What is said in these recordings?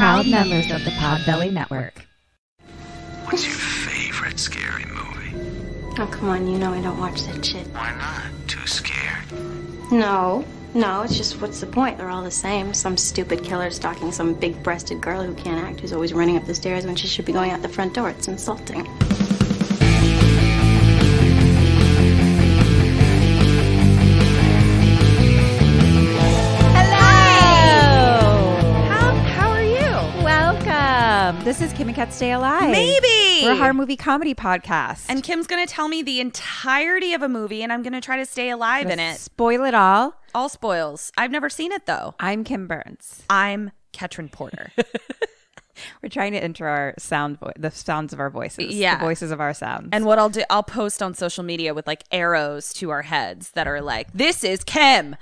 proud members of the Podbelly Network. What's your favorite scary movie? Oh, come on, you know I don't watch that shit. Why not? Too scared? No, it's just what's the point? They're all the same. Some stupid killer stalking some big-breasted girl who can't act, who's always running up the stairs when she should be going out the front door. It's insulting. This is Kim and Kat Stay Alive. Maybe. We're a horror movie comedy podcast. And Kim's going to tell me the entirety of a movie, and I'm going to try to stay alive in it. Spoil it all. All spoils. I've never seen it, though. I'm Kim Burns. I'm Ketrin Porter. We're trying to enter our the sounds of our voices. Yeah. The voices of our sounds. And what I'll do, I'll post on social media with like arrows to our heads that are like, this is Kim.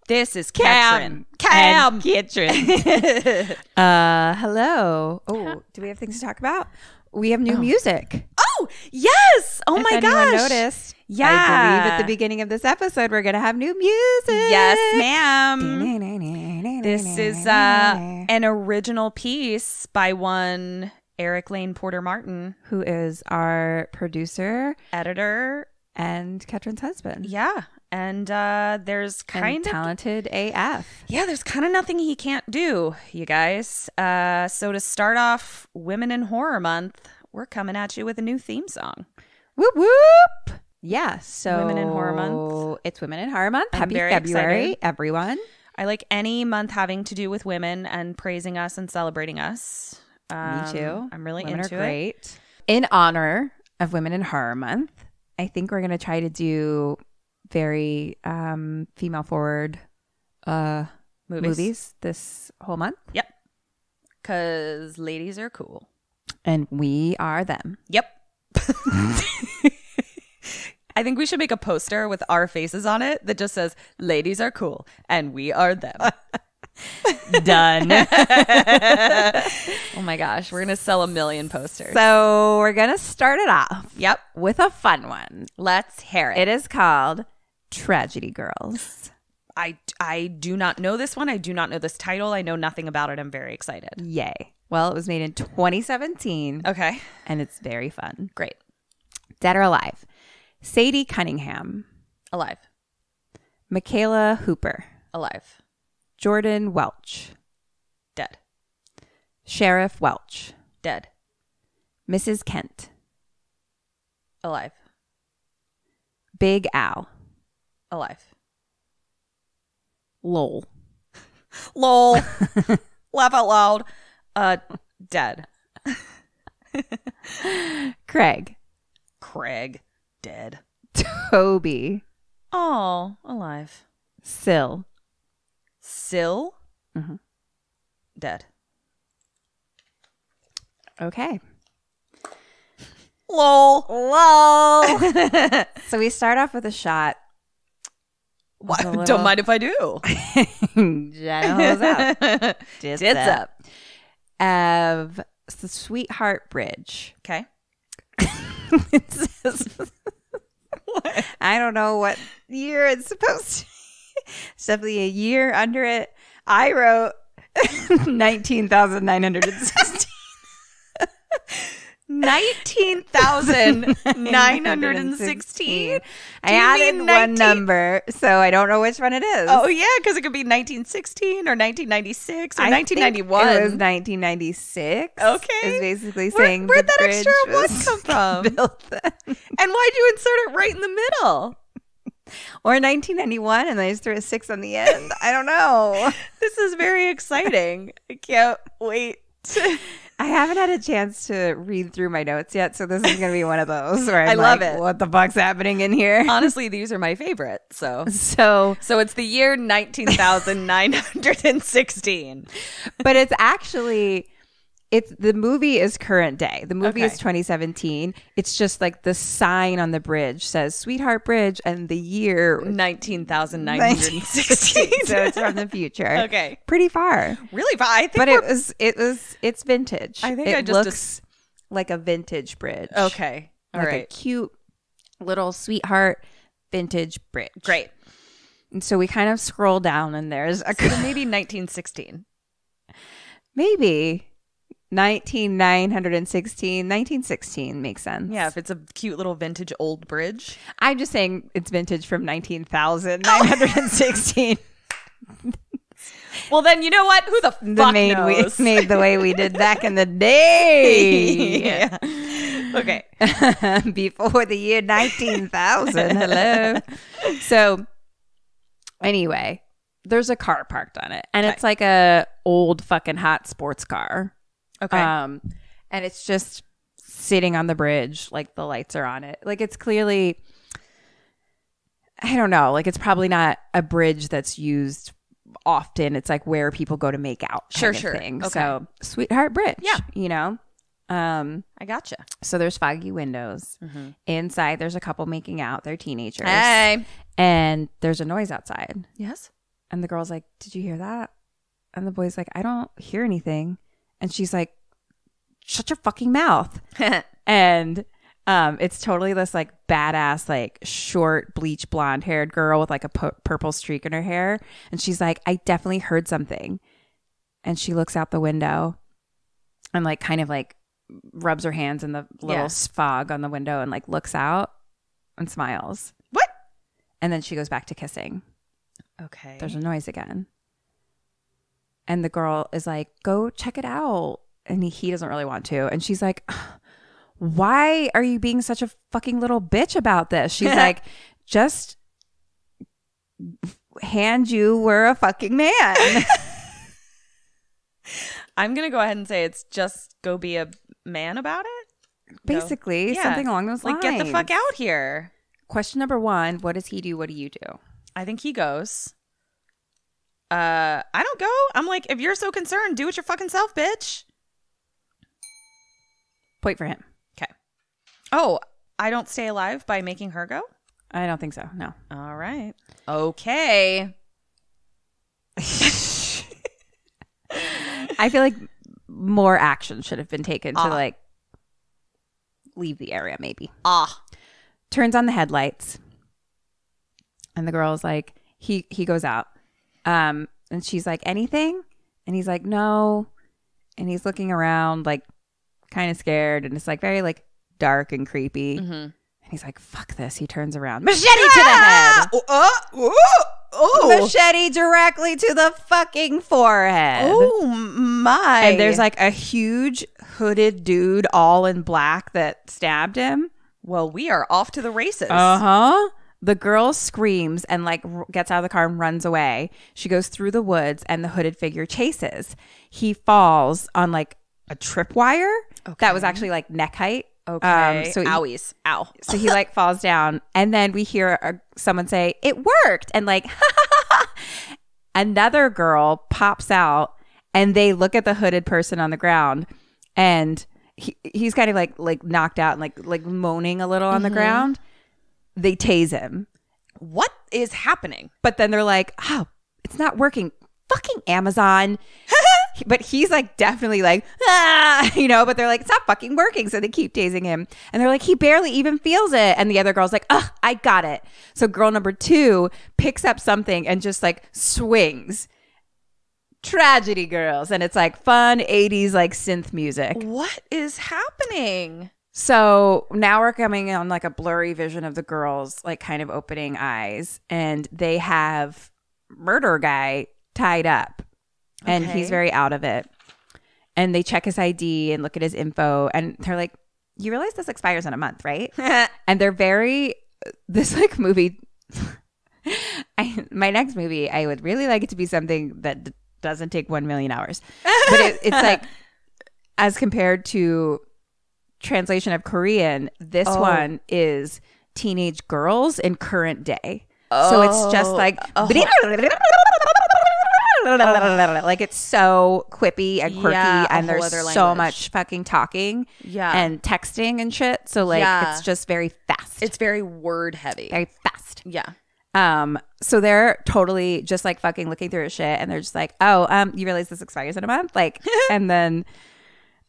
This is Ketrin. Cam. Ketrin. Hello. Oh, do we have things to talk about? We have new music. Oh, yes. Oh, my gosh. If anyone noticed, yeah. I believe at the beginning of this episode, we're going to have new music. Yes, ma'am. This is an original piece by one Eric Lane Porter Martin, who is our producer, editor, and Ketrin's husband. Yeah. And there's kind of talented AF. Yeah, there's kind of nothing he can't do, you guys. So to start off Women in Horror Month, we're coming at you with a new theme song. Whoop whoop. Yeah, so Women in Horror Month. It's Women in Horror Month. I'm Happy very February, excited. everyone. I like any month having to do with women and praising us and celebrating us. Me too. I'm really Women into are great. In honor of Women in Horror Month, I think we're going to try to do very female forward movies this whole month. Yep. Because ladies are cool. And we are them. Yep. I think we should make a poster with our faces on it that just says, ladies are cool and we are them. Done. Oh my gosh. We're going to sell 1 million posters. So we're going to start it off. Yep. With a fun one. Let's hear it. It is called Tragedy Girls. I do not know this one. I do not know this title. I know nothing about it. I'm very excited. Yay. Well, it was made in 2017. Okay. And it's very fun. Great. Dead or Alive. Sadie Cunningham. Alive. Michaela Hooper. Alive. Jordan Welch. Dead. Sheriff Welch. Dead. Mrs. Kent. Alive. Big Al. Alive. Lol. Lol. Laugh out loud. Dead. Craig. Craig. Dead. Toby. Oh, alive. Syl. Syl. Mm-hmm. Dead. Okay. Lol. Lol. So we start off with a shot. Don't mind if I do. Genitals up. Tits up. Of the Sweetheart Bridge. Okay. It says, I don't know what year it's supposed to be. It's definitely a year under it. I wrote 19,916. 19,916. I added one number, so I don't know which one it is. Oh, yeah, because it could be 1916 or 1996 or 1991. It was 1996. Okay. It's basically saying where'd the that bridge extra one was come from? built then. And why'd you insert it right in the middle? Or 1991, and I just threw a 6 on the end. I don't know. This is very exciting. I can't wait. I haven't had a chance to read through my notes yet, so this is going to be one of those where I love like, it. What the fuck's happening in here? Honestly, these are my favorite. So it's the year 19,916. But it's actually... the movie is current day. The movie is Okay. 2017. It's just like the sign on the bridge says Sweetheart Bridge and the year 19,916. So it's from the future. Okay. Pretty far. Really? But I think But it's vintage. I think it I just looks like a vintage bridge. Okay. All like right. a cute little sweetheart vintage bridge. Great. And so we kind of scroll down and there's a So maybe 1916. maybe. 1916 makes sense. Yeah, if it's a cute little vintage old bridge. I'm just saying it's vintage from 19,916. Well, then you know what? Who the fuck knows? We made the way we did back in the day. Yeah. Okay. Before the year 19,000. Hello. So anyway, there's a car parked on it, and it's like a old fucking hot sports car. Okay. And it's just sitting on the bridge, like the lights are on it. Like it's clearly, I don't know, like it's probably not a bridge that's used often. It's like where people go to make out kind of thing. Okay. So Sweetheart Bridge. Yeah. You know? I gotcha. So there's foggy windows. Mm-hmm. Inside there's a couple making out. They're teenagers. Hey. And there's a noise outside. Yes. And the girl's like, did you hear that? And the boy's like, I don't hear anything. And she's like, shut your fucking mouth. And it's totally this like badass, like short bleach blonde haired girl with like a purple streak in her hair. And she's like, I definitely heard something. And she looks out the window and like kind of like rubs her hands in the little fog on the window and like looks out and smiles. What? And then she goes back to kissing. Okay. There's a noise again. And the girl is like, go check it out. And he doesn't really want to. And she's like, why are you being such a fucking little bitch about this? She's like, just hand you were a fucking man. I'm going to go ahead and say it's just go be a man about it. Basically, something along those lines. Like, get the fuck out here. Question number 1, what does he do? What do you do? I think he goes. I don't go. I'm like, if you're so concerned, do it your fucking self, bitch. Point for him. Okay. Oh, I don't stay alive by making her go? I don't think so. No. All right. Okay. I feel like more action should have been taken to like leave the area maybe. Turns on the headlights. And the girl is like, he goes out. And she's like, anything? And he's like, no. And he's looking around like kind of scared. And it's like very like dark and creepy. Mm-hmm. And he's like, fuck this. He turns around. Machete to the head. Machete directly to the fucking forehead. Oh my. And there's like a huge hooded dude all in black that stabbed him. Well, we are off to the races. Uh-huh. The girl screams and like gets out of the car and runs away. She goes through the woods and the hooded figure chases. He falls on like a tripwire that was actually like neck height. Okay. So owies. Ow. So he like falls down, and then we hear someone say, "It worked," and like another girl pops out, and they look at the hooded person on the ground, and he's kind of like knocked out and like moaning a little on the ground. They tase him. What is happening? But then they're like, "Oh, it's not working." Fucking Amazon. But he's like definitely like, you know, but they're like, it's not fucking working. So they keep tasing him. And they're like, he barely even feels it. And the other girl's like, I got it. So girl number 2 picks up something and just like swings. Tragedy girls. And it's like fun 80s like synth music. What is happening? So now we're coming on like a blurry vision of the girls like kind of opening eyes. And they have murder guy tied up. And he's very out of it. And they check his ID and look at his info. And they're like, you realize this expires in a month, right? And they're very, this like movie, my next movie, I would really like it to be something that doesn't take 1 million hours. But it's like, as compared to translation of Korean, this one is teenage girls in current day. So it's just like... like it's so quippy and quirky, and there's so much fucking talking and texting and shit. So like it's just very fast. It's very word heavy. Very fast. Yeah. So they're totally just like fucking looking through his shit, and they're just like, you realize this expires in a month? Like, and then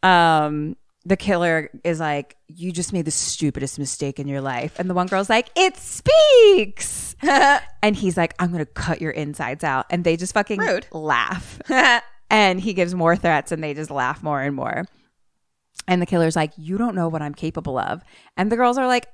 the killer is like, you just made the stupidest mistake in your life. And the one girl's like, it speaks. And he's like, I'm going to cut your insides out. And they just fucking laugh. And he gives more threats and they just laugh more and more. And the killer's like, you don't know what I'm capable of. And the girls are like,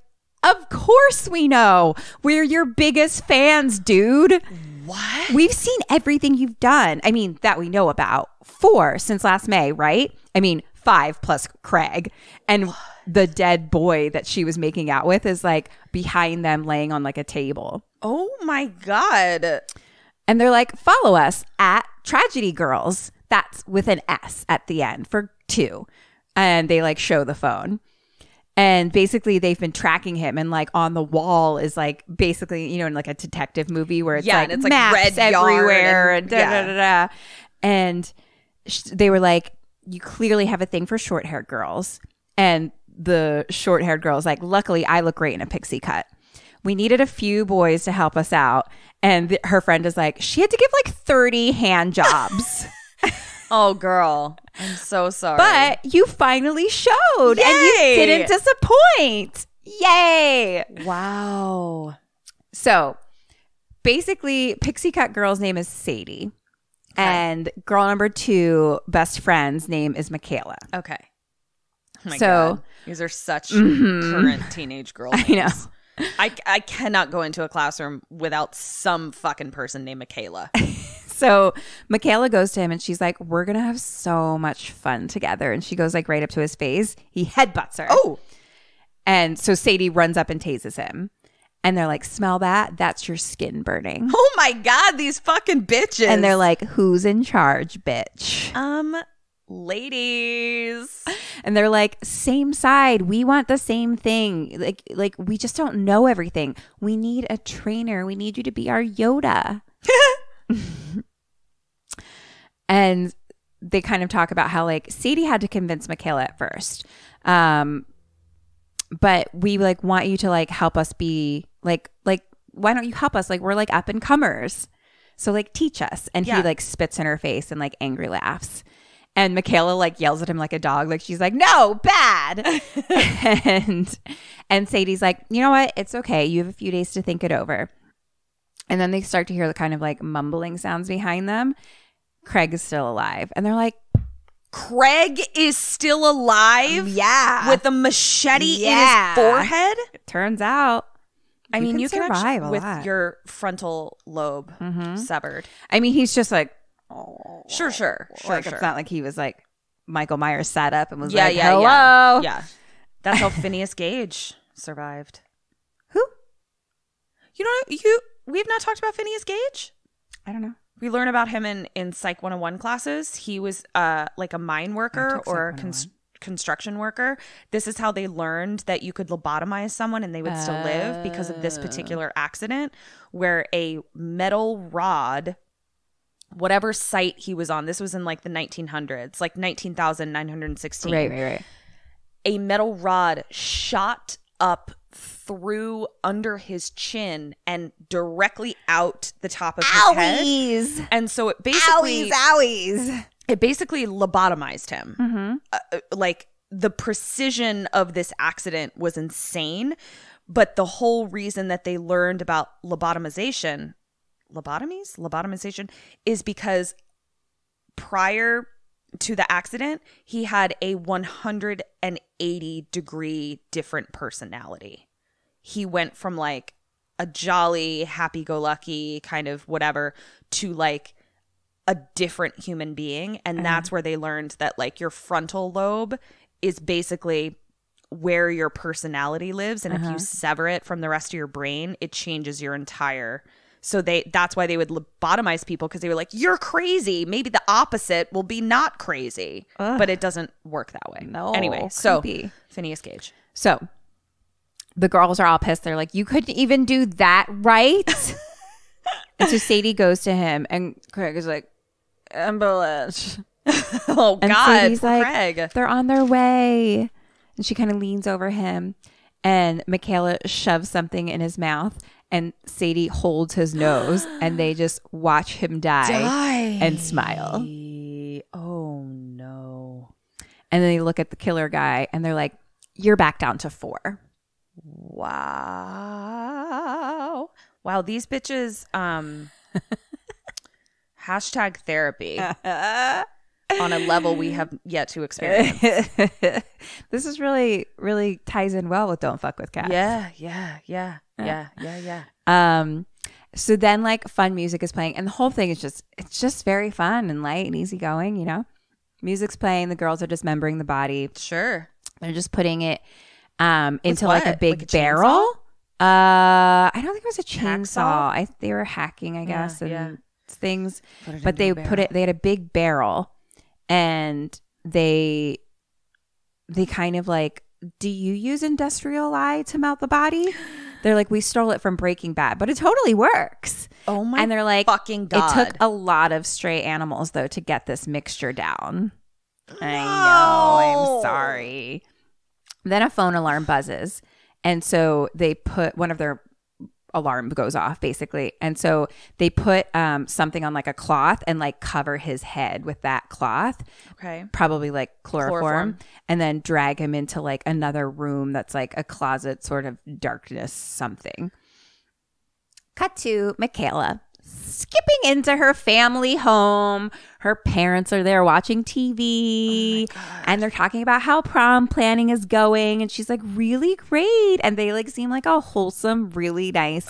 of course we know. We're your biggest fans, dude. What? We've seen everything you've done. I mean, that we know about. 4 since last May, right? I mean, 5 plus Craig. And the dead boy that she was making out with is like behind them laying on like a table. Oh my God. And they're like, follow us at Tragedy Girls. That's with an S at the end for 2. And they like show the phone. And basically they've been tracking him, and like on the wall is like basically, you know, in like a detective movie where it's like and it's like maps red everywhere yard and da da da da. And they were like, you clearly have a thing for short-haired girls. And the short-haired girl's like, luckily I look great in a pixie cut. We needed a few boys to help us out. And her friend is like, she had to give like 30 hand jobs. Oh, girl. I'm so sorry. But you finally showed. Yay! And you didn't disappoint. Yay. Wow. So basically, Pixie Cut girl's name is Sadie. Okay. And girl number 2, best friend's name is Michaela. Okay. Oh my So- God. These are such current teenage girl names. I know. I cannot go into a classroom without some fucking person named Michaela. So Michaela goes to him and she's like, we're going to have so much fun together. And she goes like right up to his face. He headbutts her. Oh. And so Sadie runs up and tases him. And they're like, smell that? That's your skin burning. Oh my God, these fucking bitches. And they're like, who's in charge, bitch? Ladies. And they're like, same side. We want the same thing. Like we just don't know everything. We need a trainer. We need you to be our Yoda. And they kind of talk about how like Sadie had to convince Michaela at first. But we like want you to like help us be like why don't you help us? Like we're like up and comers. So like teach us. And he like spits in her face and like angry laughs. And Michaela like yells at him like a dog. Like she's like, no, bad. and Sadie's like, you know what? It's okay. You have a few days to think it over. And then they start to hear the kind of like mumbling sounds behind them. Craig is still alive. And they're like, Craig is still alive? yeah. With a machete in his forehead? It turns out. I mean, you can survive actually, a with lot. your frontal lobe severed. I mean, he's just like, Sure. like it's not like he was like Michael Myers sat up and was Yeah, like, yeah, hello. yeah. That's how Phineas Gage survived. Who? We've not talked about Phineas Gage? I don't know. We learn about him in Psych 101 classes. He was like a mine worker or a construction worker. This is how they learned that you could lobotomize someone and they would still live because of this particular accident where a metal rod, whatever site he was on, this was in like the 1900s, like 19,916. Right. A metal rod shot up through under his chin and directly out the top of his head. And so it basically it basically lobotomized him. Like the precision of this accident was insane, but the whole reason that they learned about lobotomization is because prior to the accident, he had a 180 degree different personality. He went from like a jolly, happy-go-lucky kind of whatever to like a different human being. And that's where they learned that like your frontal lobe is basically where your personality lives. And if you sever it from the rest of your brain, it changes your entire. So that's why they would lobotomize people, because they were like, you're crazy. Maybe the opposite will be not crazy. But it doesn't work that way. No. Anyway, so Phineas Gage. So the girls are all pissed. They're like, you couldn't even do that, right? And so Sadie goes to him and Craig is like, ambulance. Oh, And God, Sadie's like, Craig. they're on their way. And she kind of leans over him and Michaela shoves something in his mouth and Sadie holds his nose and they just watch him die and smile. Oh, no. And then they look at the killer guy and they're like, you're back down to 4. Wow. Wow, these bitches Hashtag therapy on a level we have yet to experience. This is really, really ties in well with Don't Fuck with Cats. Yeah. So then like fun music is playing and the whole thing is it's just very fun and light and easygoing, you know? Music's playing, the girls are dismembering the body. Sure. They're just putting it into like a what? big Like a barrel. I don't think it was a Hacksaw? chainsaw. They were hacking, I guess, and yeah. things. into But they a put it. They had a big barrel, and they kind of like, do you use industrial lye to melt the body? They're like, we stole it from Breaking Bad, but it totally works. Oh my! And they're like, fucking God. It took a lot of stray animals though to get this mixture down. I know. I'm sorry. Then a phone alarm buzzes. And so they put one of their alarm goes off basically. And so they put something on like a cloth and like cover his head with that cloth. Okay. Probably like chloroform. And then drag him into like another room that's like a closet, sort of darkness something. Cut to Michaela skipping into her family home. Her parents are there watching TV and they're talking about how prom planning is going. And she's like, really great. And they like seem like a wholesome, really nice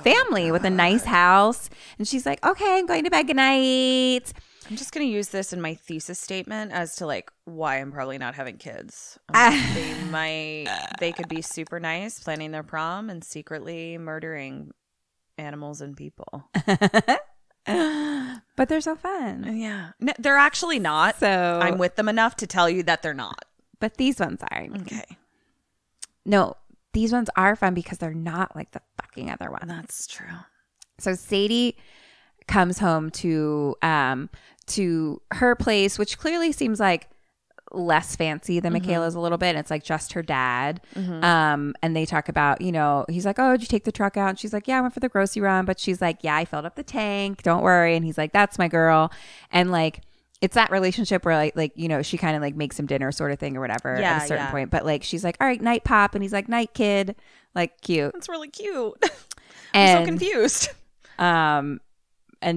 family with a nice house. And she's like, okay, I'm going to bed. Good night. I'm just going to use this in my thesis statement as to like why I'm probably not having kids. They could be super nice planning their prom and secretly murdering animals and people. But they're so fun. Yeah. No, they're actually not. So I'm with them enough to tell you that they're not. But these ones are. Okay. No, these ones are fun because they're not like the fucking other one. That's true. So Sadie comes home to her place, which clearly seems like less fancy than Michaela's a little bit. It's like just her dad. And they talk about, you know, he's like, oh, did you take the truck out? And she's like, yeah, I went for the grocery run. But she's like, yeah, I filled up the tank. Don't worry. And he's like, that's my girl. And like, it's that relationship where like, you know, she kind of like makes him dinner sort of thing or whatever at a certain point. But like, she's like, all right, night pop. And he's like, night kid. Like cute. That's really cute. I'm so confused. And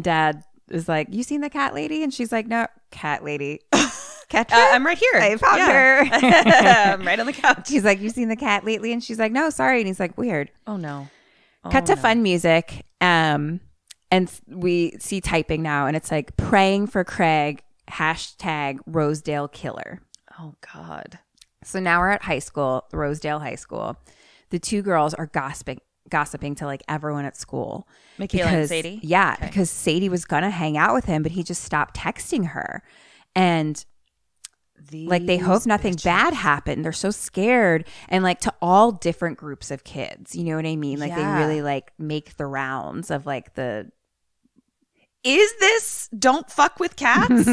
dad is like, you seen the cat lady? And she's like, no, cat lady. Catch her? I'm right here. I found her. I'm right on the couch. He's like, you seen the cat lately? And she's like, no, sorry. And he's like, weird. Oh no. Cut to fun music. And we see typing now, and it's like praying for Craig, #Rosedale killer. Oh God. So now we're at high school, Rosedale High School. The two girls are gossiping to like everyone at school. Michaela and Sadie? Yeah, Okay. because Sadie was going to hang out with him, but he just stopped texting her. And like they hope nothing bad happened. They're so scared. And like to all different groups of kids, you know what I mean? Like they really like make the rounds of like the... Is this Don't Fuck with Cats?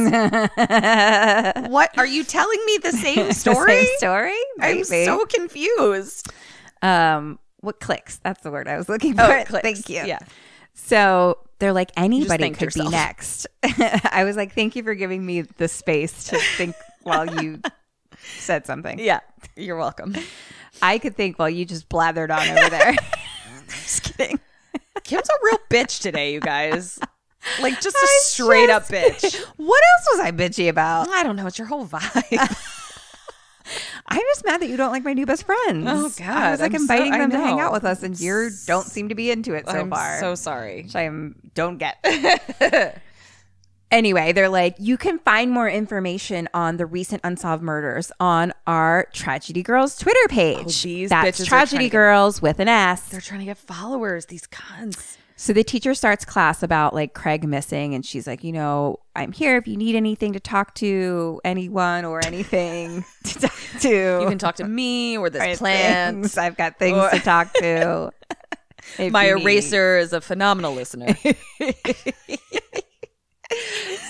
What? Are you telling me the same story? Same story? I'm Maybe. so confused. What clicks? That's the word I was looking for. Oh, clicks. Thank you. Yeah. So they're like, anybody thanked could be yourself. next. I was like, thank you for giving me the space to think while you said something. Yeah. You're welcome. I could think while you just blathered on over there. Just kidding. Kim's a real bitch today, you guys. Like just a straight up bitch. What else was I bitchy about? I don't know. It's your whole vibe. I'm just mad that you don't like my new best friends. Oh, God. I was like I'm inviting so- I them to hang know. out with us, and you don't seem to be into it so I'm far. so sorry. Which I don't get. Anyway, they're like, you can find more information on the recent unsolved murders on our Tragedy Girls Twitter page. these bitches That's are Tragedy trying to get- Girls with an S. They're trying to get followers, these cunts. So the teacher starts class about like Craig missing, and she's like, you know, I'm here if you need anything to talk to, anyone or anything to talk to. You can talk to me or this Right, plant. things. I've got things to talk to. if My you need. eraser is a phenomenal listener.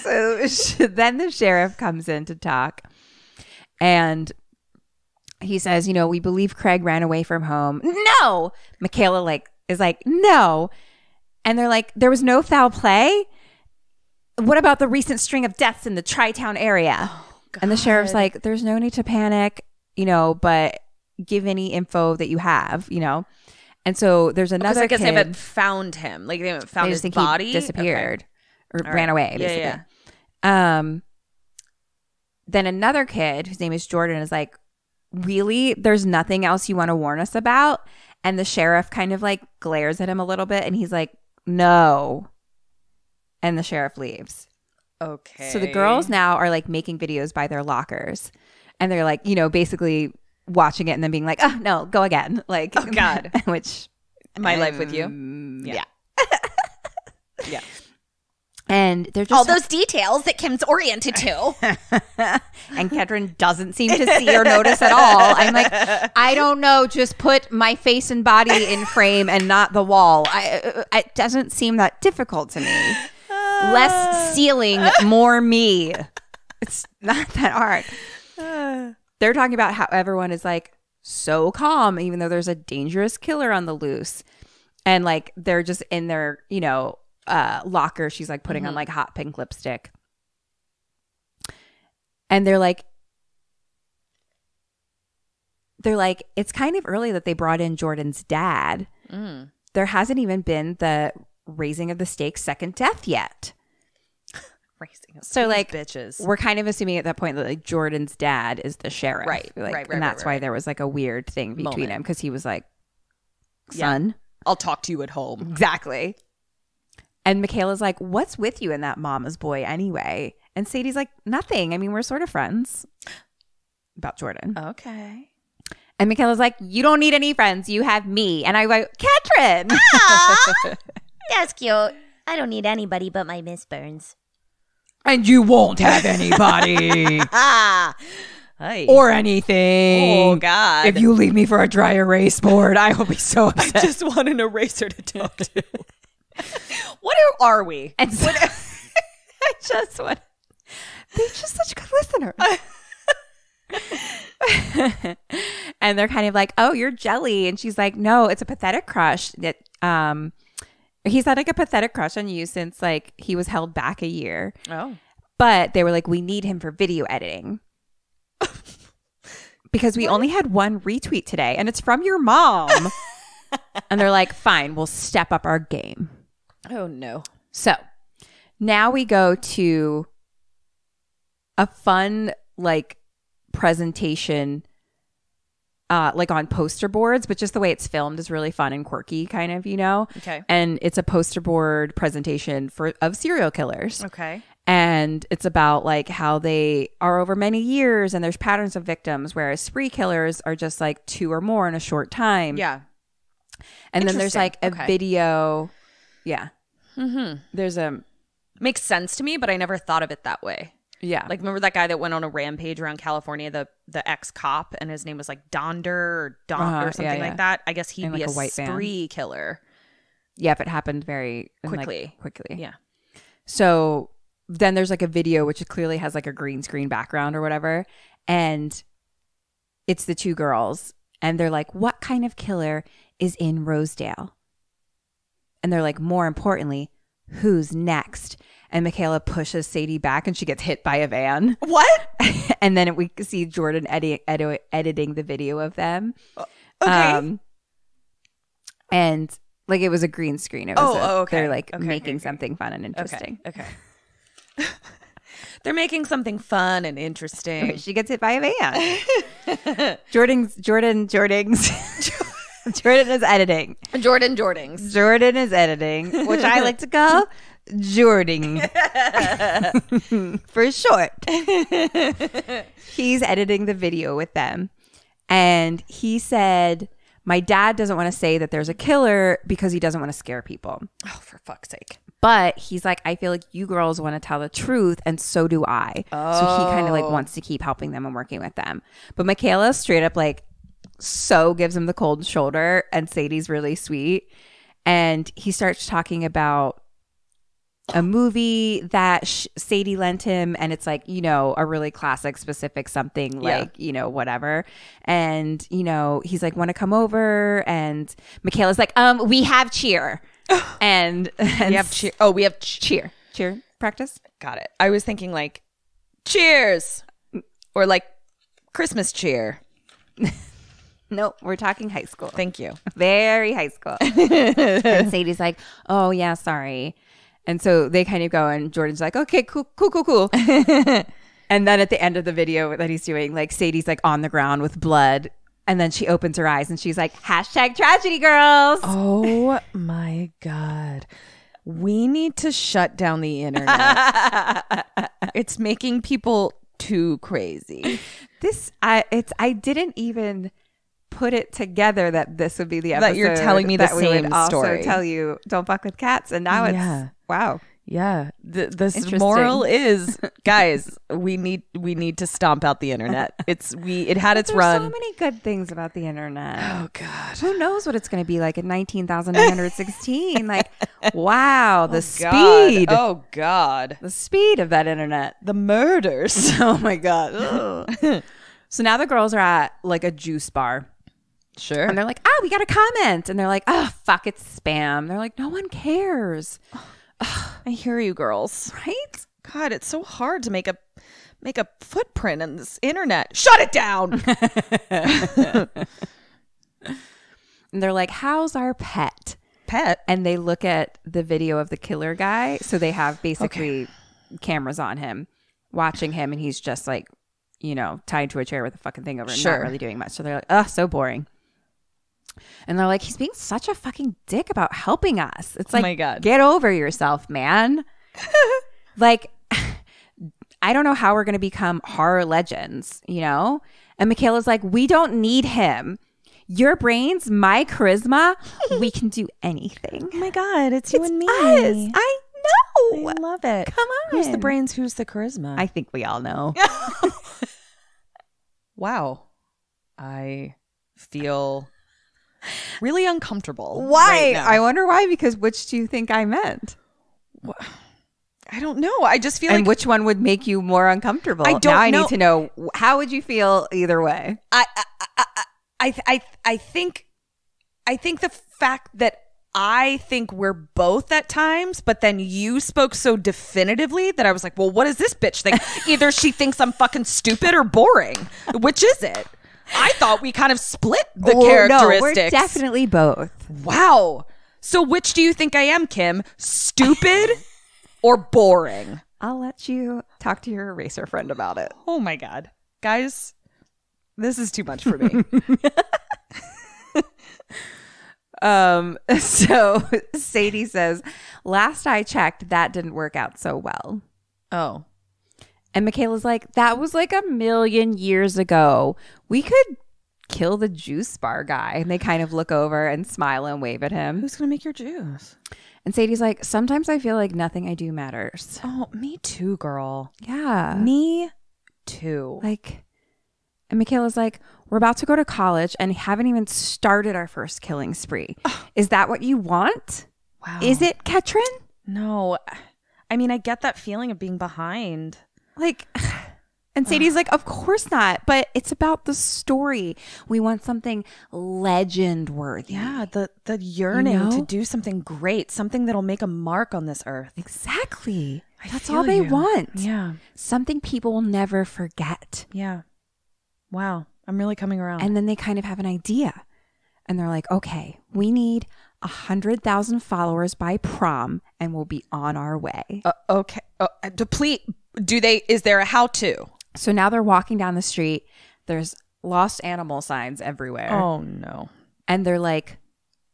So then the sheriff comes in to talk, and he says, you know, we believe Craig ran away from home. No! Michaela is like, no. And they're like, there was no foul play? What about the recent string of deaths in the Tri-Town area? And the sheriff's like, there's no need to panic, you know, but give any info that you have, you know. And so there's another Because I guess kid. they haven't found him. Like they haven't found They his just think body. he disappeared. or ran away, basically. Then another kid whose name is Jordan is like, really? There's nothing else you want to warn us about? And the sheriff kind of like glares at him a little bit and he's like, no. And the sheriff leaves. Okay. So the girls now are like making videos by their lockers and they're like, you know, basically watching it and then being like, oh no, go again. Like, oh God. Which my life with you. Yeah. Yeah. And they're just all those details that Kim's oriented to. And Kedron doesn't seem to see or notice at all. I'm like, I don't know. Just put my face and body in frame and not the wall. It doesn't seem that difficult to me. Less ceiling, more me. It's not that hard. They're talking about how everyone is like so calm, even though there's a dangerous killer on the loose. And like they're just in their, you know, locker. She's like putting on like hot pink lipstick. And they're like, it's kind of early that they brought in Jordan's dad. There hasn't even been the raising of the stakes second death yet. So like bitches. We're kind of assuming at that point that like Jordan's dad is the sheriff. Right. Like, right. And that's why there was like a weird thing between them because he was like, son. I'll talk to you at home. Exactly. And Michaela's like, what's with you and that mama's boy anyway? And Sadie's like, nothing. I mean, we're sort of friends. About Jordan. Okay. And Michaela's like, you don't need any friends. You have me. And I go, Katrin. That's cute. I don't need anybody but my Miss Burns. And you won't have anybody. Or anything. Oh, God. If you leave me for a dry erase board, I will be so upset. I just want an eraser to talk to. What are we? And so, I just want. They're just such good listeners. And they're kind of like, oh, you're jelly. And she's like, no, it's a pathetic crush. That he's had like a pathetic crush on you since like he was held back a year. Oh. But they were like, we need him for video editing. Because we only had one retweet today and it's from your mom. And they're like, fine, we'll step up our game. Oh, no. So now we go to a fun like presentation like on poster boards, but just the way it's filmed is really fun and quirky kind of, you know? Okay. And it's a poster board presentation of serial killers. Okay. And it's about like how they are over many years and there's patterns of victims, whereas spree killers are just like 2 or more in a short time. Yeah. And then there's like a video. Yeah. Mm-hmm. There's makes sense to me, but I never thought of it that way. Yeah. Like, remember that guy that went on a rampage around California, the ex-cop, and his name was like Donder or Don or something like that? I guess he'd be like a white spree killer. Yeah, if it happened very quickly. Quickly. Yeah. So then there's like a video which clearly has like a green screen background or whatever. And it's the 2 girls. And they're like, what kind of killer is in Rosedale? And they're like, more importantly, who's next? And Michaela pushes Sadie back and she gets hit by a van. What? And then we see Jordan editing the video of them. Okay. And like it was a green screen. It was okay. They're like making something fun and interesting. Okay. They're making something fun and interesting. She gets hit by a van. Jordan is editing. Jordan is editing, which I like to call Jording for short. He's editing the video with them. And he said, my dad doesn't want to say that there's a killer because he doesn't want to scare people. Oh, for fuck's sake. But he's like, I feel like you girls want to tell the truth, and so do I. Oh. So he kind of like wants to keep helping them and working with them. But Michaela straight up like so gives him the cold shoulder, and Sadie's really sweet. And he starts talking about a movie that Sadie lent him, and it's like, you know, a really classic specific something like, you know, whatever. And, you know, he's like, want to come over? And Michaela's like, we have cheer. and we have cheer. Oh, we have cheer practice. Got it. I was thinking like cheers or like Christmas cheer. No, we're talking high school. Thank you. Very high school. And Sadie's like, oh yeah, sorry. And so they kind of go, and Jordan's like, okay, cool. And then at the end of the video that he's doing, like Sadie's like on the ground with blood. And then she opens her eyes and she's like, #tragedy girls. Oh my God. We need to shut down the internet. It's making people too crazy. I didn't even put it together that this would be the episode that you're telling me the that we would same also story. tell you don't fuck with cats, and now it's wow. Yeah, the Interesting. moral is, guys, we need to stomp out the internet. It had its There's run. so many good things about the internet. Oh God, who knows what it's going to be like in 19,916? Like, wow, the God. speed. Oh God, the speed of that internet. the murders. Oh my God. Ugh. So now the girls are at like a juice bar. Sure. And they're like, we got a comment. And they're like, fuck, it's spam. They're like, no one cares. I hear you, girls. Right? God, it's so hard to make a footprint in this internet. Shut it down. And they're like, how's our pet? And they look at the video of the killer guy. So they have basically cameras on him, watching him. And he's just like, tied to a chair with a fucking thing over and not really doing much. So they're like, so boring. And they're like, he's being such a fucking dick about helping us. It's like, oh my God, get over yourself, man. Like, I don't know how we're going to become horror legends, And Michaela's like, we don't need him. Your brains, my charisma, we can do anything. Oh my God, it's you and me. Us. I know. I love it. Come on. Who's the brains? Who's the charisma? I think we all know. Wow. I feel really uncomfortable. Why? Right now. I wonder why, because which do you think I meant? I don't know. I just feel and like which one would make you more uncomfortable? I don't now I know. need to know, how would you feel either way? I think the fact that I think we're both at times, but then you spoke so definitively that I was like, well, what does this bitch think? Either she thinks I'm fucking stupid or boring. Which is it? I thought we kind of split the characteristics. No, we're definitely both. Wow. So which do you think I am, Kim? Stupid or boring? I'll let you talk to your eraser friend about it. Oh my God. Guys, this is too much for me. So Sadie says, last I checked, that didn't work out so well. Oh. And Michaela's like, that was like 1,000,000 years ago. We could kill the juice bar guy. And they kind of look over and smile and wave at him. Who's going to make your juice? And Sadie's like, sometimes I feel like nothing I do matters. Oh, me too, girl. Yeah. Me too. Like, and Michaela's like, we're about to go to college and haven't even started our first killing spree. Is that what you want? Wow. Is it, Ketrin? No. I mean, I get that feeling of being behind. Like, and Sadie's like, of course not. But it's about the story. We want something legend worthy. Yeah, the yearning to do something great, something that'll make a mark on this earth. Exactly. That's feel all they you. want. Yeah. Something people will never forget. Yeah. Wow. I'm really coming around. And then they kind of have an idea. And they're like, okay, we need 100,000 followers by prom and we'll be on our way. Okay. Is there a how-to? So now they're walking down the street. There's lost animal signs everywhere. Oh, no. And they're like,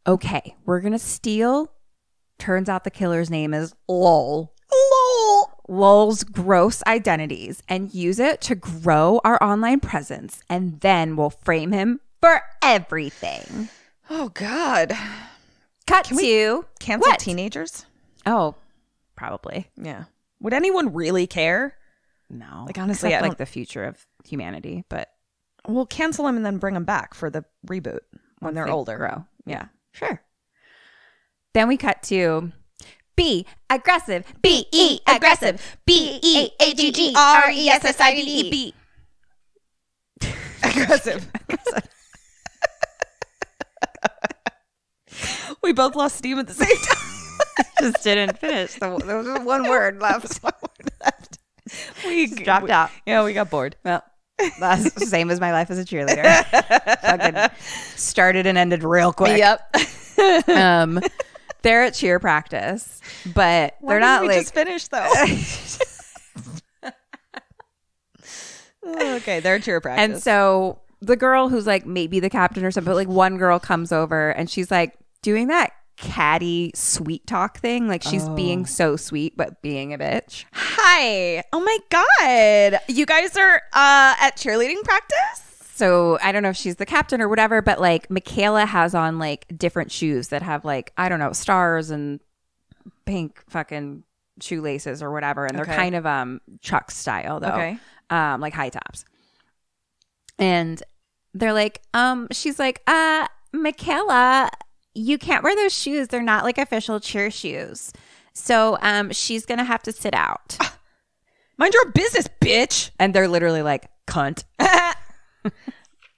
okay, we're going to steal. Turns out the killer's name is Lol. Lol's gross identities and use it to grow our online presence. And then we'll frame him for everything. Oh, God. Cut to Cancel what? teenagers? Oh, probably. Yeah. Would anyone really care? No. Like, honestly, Except, I like the future of humanity. But we'll cancel them and then bring them back for the reboot when they're they older. grow. Yeah, sure. Then we cut to be aggressive. B-E aggressive. B-E-A-G-G-R-E-S-S-I-V-E. Aggressive. We both lost steam at the same time. Just didn't finish. There was one word left. We dropped out. Yeah, we got bored. Well, that's the same as my life as a cheerleader. Fucking started and ended real quick. Yep. they're at cheer practice, but they're not like just finished though. Okay, they're at cheer practice. And so the girl who's like maybe the captain or something, but like one girl comes over and she's like doing that catty sweet talk thing. Like she's being so sweet, but being a bitch. Hi. Oh my God. You guys are at cheerleading practice? So I don't know if she's the captain or whatever, but like Michaela has on like different shoes that have like, I don't know, stars and pink fucking shoelaces or whatever. And they're kind of Chuck style though. Okay. Like high tops. And they're like, she's like, Michaela, you can't wear those shoes. They're not like official cheer shoes. So she's going to have to sit out. Mind your business, bitch. And they're literally like, cunt.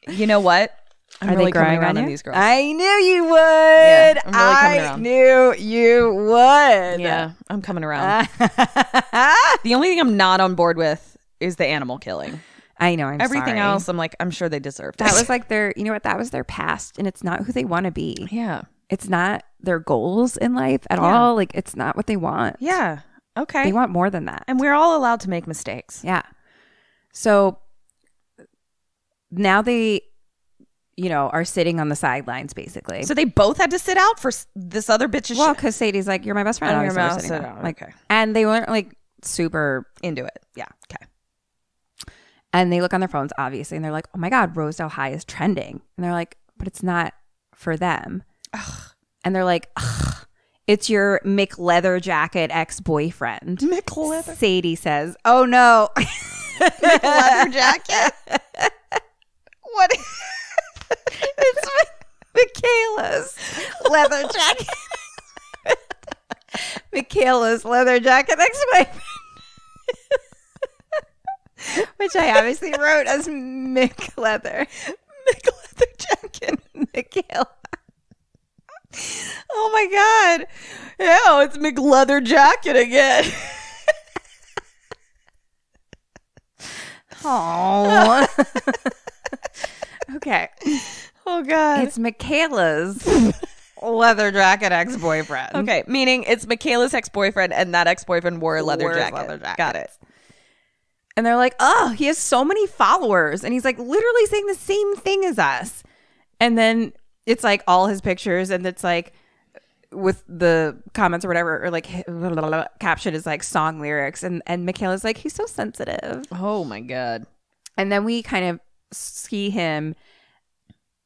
You know what? I'm Are really they growing coming around on on you? these girls. I knew you would. Yeah, I'm really coming I around. knew you would. Yeah, I'm coming around. The only thing I'm not on board with is the animal killing. I know. I'm Everything sorry. else, I'm like, I'm sure they deserved it. That was like their, you know what? That was their past, and it's not who they want to be. yeah. It's not their goals in life at all. Like, it's not what they want. Yeah. Okay. They want more than that. And we're all allowed to make mistakes. Yeah. So now they, you know, are sitting on the sidelines basically. So they both had to sit out for this other bitch's Well, shit. because Sadie's like, you're my best friend. Oh, you're Obviously, my we're best sitting friend. there. Like, Okay. and they weren't like super Into it. Yeah. Okay. And they look on their phones, obviously, and they're like, oh my God, Rosedale High is trending. And they're like, but it's not for them. Ugh. And they're like, ugh, it's your McLeather Jacket ex-boyfriend. McLeather. Sadie says, oh no. Leather jacket. What? It's Michaela's leather jacket. Michaela's leather jacket ex-boyfriend. Which I obviously wrote as McLeather. McLeather jacket. Michaela. Oh my God. Yeah, it's McLeather jacket again. Oh. Okay. Oh God. It's Michaela's leather jacket ex-boyfriend. Okay, meaning it's Michaela's ex-boyfriend and that ex-boyfriend wore a leather Wears jacket. leather jackets. Got it. And they're like, oh, he has so many followers. And he's like literally saying the same thing as us. And then it's like all his pictures and it's like with the comments or whatever, or like caption is like song lyrics. And Michaela's like, he's so sensitive. Oh my God. And then we kind of see him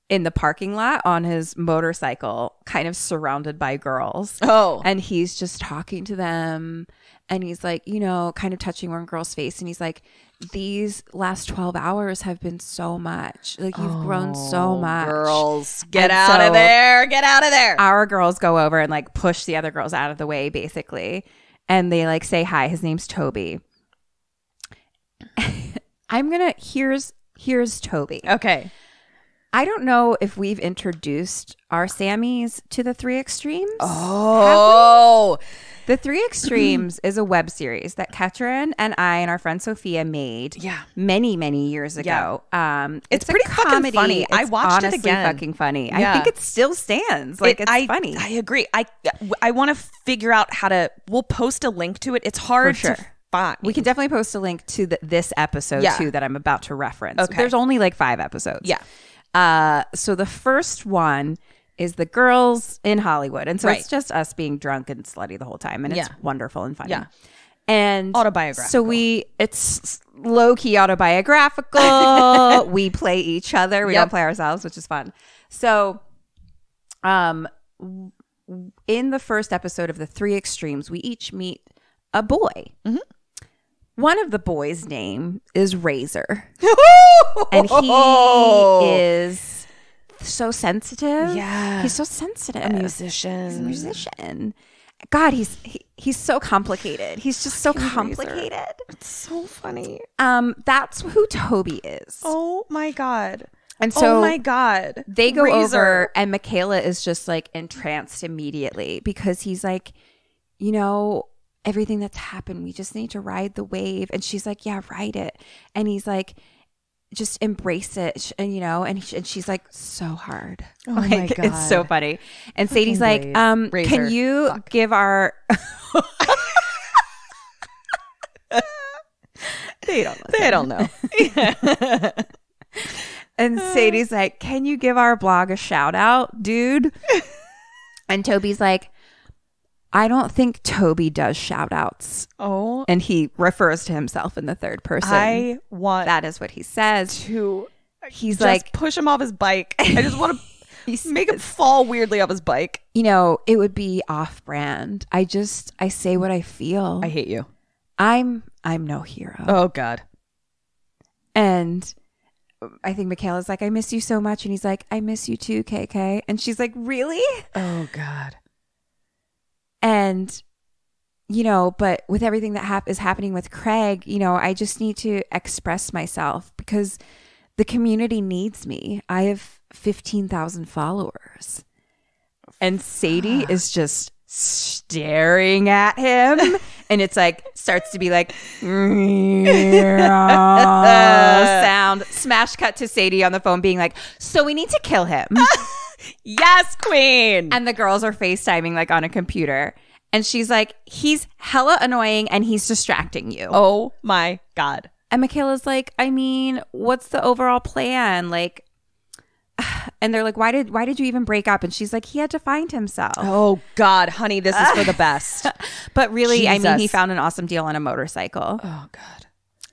in the parking lot on his motorcycle, kind of surrounded by girls. Oh. And he's just talking to them. And he's like, you know, kind of touching one girl's face. And he's like, these last 12 hours have been so much. Like, you've grown so much. Girls, get And out so of there. Get out of there. Our girls go over and like push the other girls out of the way, basically. And they like say hi. His name's Toby. Here's Toby. Okay. I don't know if we've introduced our Sammys to the Three Extremes. Oh. The Three Extremes is a web series that Ketrin and I and our friend Sophia made many, many years ago. It's pretty a fucking comedy. funny. It's I watched it honestly again. fucking funny. Yeah. I think it still stands. Like, it's funny. I agree. I want to figure out how to, we'll post a link to it. It's hard For sure. to find. We can definitely post a link to this episode too that I'm about to reference. Okay. There's only like 5 episodes. Yeah. So the first one is the girls in Hollywood. And so it's just us being drunk and slutty the whole time. And it's wonderful and funny. Yeah. And Autobiographical. So it's low-key autobiographical. We play each other. We don't play ourselves, which is fun. So in the first episode of the Three Extremes, we each meet a boy. Mm-hmm. One of the boys' name is Razor. And he is so sensitive. Yeah. He's so sensitive. A musician. He's a musician. God, he's so complicated. He's just so complicated. Razor. It's so funny. That's who Toby is. Oh my God. And so oh my God. they go Razor. over and Michaela is just like entranced immediately because he's like, you know, everything that's happened, we just need to ride the wave. And she's like, yeah, ride it. And he's like, just embrace it. And, you know, and she's like, so hard. Oh my God. It's so funny. And Sadie's like, Razor. can you give our... They don't know. And Sadie's like, can you give our blog a shout out, dude? And Toby's like, I don't think Toby does shout outs. Oh. And he refers to himself in the third person. I want that is what he says. He's just like, push him off his bike. I just want to make him fall weirdly off his bike. you know, it would be off brand. I say what I feel. I hate you. I'm no hero. Oh God. And I think Michaela's like, I miss you so much. And he's like, I miss you too, KK. And she's like, really? Oh God. And, you know, but with everything that is happening with Craig, you know, I just need to express myself because the community needs me. I have 15,000 followers. And Sadie is just staring at him. And it's like, starts to be like, sound. Smash cut to Sadie on the phone being like, so we need to kill him. Yes, queen. And the girls are FaceTiming like on a computer. And she's like, he's hella annoying and he's distracting you. Oh my God. And Michaela's like, I mean, what's the overall plan? Like, and they're like, why did you even break up? And she's like, he had to find himself. Oh God, honey, this is for the best. But really, Jesus. I mean, he found an awesome deal on a motorcycle. Oh God.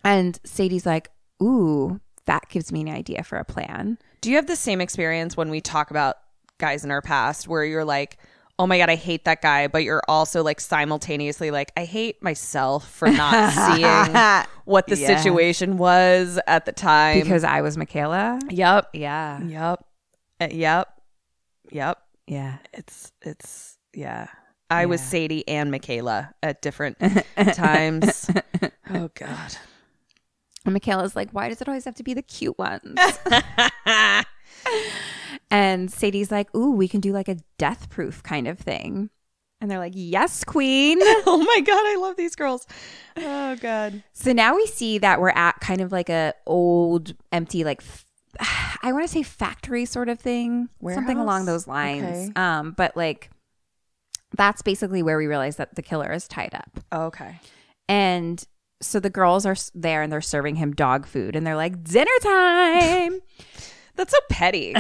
And Sadie's like, ooh, that gives me an idea for a plan. Do you have the same experience when we talk about guys in our past where you're like, oh my God, I hate that guy, but you're also like simultaneously like, I hate myself for not seeing what the situation was at the time. Because I was Michaela? Yep. Yeah. Yep. Yeah. It's yeah. I was Sadie and Michaela at different times. Oh God. And Michaela's like, why does it always have to be the cute ones? And Sadie's like, ooh, we can do like a death proof kind of thing. And they're like, yes, queen. Oh my God, I love these girls. Oh God. So now we see that we're at kind of like a old, empty, like, I want to say factory sort of thing. Warehouse? Something along those lines. Okay. But like, that's basically where we realize that the killer is tied up. Oh, okay. And so the girls are there and they're serving him dog food. And they're like, dinner time. That's so petty.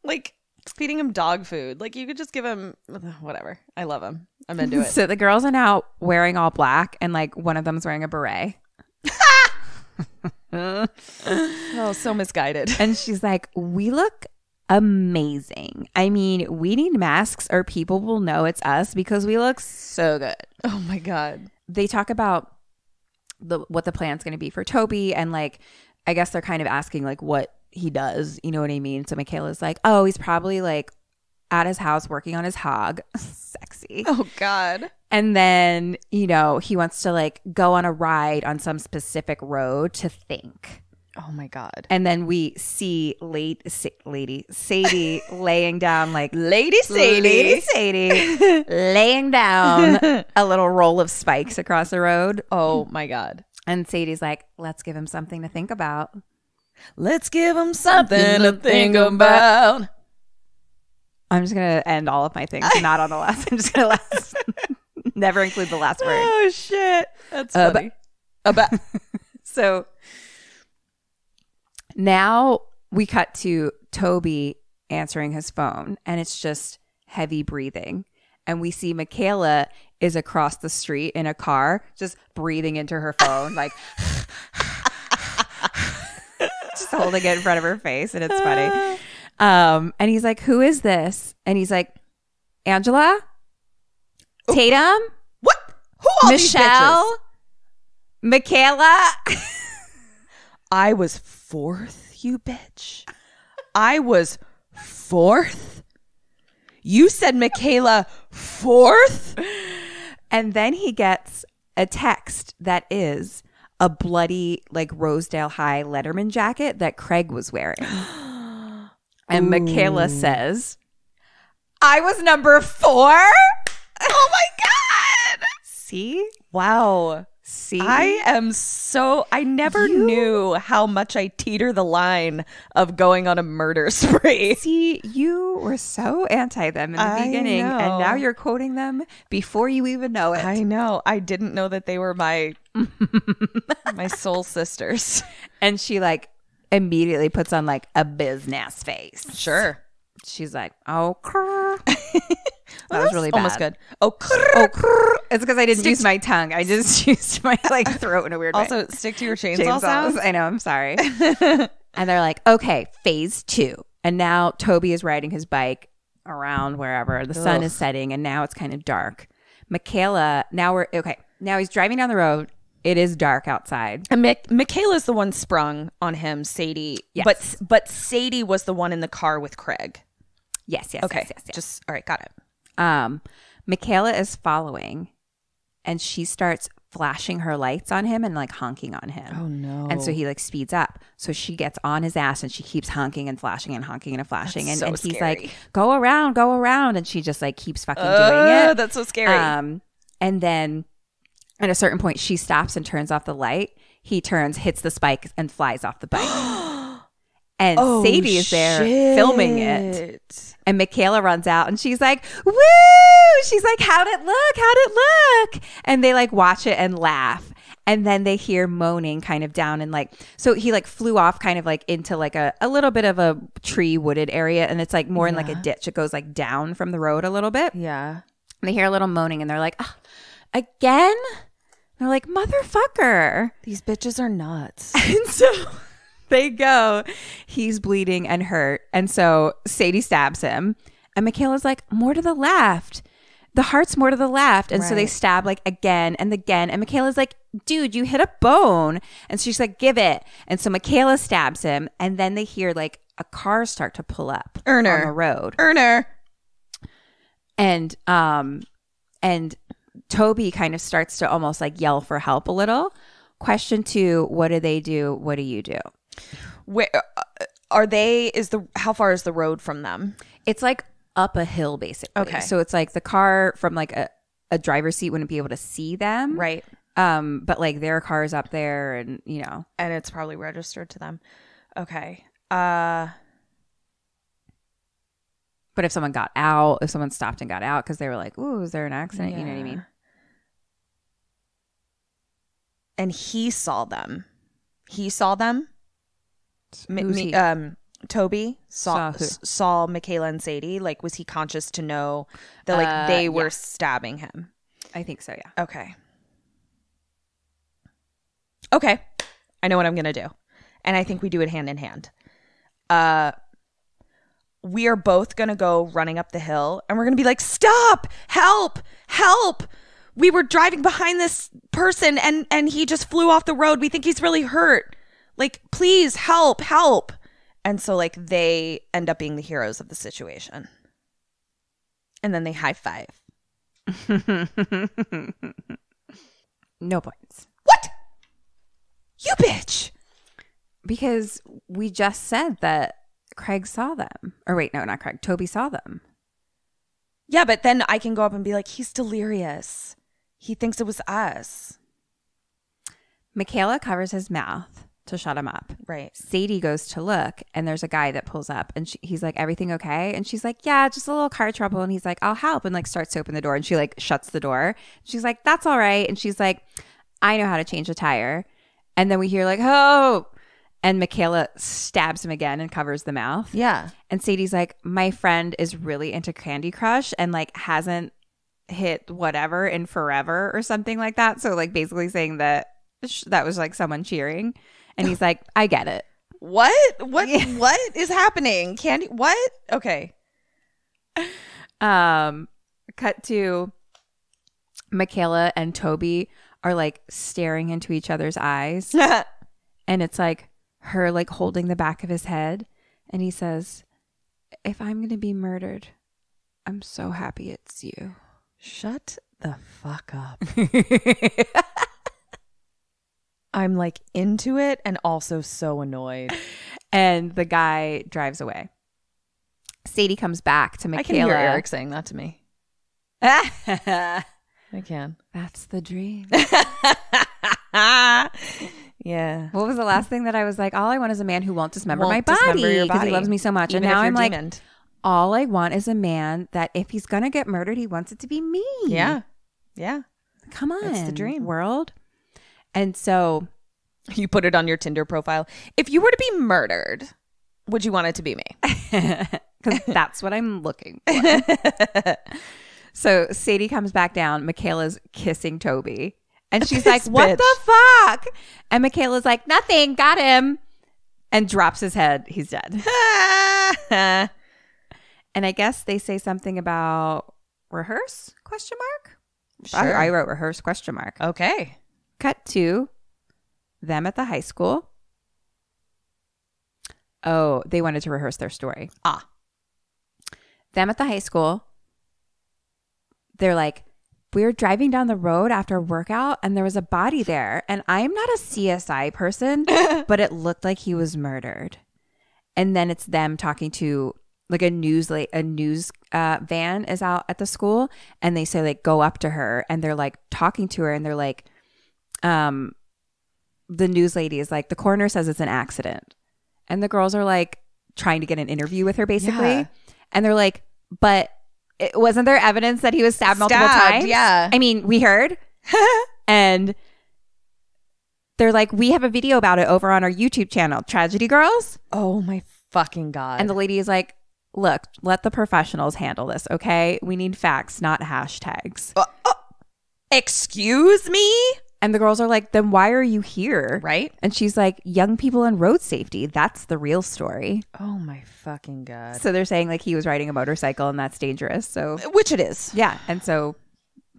Like feeding him dog food. Like you could just give him whatever. I love him. I'm into it. So the girls are now wearing all black and like one of them's wearing a beret. Oh, so misguided. And she's like, we look amazing. I mean, we need masks or people will know it's us because we look so good. Oh my God. They talk about what the plan's going to be for Toby. And like, I guess they're kind of asking like what he does, you know what I mean? So Michaela's like, oh, he's probably like at his house working on his hog. Sexy. Oh God. And then, you know, he wants to like go on a ride on some specific road to think. Oh my God. And then we see Sadie laying down like Lady Sadie laying down a little roll of spikes across the road. Oh my God. And Sadie's like, let's give him something to think about. Let's give him something to think about. I'm just going to end all of my things, not on the last. I'm just going to never include the last word. Oh, shit. That's funny. So now we cut to Toby answering his phone, and it's just heavy breathing. And we see Michaela is across the street in a car, just breathing into her phone, like just holding it in front of her face, and it's funny. And he's like, who is this? And he's like, Angela? Tatum? What? Who are Michelle? these bitches? Michaela? I was fourth, you bitch. I was fourth? You said Michaela fourth? And then he gets a text that is a bloody, like, Rosedale High Letterman jacket that Craig was wearing. And Michaela says, I was number 4? Oh my God. See? Wow. See, I never knew how much I teeter the line of going on a murder spree. See, you were so anti them in the beginning, know. and now you're quoting them before you even know it. I know. I didn't know that they were my soul sisters. And she like immediately puts on like a business face. Sure. She's like, oh, that was really bad. Almost good. It's because I didn't use my tongue. I just used my like throat in a weird way. Also, stick to your chainsaw sounds. I know. I'm sorry. And they're like, okay, phase 2. And now Toby is riding his bike around wherever. The sun is setting, and now it's kind of dark. Michaela, now he's driving down the road. It is dark outside. And Michaela's the one sprung on him, Sadie. Yes. But Sadie was the one in the car with Craig. Yes. Okay. Yes. Just all right. Got it. Michaela is following, and she starts flashing her lights on him and like honking on him. Oh no. And so he like speeds up. So she gets on his ass and she keeps honking and flashing and honking and flashing. That's And so he's scary. like, go around. And she just like keeps fucking doing it. That's so scary. And then at a certain point, she stops and turns off the light. He turns, hits the spike, and flies off the bike. And Sadie is there filming it. And Michaela runs out and she's like, woo! She's like, how'd it look? And they like watch it and laugh. And then they hear moaning kind of down and like, so he like flew off kind of like into like a little bit of a tree wooded area. And it's like more in like a ditch. It goes like down from the road a little bit. Yeah. And they hear a little moaning and they're like, oh, again? They're like, motherfucker. These bitches are nuts. And so they go, he's bleeding and hurt. And so Sadie stabs him. And Michaela's like, more to the left. The heart's more to the left. And so they stab like again and again. And Michaela's like, dude, you hit a bone. And she's like, give it. And so Michaela stabs him. And then they hear like a car start to pull up on the road. And Toby kind of starts to almost like yell for help a little. Question 2, what do they do? What do you do? Where are they? How far is the road from them? It's like up a hill, basically. Okay. So it's like the car from like a driver's seat wouldn't be able to see them. Right. But like their car's up there and, you know. And it's probably registered to them. Okay. But if someone got out, if someone stopped and got out because they were like, ooh, is there an accident? Yeah. You know what I mean? And he saw them. Toby saw Michaela and Sadie. Like, was he conscious to know that like they were stabbing him? I think so, yeah. Okay. I know what I'm gonna do, and I think we do it hand in hand. We are both gonna go running up the hill, and we're gonna be like, "Stop! Help! We were driving behind this person, and he just flew off the road. We think he's really hurt. Like, please help!" And so like they end up being the heroes of the situation. And then they high five. No points. What? You bitch. Because we just said that Craig saw them. Or wait, no, not Craig. Toby saw them. Yeah, but then I can go up and be like, he's delirious. He thinks it was us. Michaela covers his mouth to shut him up. Right. Sadie goes to look, and there's a guy that pulls up, and he's like, everything okay? And she's like, yeah, just a little car trouble. And he's like, I'll help, and like starts to open the door, and she like shuts the door. She's like, that's all right. And she's like, I know how to change a tire. And then we hear like, oh, and Michaela stabs him again and covers the mouth. Yeah. And Sadie's like, my friend is really into Candy Crush and like hasn't hit whatever in forever or something like that. So like basically saying that that was like someone cheering. And he's like, I get it. What is happening? Candy, what? Okay. Cut to Michaela and Toby are like staring into each other's eyes. And it's like her like holding the back of his head. And he says, if I'm going to be murdered, I'm so happy it's you. Shut the fuck up. I'm like into it and also so annoyed. And the guy drives away. Sadie comes back to Michaela. I can hear Eric saying that to me. I can. That's the dream. Yeah. What was the last thing that I was like, all I want is a man who won't dismember Won't my dismember body your because he body, loves me so much. even And if now you're I'm like, demoned. all I want is a man that if he's going to get murdered, he wants it to be me. Yeah. Yeah. Come on. That's the dream. World. And so You put it on your Tinder profile. If you were to be murdered, would you want it to be me? because that's what I'm looking for. So Sadie comes back down. Michaela's kissing Toby. And she's like, what the fuck? And Michaela's like, nothing. Got him. And drops his head. He's dead. And I guess they say something about rehearse? Question mark? Sure. I wrote rehearse question mark. Okay. Cut to them at the high school. Oh, they wanted to rehearse their story. Ah. Them at the high school. They're like, we were driving down the road after workout and there was a body there. And I'm not a CSI person, but it looked like he was murdered. And then it's them talking to like a news van is out at the school. And they say like, go up to her. And they're like talking to her. And they're like, the news lady is like, the coroner says it's an accident. And the girls are like trying to get an interview with her basically. Yeah. And they're like, but wasn't there evidence that he was stabbed multiple times? Yeah. I mean, we heard. And they're like, we have a video about it over on our YouTube channel, Tragedy Girls. Oh my fucking God. And the lady is like, look, let the professionals handle this, okay? We need facts, not hashtags. Excuse me? And the girls are like, then why are you here? Right? And she's like, young people and road safety. That's the real story. Oh my fucking God. So they're saying like he was riding a motorcycle and that's dangerous. So Which it is. yeah. And so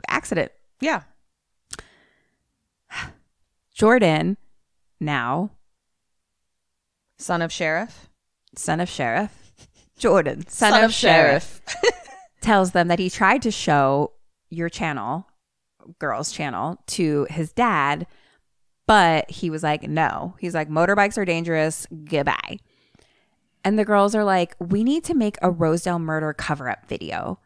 accident. Yeah. Jordan, now Son of sheriff. son of sheriff. Jordan, son of sheriff, tells them that he tried to show your channel, girls' channel, to his dad, but he was like, no. He's like, motorbikes are dangerous. Goodbye. And the girls are like, we need to make a Rosedale murder cover-up video.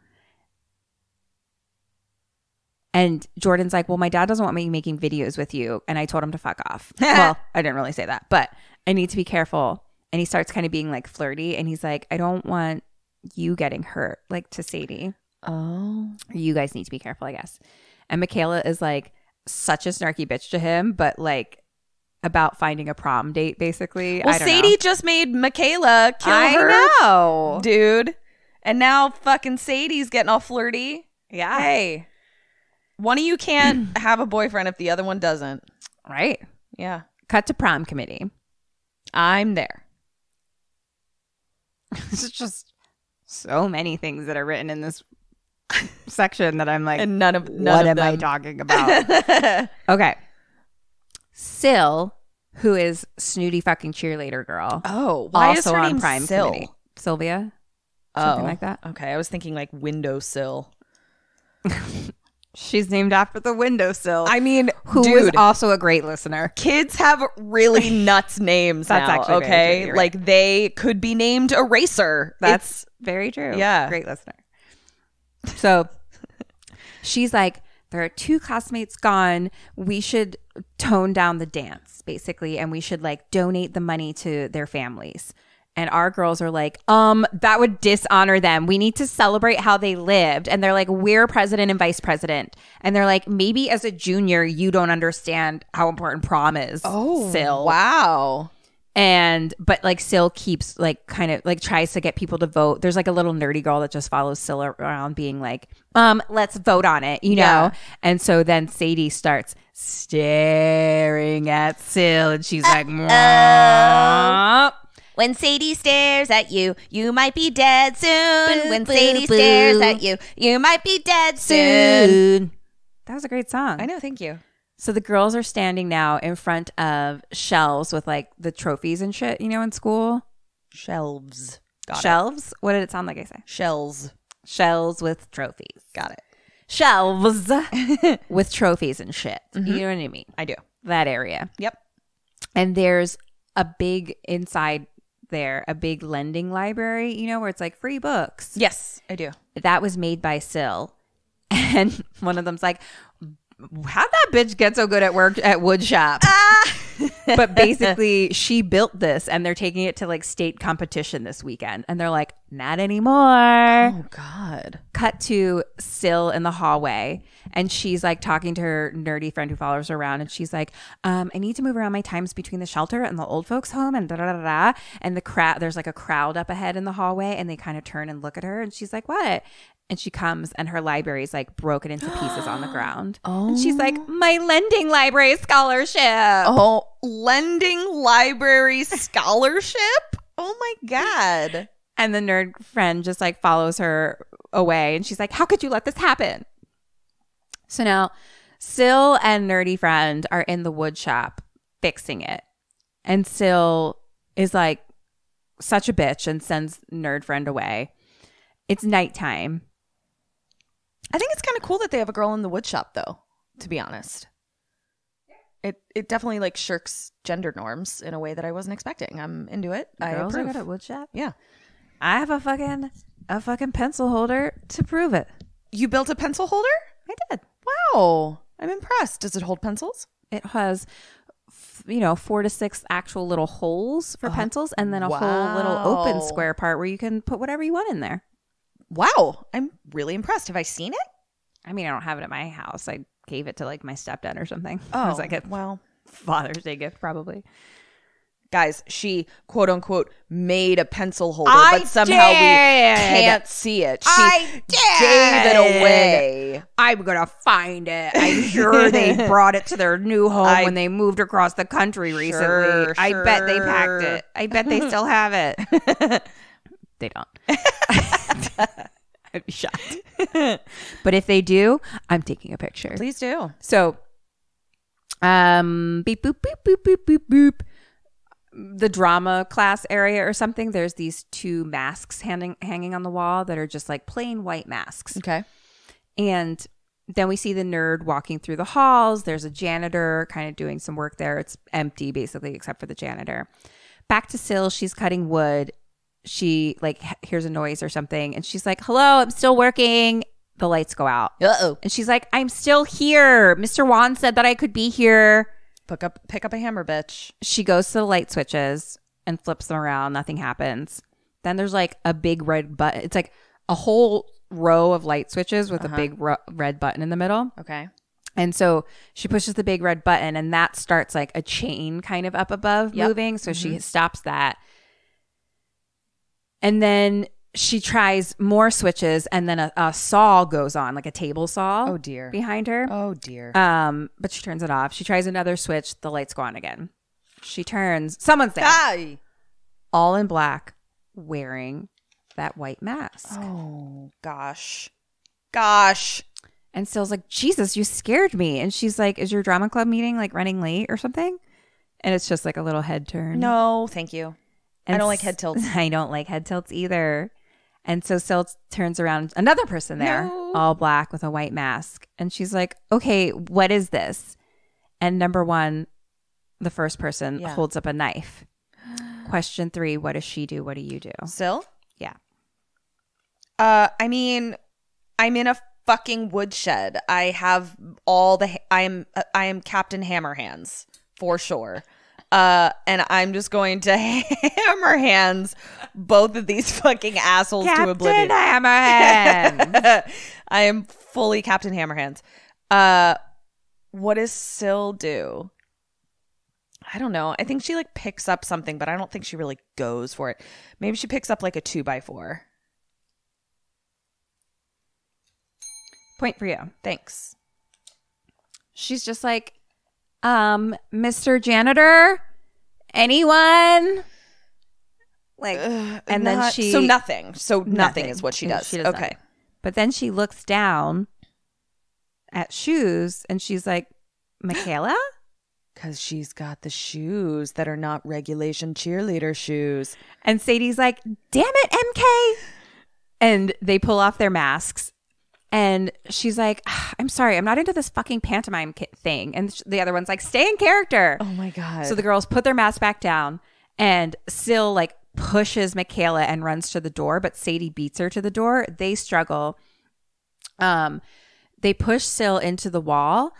And Jordan's like, well, my dad doesn't want me making videos with you. And I told him to fuck off. Well, I didn't really say that, but I need to be careful. And he starts kind of being like flirty. And he's like, I don't want you getting hurt, like to Sadie. Oh. You guys need to be careful, I guess. And Michaela is like such a snarky bitch to him, but like about finding a prom date, basically. Well, I don't Sadie know. just made Michaela kill her. I know. Dude. And now fucking Sadie's getting all flirty. Yeah. Hey. One of you can't have a boyfriend if the other one doesn't. Right. Yeah. Cut to prom committee. I'm there. It's just so many things that are written in this section that I'm like, And none of what am I them. talking about? Okay. Syl, who is snooty fucking cheerleader girl. Oh, why is also her on name Prime Syl? committee. Sylvia. Something like that. Okay, I was thinking like windowsill. She's named after the windowsill. I mean, who dude, was also a great listener. kids have really nuts names That's now, actually very okay? true. You're Like right. they could be named Eraser. That's very true. Yeah. Great listener. So she's like, there are 2 classmates gone. We should tone down the dance, basically, and we should like donate the money to their families. And our girls are like, that would dishonor them. We need to celebrate how they lived. And they're like, we're president and vice president. And they're like, maybe as a junior, you don't understand how important prom is. Oh, Syl. wow. But like Syl keeps like kind of like tries to get people to vote. There's like a little nerdy girl that just follows Syl around being like, let's vote on it, you know? Yeah. And so then Sadie starts staring at Syl and she's like, "Mwah." When Sadie stares at you, you might be dead soon. When Sadie stares at you, you might be dead soon. That was a great song. I know, thank you. So the girls are standing now in front of shelves with like the trophies and shit, you know, in school. Shelves. Got it. Shelves? What did it sound like I say? Shells. Shelves with trophies. Got it. Shelves with trophies and shit. You know what I mean? I do. That area. Yep. And there's a big inside there, a big lending library, you know, where it's like free books. Yes, I do. That was made by Syl. And one of them's like, how'd that bitch get so good at work at wood shop? But basically, she built this, and they're taking it to like state competition this weekend. And they're like, not anymore. Oh, God. Cut to Syl in the hallway, and she's like talking to her nerdy friend who follows her around, and she's like, I need to move around my times between the shelter and the old folks home, and da da da da. And the crowd, there's like a crowd up ahead in the hallway, and they kind of turn and look at her, and she's like, what? And she comes, and her library is like broken into pieces on the ground. Oh. And she's like, my lending library scholarship. Oh, lending library scholarship? Oh my God. And the nerd friend just like follows her away, and she's like, how could you let this happen? So now Syl and nerdy friend are in the wood shop fixing it. And Syl is like such a bitch and sends nerd friend away. It's nighttime. I think it's kind of cool that they have a girl in the wood shop, though, to be honest. It definitely like shirks gender norms in a way that I wasn't expecting. I'm into it. I Girls are approve. good at wood shop? Yeah. I have a fucking pencil holder to prove it. You built a pencil holder? I did. Wow. I'm impressed. Does it hold pencils? It has 4 to 6 actual little holes for pencils, and then a whole little open square part where you can put whatever you want in there. Wow. I'm really impressed. Have I seen it? I mean, I don't have it at my house. I gave it to like my stepdad or something. Oh, it was like a well, Father's Day gift, probably. Guys, she quote unquote made a pencil holder, but somehow we can't see it. She gave it away. I'm gonna find it. I'm sure they brought it to their new home when they moved across the country recently. I bet they packed it. I bet they still have it. They don't. I'd be shocked. But if they do, I'm taking a picture. Please do. So, beep, boop, boop, boop, boop, boop, boop. The drama class area or something, there's these 2 masks hanging on the wall that are just like plain white masks. Okay. And then we see the nerd walking through the halls. There's a janitor kind of doing some work there. It's empty basically except for the janitor. Back to Syl, she's cutting wood. She like hears a noise or something, and she's like, hello, I'm still working. The lights go out. Uh-oh. And she's like, I'm still here. Mr. Wan said that I could be here. Pick up a hammer, bitch. She goes to the light switches and flips them around. Nothing happens. Then there's like a big red button. It's like a whole row of light switches with a big red button in the middle. Okay. And so she pushes the big red button, and that starts like a chain kind of up above moving. So she stops that. And then she tries more switches, and then a saw goes on, like a table saw. Oh, dear. Behind her. Oh, dear. But she turns it off. She tries another switch. The lights go on again. She turns. Someone's there. Hi. All in black, wearing that white mask. Oh, gosh. And Syl's like, Jesus, you scared me. And she's like, is your drama club meeting like running late or something? And it's just like a little head turn. No, thank you. And I don't like head tilts. I don't like head tilts either. And so Syl turns around, another person there, all black with a white mask. And she's like, okay, what is this? And number 1, the first person holds up a knife. Question 3, what does she do? What do you do? Syl? Yeah. I mean, I'm in a fucking woodshed. I have I am Captain Hammerhands for sure. And I'm just going to Hammerhands both of these fucking assholes to oblivion. Captain Hammerhands. I am fully Captain Hammerhands. What does Syl do? I don't know. I think she like picks up something, but I don't think she really goes for it. Maybe she picks up like a 2x4. Point for you. Thanks. She's just like, Mr. Janitor, anyone? Like, and then she nothing is what she does. She does okay. nothing. But then she looks down at shoes, and she's like, Michaela? Because she's got the shoes that are not regulation cheerleader shoes. And Sadie's like, damn it, MK. And they pull off their masks. And she's like, I'm sorry, I'm not into this fucking pantomime thing. And the other one's like, stay in character. Oh my God. So the girls put their masks back down, and Syl like pushes Michaela and runs to the door, but Sadie beats her to the door. They struggle. They push Syl into the wall,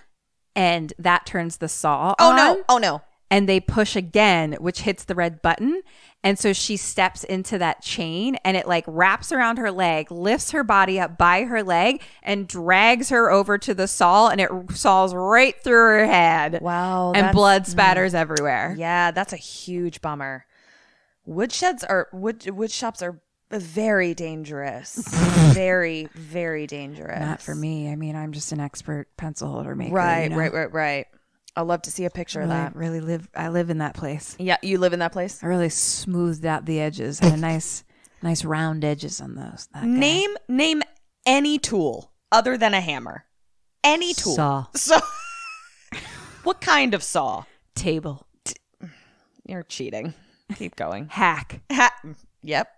and that turns the saw Oh on. no. Oh no. And they push again, which hits the red button. And so she steps into that chain and it like wraps around her leg, lifts her body up by her leg and drags her over to the saw, and it saws right through her head. Wow. And blood spatters everywhere. Yeah, that's a huge bummer. Wood shops are very dangerous. Very, very dangerous. Not for me. I mean, I'm just an expert pencil holder maker. Right, you know? right. I'd love to see a picture of that. I live in that place. Yeah, you live in that place? I really smoothed out the edges. Had a nice round edges on those. That guy. Name any tool other than a hammer. Any tool. Saw. What kind of saw? Table. You're cheating. Keep going. Hack. Yep.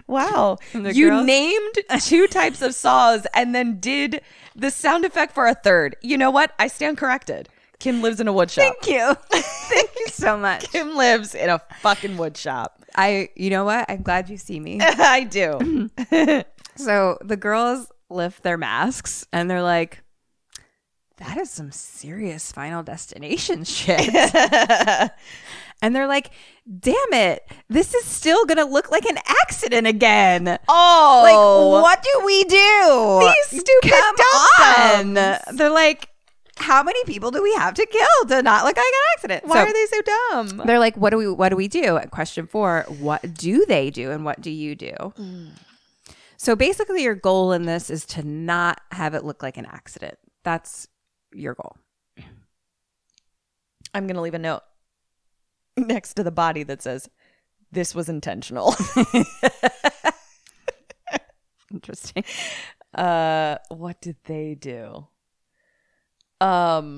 Wow. You girls? named 2 types of saws and then did the sound effect for a third. You know what? I stand corrected. Kim lives in a wood shop. Thank you. Thank you so much. Kim lives in a fucking wood shop. You know what? I'm glad you see me. I do. So the girls lift their masks and they're like, that is some serious Final Destination shit. And they're like, damn it, this is still going to look like an accident again. Oh. Like, what do we do? These stupid Come dum-dums. on. They're like, how many people do we have to kill to not look like an accident? Why are they so dumb? They're like, what do we do? Question 4, what do they do and what do you do? So basically your goal in this is to not have it look like an accident. That's your goal. I'm going to leave a note next to the body that says, this was intentional. Interesting. What did they do? I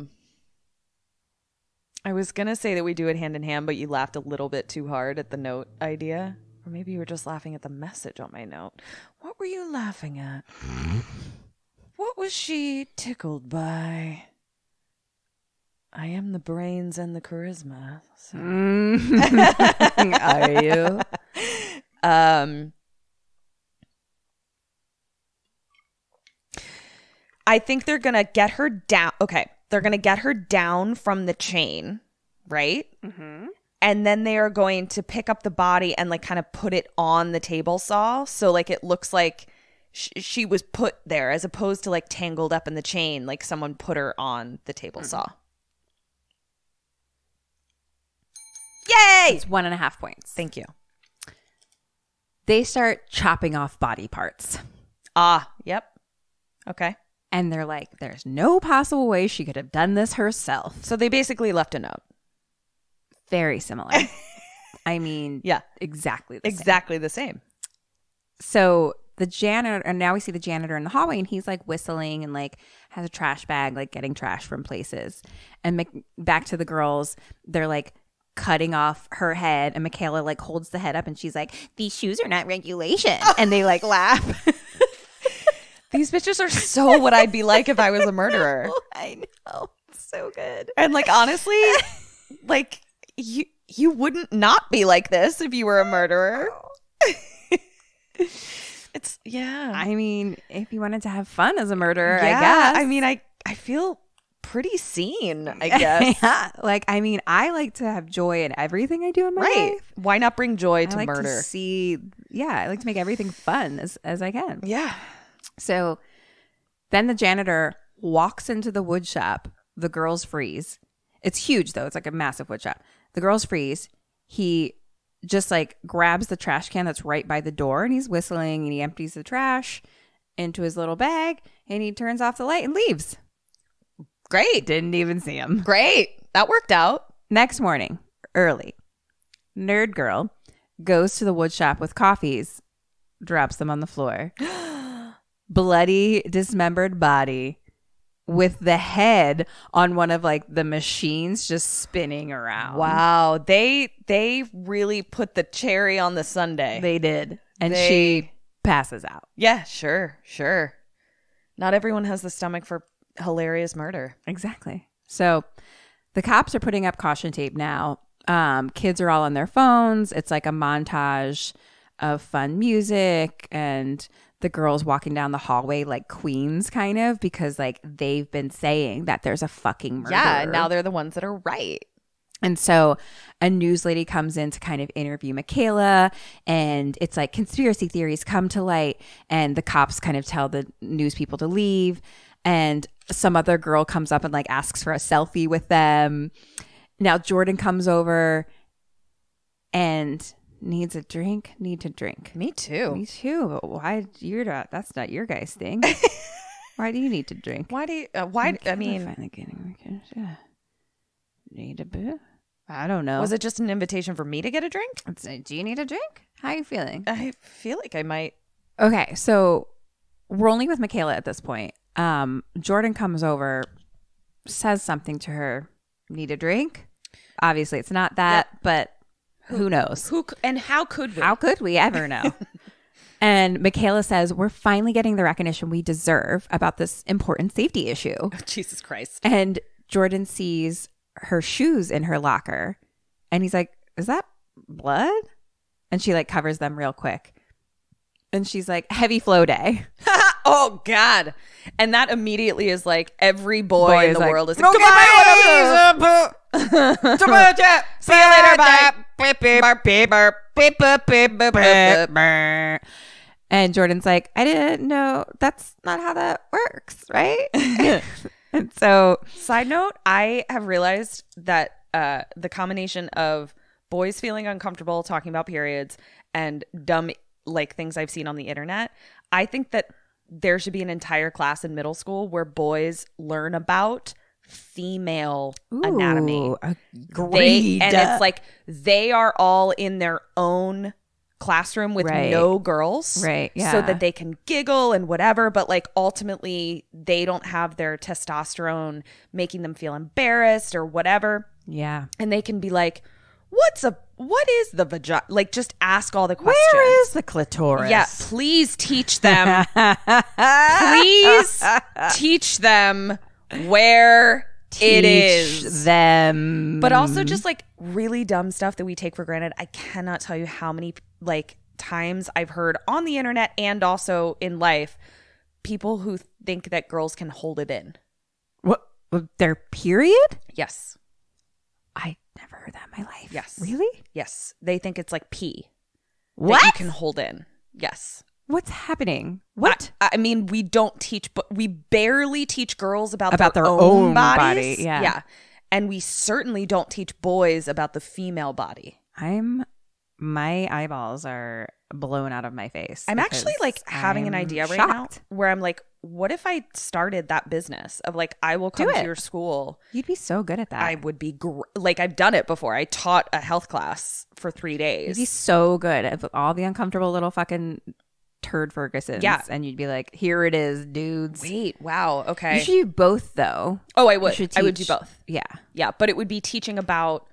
was going to say that we do it hand in hand, but you laughed a little bit too hard at the note idea. Or maybe you were just laughing at the message on my note. What were you laughing at? What was she tickled by? I am the brains and the charisma. So. Are you? I think they're going to get her down. Okay. They're going to get her down from the chain, right? Mm-hmm. And then they are going to pick up the body and like kind of put it on the table saw. So like it looks like she was put there as opposed to like tangled up in the chain. Like someone put her on the table saw. Yay! It's 1.5 points. Thank you. They start chopping off body parts. Yep. Okay. And they're like, there's no possible way she could have done this herself. So they basically left a note. Very similar. I mean, Yeah. exactly the same. Exactly the same. So the janitor, and now we see the janitor in the hallway, and he's like whistling and like has a trash bag, like getting trash from places. And back to the girls, they're like cutting off her head, and Michaela like holds the head up, and she's like, "These shoes are not regulation," and they like laugh. These bitches are so what I'd be like if I was a murderer. I know, it's so good. And like honestly, like you wouldn't not be like this if you were a murderer. It's I mean, if you wanted to have fun as a murderer, yeah, I guess. I mean, I feel pretty seen, I guess. Yeah. Like, I mean, I like to have joy in everything I do in my life. Why not bring joy to I like murder? to see, I like to make everything fun as I can. Yeah. So then the janitor walks into the wood shop. The girls freeze. It's huge, though. It's like a massive wood shop. The girls freeze. He just like grabs the trash can that's right by the door, and he's whistling, and he empties the trash into his little bag, and he turns off the light and leaves. Great. Didn't even see him. Great. That worked out. Next morning, early, nerd girl goes to the wood shop with coffees, drops them on the floor. Bloody, dismembered body with the head on one of like the machines just spinning around. Wow. They really put the cherry on the sundae. They did. And she passes out. Yeah, sure. Not everyone has the stomach for hilarious murder. Exactly. So the cops are putting up caution tape now. Kids are all on their phones. It's like a montage of fun music, and the girls walking down the hallway like queens, kind of, because like they've been saying that there's a fucking murderer. Yeah, now they're the ones that are right. And so a news lady comes in to kind of interview Michaela, and it's like conspiracy theories come to light, and the cops kind of tell the news people to leave, and some other girl comes up and like asks for a selfie with them. Now Jordan comes over and need to drink. Me too. Me too. But why you're not? That's not your guys' thing. Why do you need to drink? Why do you? Why? I mean, finally getting need a bit. I don't know. was it just an invitation for me to get a drink? Do you need a drink? How are you feeling? I feel like I might. Okay, so we're only with Michaela at this point. Jordan comes over, says something to her. Need a drink? Obviously, it's not that, but who knows? And how could we? How could we ever know? And Michaela says, we're finally getting the recognition we deserve about this important safety issue. Oh, Jesus Christ. And Jordan sees her shoes in her locker. And he's like, is that blood? And she like covers them real quick. And she's like, heavy flow day. Oh, God. And that immediately is like every boy in the like, world is okay, like, see you later, bye. And Jordan's like, I didn't know. That's not how that works, right? And so, Side note, I have realized that the combination of boys feeling uncomfortable talking about periods and dumb like things I've seen on the internet, I think that there should be an entire class in middle school where boys learn about female anatomy. Agreed. And it's like they are all in their own classroom with no girls, right? Yeah, so that they can giggle and whatever, but like ultimately they don't have their testosterone making them feel embarrassed or whatever. Yeah, and they can be like, what is the vagina? Like, just ask all the questions. Where is the clitoris? Yeah, please teach them. Please teach them where it is. Them. But also just like really dumb stuff that we take for granted. I cannot tell you how many like times I've heard on the internet and also in life, people who think that girls can hold it in. What? Their period? Yes. I never heard that in my life. Yes. Really? Yes. They think it's like pee. What? That you can hold in. Yes. What's happening? What? I mean, we don't teach, but we barely teach girls about their own bodies. body. Yeah. Yeah. And we certainly don't teach boys about the female body. My eyeballs are blown out of my face. I'm actually like having an idea right now where I'm like, what if I started that business of like, I will come to your school. You'd be so good at that. I would be like, I've done it before. I taught a health class for 3 days. You'd be so good at all the uncomfortable little fucking turd Fergusons. Yeah. And you'd be like, here it is, dudes. Wait, wow. Okay. You should do both though. Oh, I would. I would do both. Yeah. Yeah. But it would be teaching about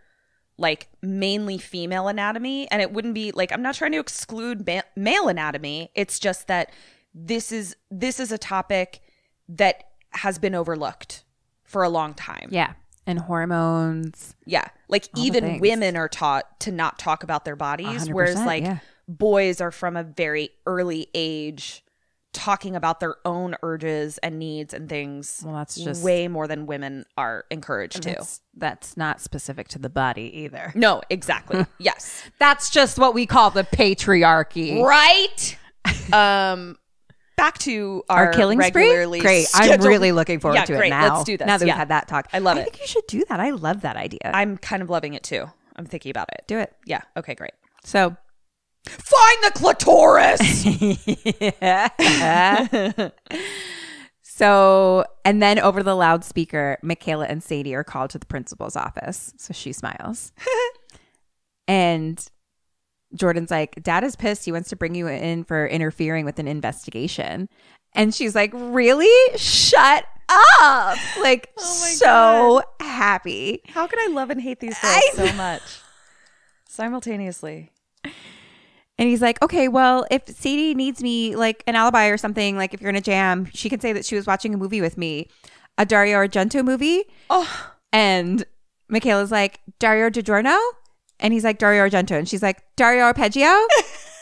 like mainly female anatomy. And it wouldn't be like, I'm not trying to exclude male anatomy. It's just that this is a topic that has been overlooked for a long time. Yeah. And hormones. Yeah. Like even women are taught to not talk about their bodies. Whereas like boys are from a very early age talking about their own urges and needs and things. Well, that's just way more than women are encouraged to. That's not specific to the body either. No, exactly. Yes. That's just what we call the patriarchy. Right? Back to our killing regularly spree. Great. scheduled... I'm really looking forward to great. it now. Let's do this. Now that we've had that talk. I love it. I think you should do that. I love that idea. I'm kind of loving it too. I'm thinking about it. Do it. Yeah. Okay, great. So find the clitoris. So, and then over the loudspeaker, Michaela and Sadie are called to the principal's office. So she smiles. And Jordan's like, Dad is pissed. He wants to bring you in for interfering with an investigation. And she's like, really? Shut up. Like, God. Happy. How can I love and hate these girls so much simultaneously? And he's like, okay, well, if Sadie needs me, like an alibi or something, like if you're in a jam, she can say that she was watching a movie with me, a Dario Argento movie. Oh. And Michaela's like, Dario DiGiorno? And he's like, Dario Argento. And she's like, Dario Arpeggio?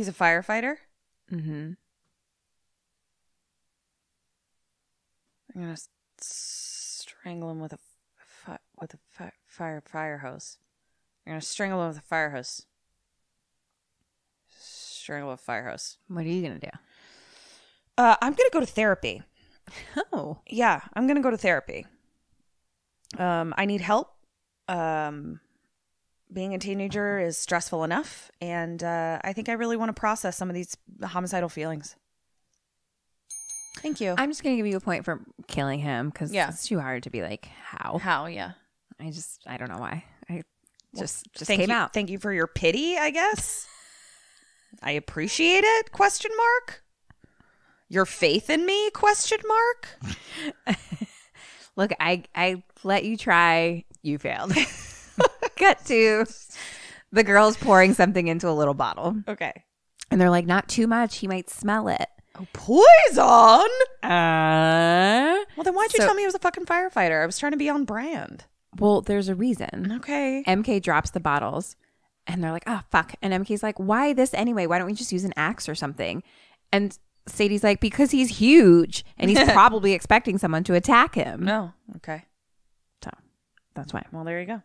He's a firefighter? Mm-hmm. I'm going to strangle him with a fire hose. I'm going to strangle him with a fire hose. Strangle with a fire hose. What are you going to do? I'm going to go to therapy. Oh. Yeah, I'm going to go to therapy. I need help. Being a teenager is stressful enough, and I think I really want to process some of these homicidal feelings. Thank you. I'm just going to give you a point for killing him because it's too hard to be like, how? How, yeah. I don't know why. I just Thank came you, out. Thank you for your pity, I guess. I appreciate it, question mark. Your faith in me, question mark. Look, I let you try. You failed. Cut to the girls pouring something into a little bottle. Okay. And they're like, not too much. He might smell it. Oh, poison? Well, then why'd you tell me he was a fucking firefighter? I was trying to be on brand. Well, there's a reason. Okay. MK drops the bottles and they're like, oh, fuck. And MK's like, why this anyway? Why don't we just use an axe or something? And Sadie's like, because he's huge and he's probably expecting someone to attack him. No. Okay. So that's why. Well, there you go.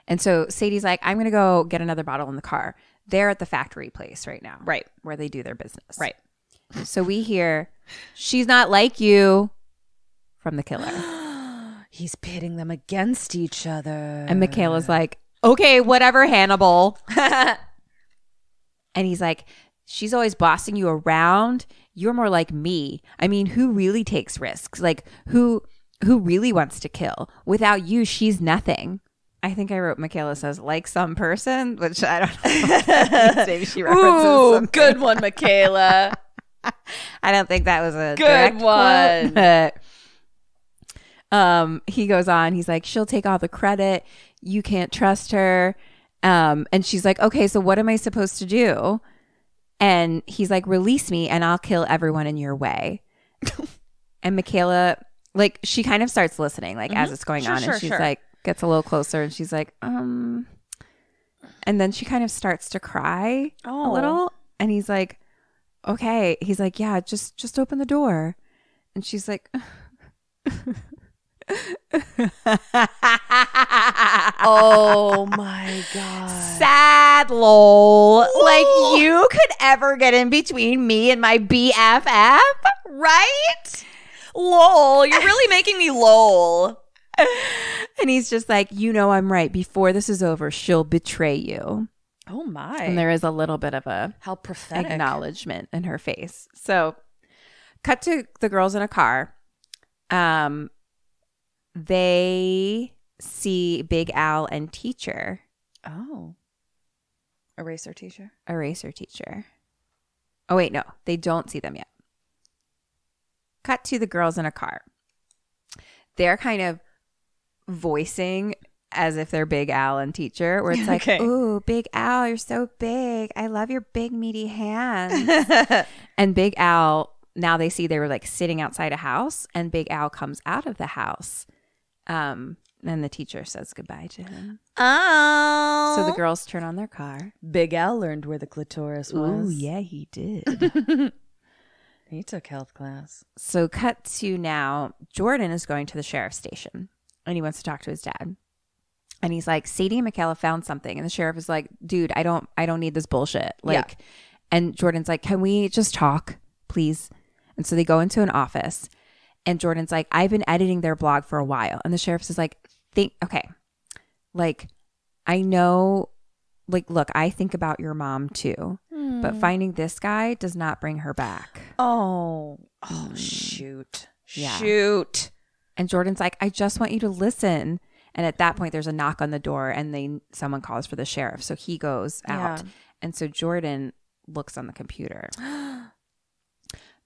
And so Sadie's like, I'm going to go get another bottle in the car. They're at the factory place right now. Right. Where they do their business. Right. So we hear, she's not like you from the killer. He's pitting them against each other. And Michaela's like, okay, whatever, Hannibal. And he's like, she's always bossing you around. You're more like me. I mean, who really takes risks? Like, who really wants to kill? Without you, she's nothing. I think I wrote Michaela says, like some person, which I don't know. Maybe she references something. Good one, Michaela. I don't think that was a good direct one. Quote, but he goes on. He's like, she'll take all the credit. You can't trust her. And she's like, okay, so what am I supposed to do? And he's like, release me and I'll kill everyone in your way. And Michaela, like, she kind of starts listening, like, as it's going on. And she's like, gets a little closer and she's like, and then she kind of starts to cry a little. And he's like, okay. He's like, yeah, just open the door. And she's like, oh my God. Sad lol. Like, you could ever get in between me and my BFF? Right? Lol. You're really making me lol. And he's just like, you know, I'm right. Before this is over, she'll betray you. Oh my. And there is a little bit of a how prophetic acknowledgement in her face. So cut to the girls in a car. They see Big Al and teacher. Oh. Eraser teacher. Oh, wait, no. They don't see them yet. Cut to the girls in a car. They're kind of voicing as if they're Big Al and teacher, where it's like, ooh, Big Al, you're so big. I love your big meaty hands. And Big Al, now they see they were like sitting outside a house, and Big Al comes out of the house. And the teacher says goodbye to him. Oh. So the girls turn on their car. Big Al learned where the clitoris was. Oh, yeah, he did. He took health class. So cut to now, Jordan is going to the sheriff's station and he wants to talk to his dad. And he's like, Sadie and Michaela found something. And the sheriff is like, dude, I don't need this bullshit. Like, and Jordan's like, can we just talk, please? And so they go into an office and Jordan's like, I've been editing their blog for a while. And the sheriff is like, okay, like, I know, like, look, I think about your mom too, but finding this guy does not bring her back. Oh, shoot. Yeah. Shoot. And Jordan's like, I just want you to listen. And at that point, there's a knock on the door and someone calls for the sheriff. So he goes out. Yeah. And so Jordan looks on the computer.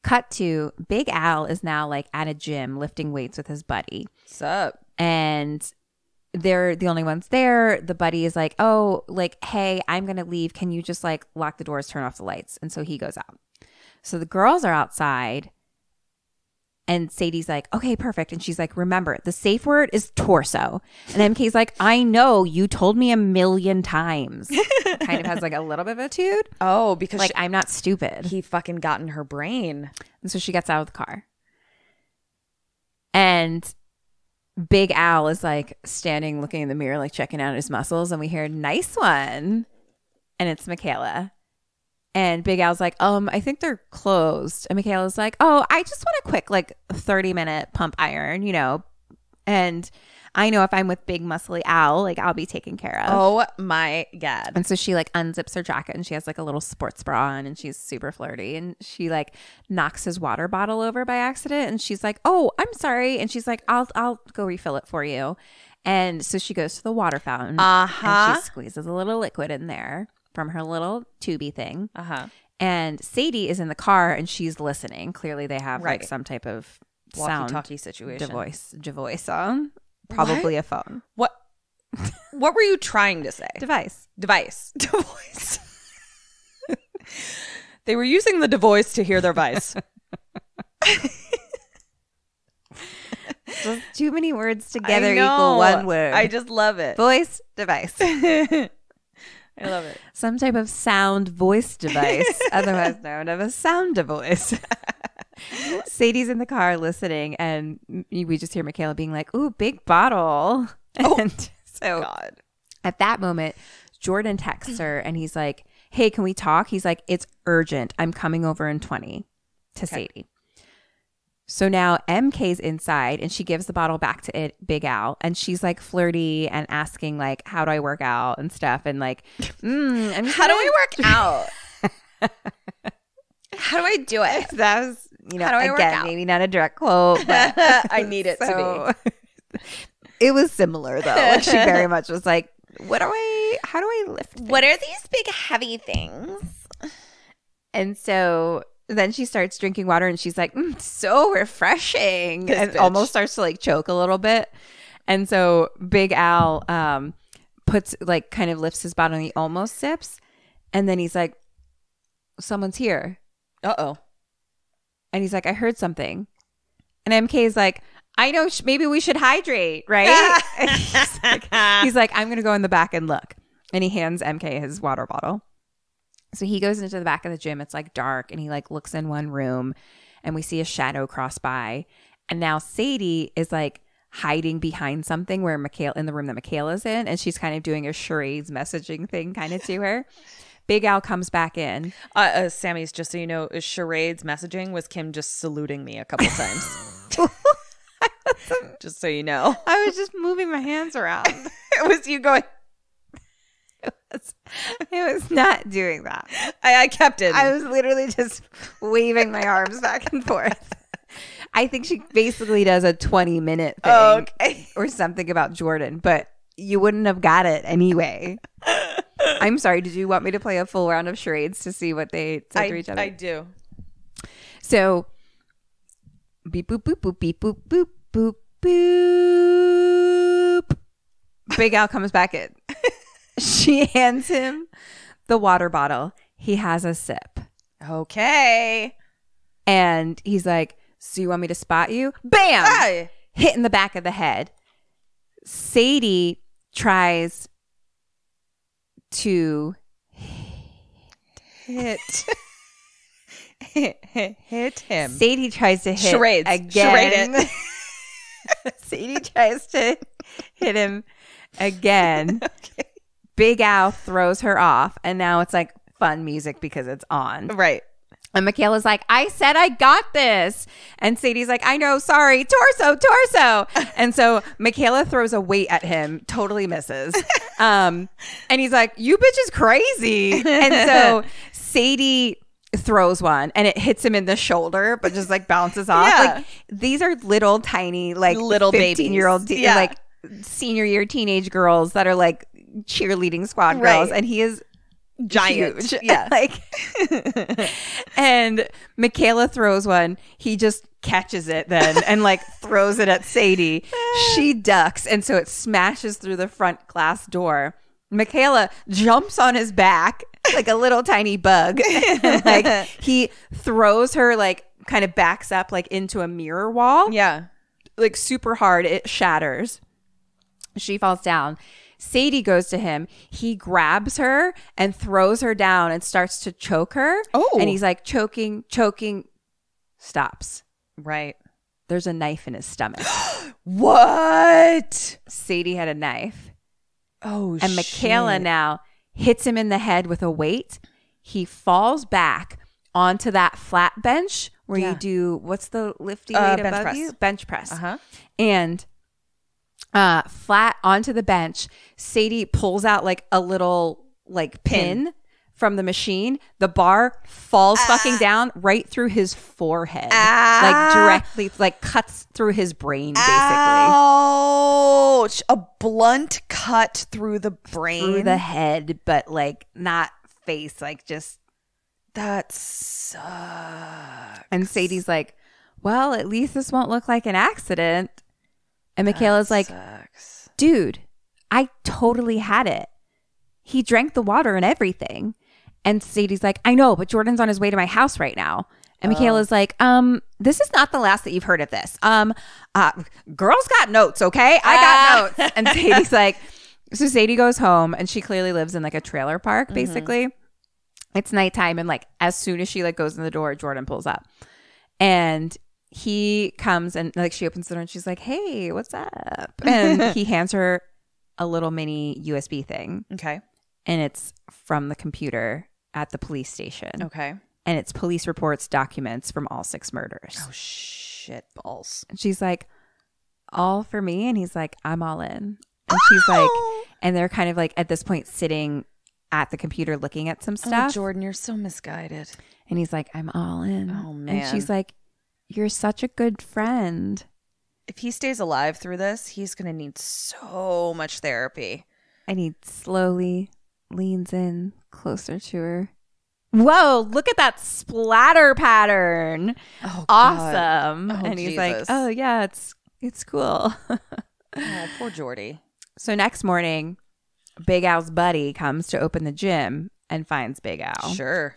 Cut to Big Al is now like at a gym lifting weights with his buddy. What's up? And they're the only ones there. The buddy is like, oh, like, hey, I'm going to leave. Can you just like lock the doors, turn off the lights? And so he goes out. So the girls are outside And Sadie's like, okay, perfect. And she's like, remember, the safe word is torso. And MK's like, I know, you told me 1,000,000 times. Kind of has like a little bit of attitude. Oh, because like, I'm not stupid. he fucking got in her brain. And so she gets out of the car. And Big Al is like standing looking in the mirror, like checking out his muscles. And we hear, nice one. And it's Michaela. And Big Al's like, I think they're closed. And Michaela's like, oh, I just want a quick, like, 30-minute pump iron, you know. And I know if I'm with big muscly Al, like, I'll be taken care of. Oh, my God. And so she, like, unzips her jacket and she has, like, a little sports bra on and she's super flirty. And she, like, knocks his water bottle over by accident. And she's like, oh, I'm sorry. And she's like, I'll go refill it for you. And so she goes to the water fountain. And she squeezes a little liquid in there from her little tubey thing. And Sadie is in the car and she's listening. Clearly they have like some type of walkie-talkie situation. Device on. Probably a phone. What were you trying to say? Device. They were using the device to hear their voice. Just too many words together equal one word. I just love it. Voice, device. I love it. Some type of sound voice device, otherwise known as a sound device. Sadie's in the car listening, and we just hear Michaela being like, ooh, big bottle. And so at that moment, Jordan texts her, and he's like, hey, can we talk? He's like, it's urgent. I'm coming over in 20 to Sadie. So now MK's inside and she gives the bottle back to Big Al, and she's like flirty and asking like, how do I work out and stuff, and like, how do I work out? How do I do it? That was, you know, how do I work again, out? maybe not a direct quote, but I need it to be. It was similar though. Like she very much was like, how do I lift things? What are these big heavy things? And so then she starts drinking water and she's like, so refreshing. And almost starts to like choke a little bit. And so Big Al puts like kind of lifts his bottle and he almost sips. And then he's like, someone's here. Uh-oh. And he's like, I heard something. And MK is like, I know, maybe we should hydrate, right? he's like, I'm going to go in the back and look. And he hands MK his water bottle. So he goes into the back of the gym. It's like dark, and he like looks in one room, and we see a shadow cross by. And now Sadie is like hiding behind something where in the room that Michaela's in, and she's kind of doing a charades messaging thing kind of to her. Big Al comes back in. Sammy's, just so you know, charades messaging was Kim just saluting me a couple times. Just so you know. I was just moving my hands around. It was you going. It was not doing that. I kept it. I was literally just waving my arms back and forth. I think she basically does a 20-minute thing or something about Jordan, but you wouldn't have got it anyway. I'm sorry. Did you want me to play a full round of charades to see what they said to each other? I do. So, beep, boop, boop, boop, beep, boop, boop, boop, boop. Big Al comes back in. She hands him the water bottle. He has a sip. Okay. And he's like, so you want me to spot you? Bam! Hi. Hit in the back of the head. Sadie tries to hit him. Sadie tries to hit charades again. Charade it. Sadie tries to hit him again. Okay. Big Al throws her off, and now it's like fun music because it's on. Right. And Michaela's like, I said I got this. And Sadie's like, I know, sorry, torso. And so Michaela throws a weight at him, totally misses. And he's like, you bitch is crazy. And so Sadie throws one and it hits him in the shoulder, but just like bounces off. Yeah. Like these are little tiny, like little 15-year-old, like senior year teenage girls that are like cheerleading squad girls. And he is giant. Huge. Yeah. Like, and Michaela throws one. He just catches it then and like throws it at Sadie. She ducks. And so it smashes through the front glass door. Michaela jumps on his back like a little tiny bug. Like he throws her, like kind of backs up like into a mirror wall. Yeah. Like super hard. It shatters. She falls down. Sadie goes to him. He grabs her and throws her down and starts to choke her. Oh. And he's like choking, stops. Right. There's a knife in his stomach. What? Sadie had a knife. Oh, And Michaela now hits him in the head with a weight. He falls back onto that flat bench where you do, what's the lifty weight bench above press. you? Bench press. Uh-huh. And flat onto the bench, Sadie pulls out like a little like pin from the machine. The bar falls fucking down right through his forehead. Like directly, like cuts through his brain basically. Ouch. A blunt cut through the brain. Through the head, but like not face, like just. That sucks. And Sadie's like, well, at least this won't look like an accident. And Michaela's like, dude, I totally had it. He drank the water and everything. And Sadie's like, I know, but Jordan's on his way to my house right now. And Michaela's like, this is not the last that you've heard of this. Girls got notes, okay? I got notes. And Sadie's like, so Sadie goes home and she clearly lives in like a trailer park, basically. It's nighttime. And like, as soon as she like goes in the door, Jordan pulls up. And he comes and like she opens the door and she's like, hey, what's up? And he hands her a little mini USB thing. Okay. And it's from the computer at the police station. Okay. And it's police reports, documents from all 6 murders. Oh, shit balls. And she's like, all for me? And he's like, I'm all in. And she's like, and they're kind of like at this point sitting at the computer looking at some stuff. Oh, Jordan, you're so misguided. And he's like, I'm all in. Oh, man. And she's like, you're such a good friend. If he stays alive through this, he's going to need so much therapy. And he slowly leans in closer to her. Whoa, look at that splatter pattern. Oh, awesome. God. Oh, and he's Jesus. like, oh, yeah, it's cool. Oh, poor Jordy. So next morning, Big Al's buddy comes to open the gym and finds Big Al. Sure.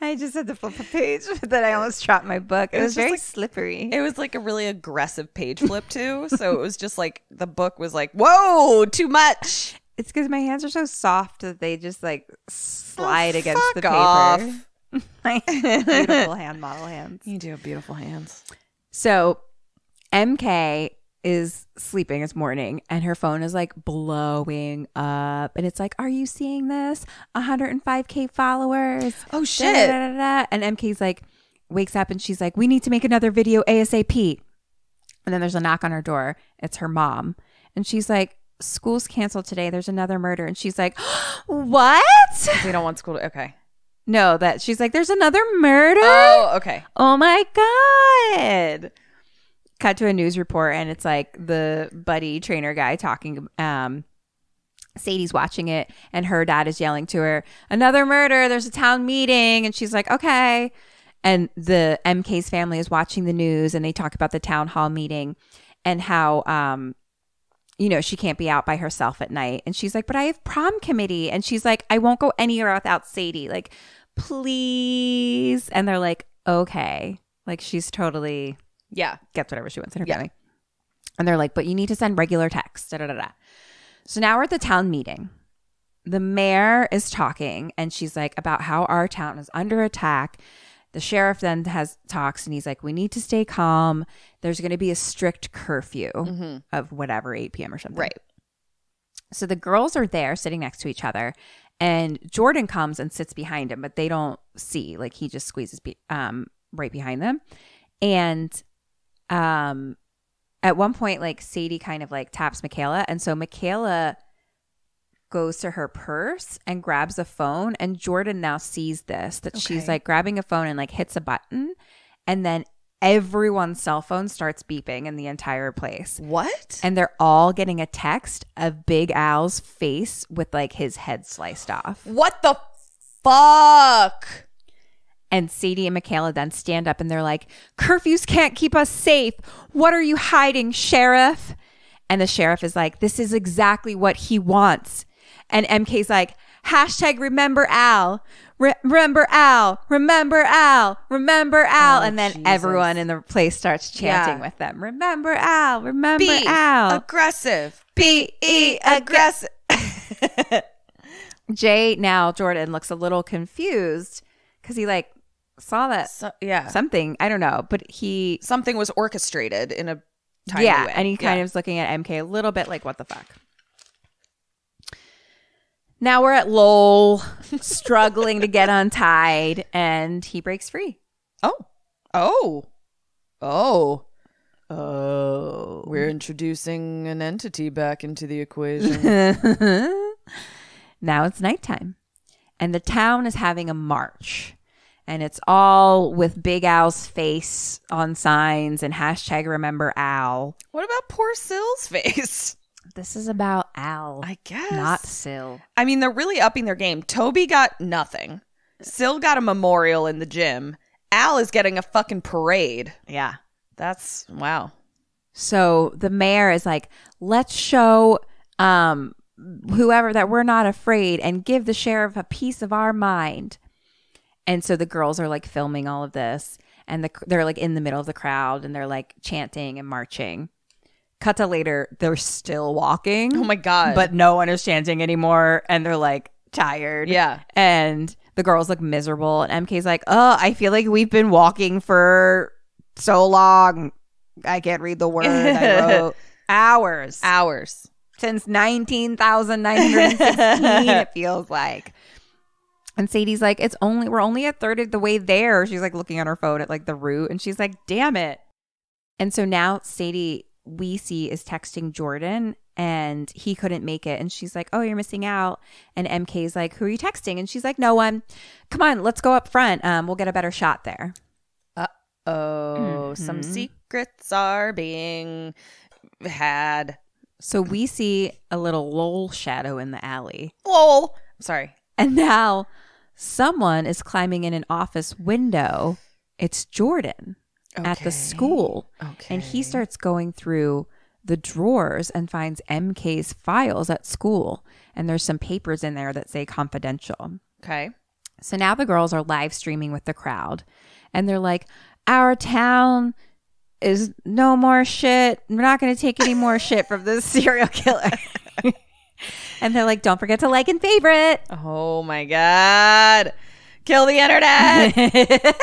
I just had to flip a page, but then I almost dropped my book. It was just very like- slippery. It was like a really aggressive page flip, too. So it was just like the book was like, whoa, too much. It's because my hands are so soft that they just like slide against the paper. Off. My beautiful hand model hands. You do have beautiful hands. So MK is sleeping. It's morning and her phone is like blowing up and it's like, are you seeing this? 105K followers. Oh, shit. And MK's like wakes up and she's like, we need to make another video ASAP. And then there's a knock on her door. It's her mom. And she's like, school's canceled today. There's another murder. And she's like, what? We don't want school to... Okay. No, that she's like, there's another murder. Oh, okay. Oh my God. Cut to a news report and it's like the buddy trainer guy talking. Sadie's watching it and her dad is yelling to her, another murder. There's a town meeting. And she's like, okay. And the MK's family is watching the news and they talk about the town hall meeting and how, you know, she can't be out by herself at night. And she's like, but I have prom committee. And she's like, I won't go anywhere without Sadie. Like, please. And they're like, okay. Like, she's totally gets whatever she wants in her family. And they're like, but you need to send regular texts. Da, da, da, da. So now we're at the town meeting. The mayor is talking and she's like about how our town is under attack. The sheriff then has talks and he's like, we need to stay calm. There's going to be a strict curfew of whatever, 8 p.m. or something. Right. So the girls are there sitting next to each other and Jordan comes and sits behind him, but they don't see. Like he just squeezes right behind them. And at one point, like Sadie kind of like taps Michaela. And so Michaela goes to her purse and grabs a phone. And Jordan now sees this, that she's like grabbing a phone and like hits a button. And then everyone's cell phone starts beeping in the entire place. What? And they're all getting a text of Big Al's face with like his head sliced off. What the fuck? And Sadie and Michaela then stand up and they're like, curfews can't keep us safe. What are you hiding, sheriff? And the sheriff is like, this is exactly what he wants. And MK's like, hashtag remember Al. Remember Al. Remember Al. Remember Al. And then everyone in the place starts chanting with them. Remember Al. Remember Al. Aggressive. Be aggressive. Jay, now Jordan, looks a little confused because he like saw that something. I don't know. But something was orchestrated in a tiny way. And he kind of is looking at MK a little bit like, what the fuck? Now we're at Lowell, struggling to get untied, and he breaks free. Oh. We're introducing an entity back into the equation. Now it's nighttime, and the town is having a march, and it's all with Big Al's face on signs and hashtag remember Al. What about poor Sill's face? This is about Al, I guess. not Sill. I mean, they're really upping their game. Toby got nothing. Sill got a memorial in the gym. Al is getting a fucking parade. Yeah. That's, wow. So the mayor is like, let's show whoever that we're not afraid and give the sheriff a piece of our mind. And so the girls are like filming all of this, and they're like in the middle of the crowd, and they're like chanting and marching. Cut to later, they're still walking. Oh my God. But no one is chanting anymore, and they're like tired. Yeah. And the girls look miserable, and MK's like, oh, I feel like we've been walking for so long. I can't read the word I wrote. Hours. Since 19,916, it feels like. And Sadie's like, we're only a third of the way there. She's like looking on her phone at like the route, and she's like, damn it. And so now Sadie, we see, is texting Jordan, and he couldn't make it. And she's like, oh, you're missing out. And MK's like, who are you texting? And she's like, no one. Come on, let's go up front. We'll get a better shot there. Some secrets are being had. So we see a little Lowell shadow in the alley. Lowell. Sorry. And now someone is climbing in an office window. It's Jordan at the school. Okay. And he starts going through the drawers and finds MK's files at school. And there's some papers in there that say confidential. Okay. So now the girls are live streaming with the crowd. And they're like, our town is no more shit. We're not going to take any more shit from this serial killer. And they're like, don't forget to like and favorite. Oh my God. Kill the internet.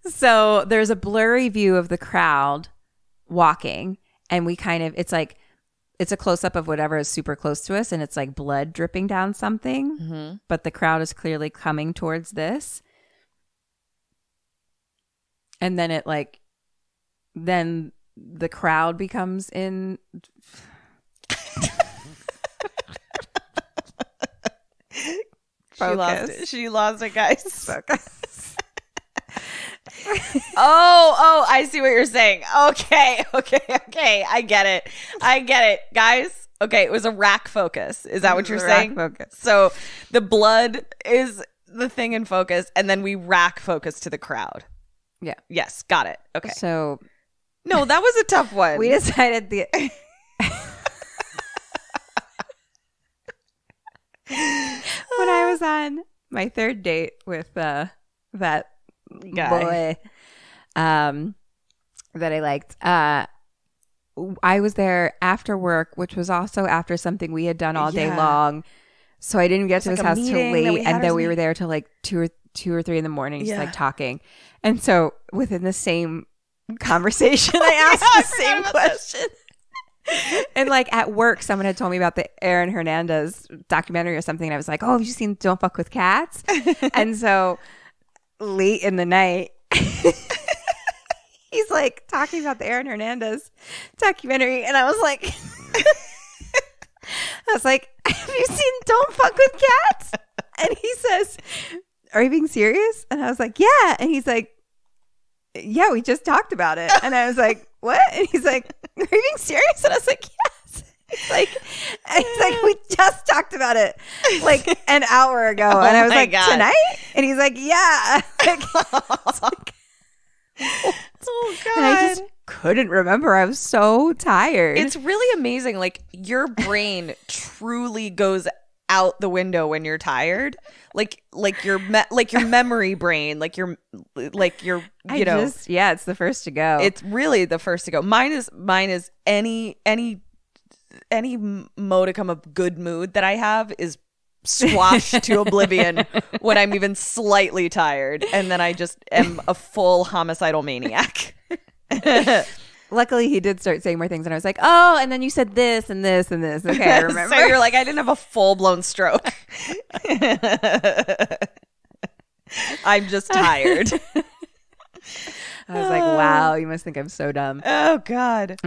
So there's a blurry view of the crowd walking. And we kind of, it's like, it's a close up of whatever is super close to us. And it's like blood dripping down something. Mm-hmm. But the crowd is clearly coming towards this. And then then the crowd becomes in. She lost it, guys. Focus. Oh, I see what you're saying. Okay. I get it. Guys. Okay, it was a rack focus. Is that what you're saying? Rack focus. So the blood is the thing in focus, and then we rack focus to the crowd. Yeah. Yes, got it. Okay. So no, that was a tough one. We decided when I was on my third date with that guy that I liked, I was there after work, which was also after something we had done all day long. So I didn't get to his house till late, and then we were there till like 2 or 3 in the morning, just like talking. And so within the same conversation, I asked the same question. And like at work, someone had told me about the Aaron Hernandez documentary or something. And I was like, oh, have you seen Don't Fuck with Cats? And so late in the night, he's like talking about the Aaron Hernandez documentary. And I was like, have you seen Don't Fuck with Cats? And he says, are you being serious? And I was like, yeah. And he's like, yeah, we just talked about it. And I was like, what? And he's like, are you being serious? And I was like, yes. He's like, we just talked about it like an hour ago. And I was like, God. Tonight? And he's like, yeah. Oh God. And I just couldn't remember. I was so tired. It's really amazing. Like your brain truly goes out the window when you're tired. Like your memory brain, it's the first to go. It's really the first to go. Mine is any modicum of good mood that I have is squashed to oblivion when I'm even slightly tired, and then I just am a full homicidal maniac. Luckily, he did start saying more things, and I was like, "Oh!" And then you said this and this and this. Okay, I remember. So you're like, I didn't have a full blown stroke. I'm just tired. I was like, "Wow, you must think I'm so dumb." Oh God.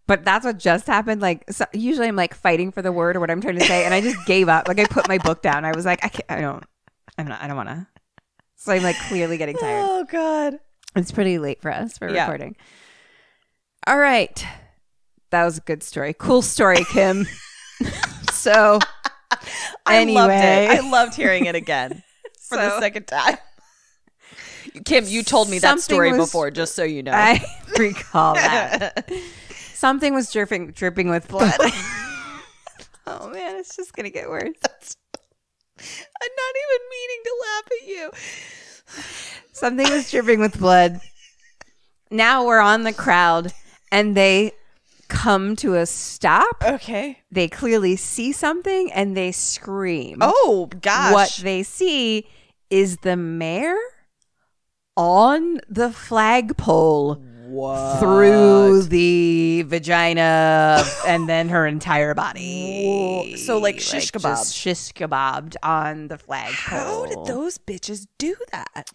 But that's what just happened. Like, so usually I'm like fighting for the word or what I'm trying to say, and I just gave up. Like, I put my book down. I was like, I don't want to. So I'm like clearly getting tired. Oh God. It's pretty late for us for recording. All right. That was a good story. Cool story, Kim. So anyway. I loved hearing it again for the second time. Kim, you told me that story before, just so you know. I recall that. Something was dripping with blood. Oh man, it's just gonna get worse. I'm not even meaning to laugh at you. Something was dripping with blood. Now we're on the crowd, and they come to a stop. Okay. They clearly see something, and they scream. Oh gosh! What they see is the mayor on the flagpole. What? Through the vagina and then her entire body. Whoa. So like shish kebab. Just shish kebabbed on the flagpole. How did those bitches do that?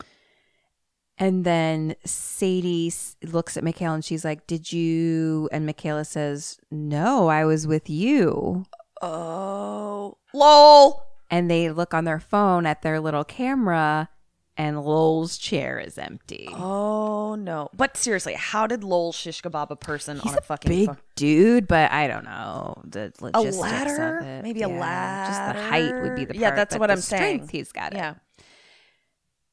And then Sadie looks at Michaela and she's like, "Did you?" And Michaela says, "No, I was with you." Oh, lol. And they look on their phone at their little camera, and Lowell's chair is empty. Oh no! But seriously, how did Lowell shish kebab a person He's on a fucking big phone? Dude? But I don't know the logistics ladder? of it. Maybe a ladder. Just the height would be the part. Yeah, that's but what the I'm saying. strength, he's got it. Yeah.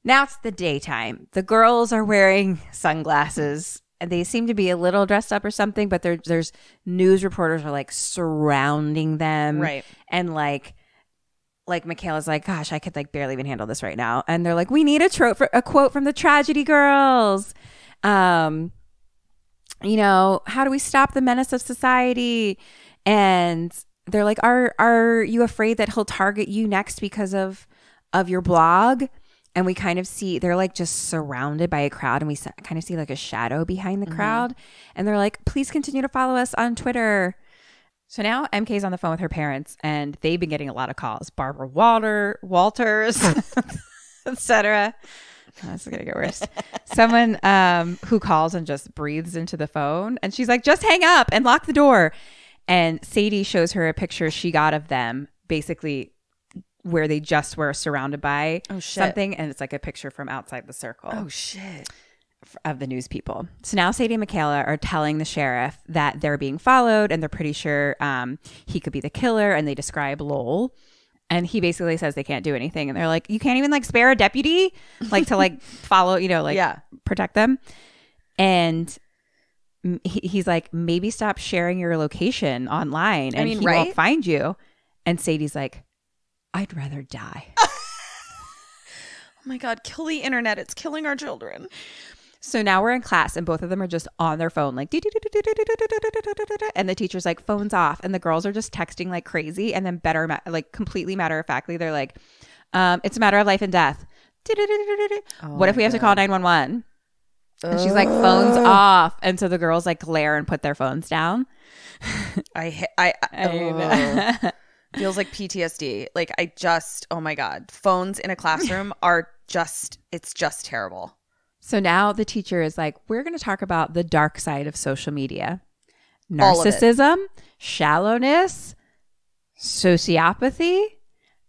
Now it's the daytime. The girls are wearing sunglasses, and they seem to be a little dressed up or something. But there's news reporters are like surrounding them, Right? And like Michaela's like, "Gosh, I could like barely even handle this right now." And they're like, "We need a quote from the Tragedy Girls. How do we stop the menace of society?" And they're like, "Are you afraid that he'll target you next because of your blog?" And we kind of see they're like just surrounded by a crowd, and we kind of see like a shadow behind the crowd. And they're like, "Please continue to follow us on Twitter." So now MK's on the phone with her parents, and they've been getting a lot of calls. Barbara Walters, etc. This is going to get worse. Someone who calls and just breathes into the phone, and she's like, "Just hang up and lock the door." And Sadie shows her a picture she got of them, basically where they just were surrounded by something, and it's like a picture from outside the circle. Oh shit. Of the news people. So now Sadie and Michaela are telling the sheriff that they're being followed, and they're pretty sure he could be the killer, and they describe Lowell, and he basically says they can't do anything, and they're like, "You can't even like spare a deputy like to like follow, protect them." And he's like, "Maybe stop sharing your location online, and he won't find you." And Sadie's like, "I'd rather die." Oh my God, kill the internet. It's killing our children. So now we're in class, and both of them are just on their phone, like, and the teacher's like, "Phones off," and the girls are just texting like crazy, and then completely matter of factly, they're like, "It's a matter of life and death. What if we have to call 911?" And she's like, "Phones off," and so the girls like glare and put their phones down. Feels like PTSD. Like oh my God, phones in a classroom it's just terrible. So now the teacher is like, "We're going to talk about the dark side of social media. Narcissism, shallowness, sociopathy."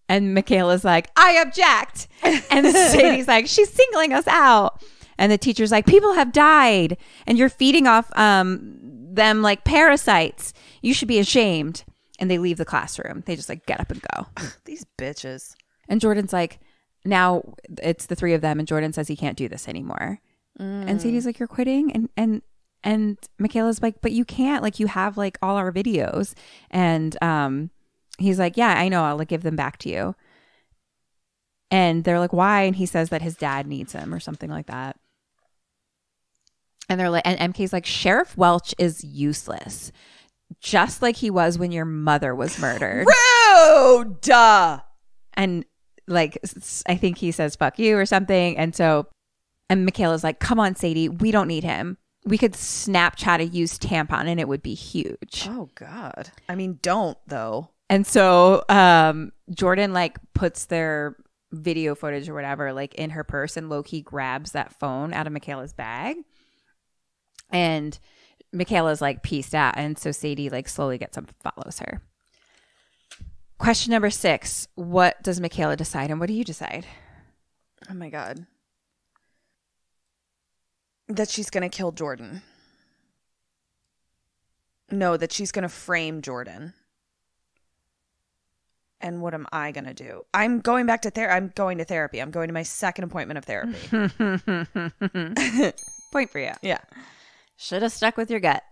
And Michaela's like, "I object." And Sadie's like, "She's singling us out." And the teacher's like, "People have died, and you're feeding off them like parasites. You should be ashamed." And they leave the classroom. They just like get up and go. These bitches. And Jordan's like, now it's the three of them, and Jordan says he can't do this anymore. And Sadie's like, you're quitting? And Michaela's like, but you can't. Like, you have like all our videos. And he's like, yeah, I know. I'll like give them back to you. And they're like, why? And he says that his dad needs him or something like that. And they're like, and MK's like, Sheriff Welch is useless, just like he was when your mother was murdered. Rude! And like, I think he says, fuck you or something. And Michaela's like, come on, Sadie, we don't need him. We could Snapchat a used tampon and it would be huge. Oh, God. I mean, don't, though. And so Jordan like puts their video footage or whatever like in her purse, and low-key grabs that phone out of Michaela's bag. And Michaela's like pieced out. And so Sadie like slowly gets up and follows her. Question number 6. What does Michaela decide? And what do you decide? Oh, my God. That she's going to kill Jordan. No, that she's going to frame Jordan. And what am I going to do? I'm going back to therapy. I'm going to therapy. I'm going to my second appointment of therapy. Point for you. Yeah. Should have stuck with your gut.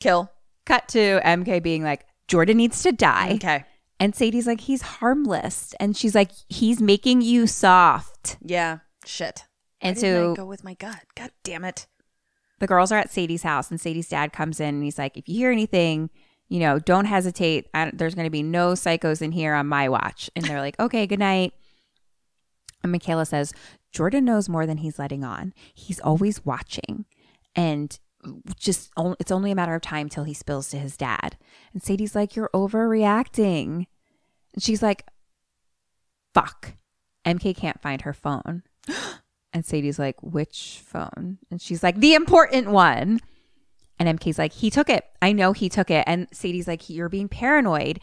Kill. Cut to MK being like, Jordan needs to die. Okay. And Sadie's like, he's harmless. And she's like, he's making you soft. Yeah. Shit. And Why didn't so I go with my gut. God damn it. The girls are at Sadie's house, and Sadie's dad comes in and he's like, if you hear anything, don't hesitate. There's going to be no psychos in here on my watch. And they're like, okay, good night. And Michaela says, Jordan knows more than he's letting on. He's always watching. And it's only a matter of time till he spills to his dad. And Sadie's like, you're overreacting. And she's like, fuck. MK can't find her phone. And Sadie's like, which phone? And she's like, the important one. And MK's like, he took it. I know he took it. And Sadie's like, you're being paranoid.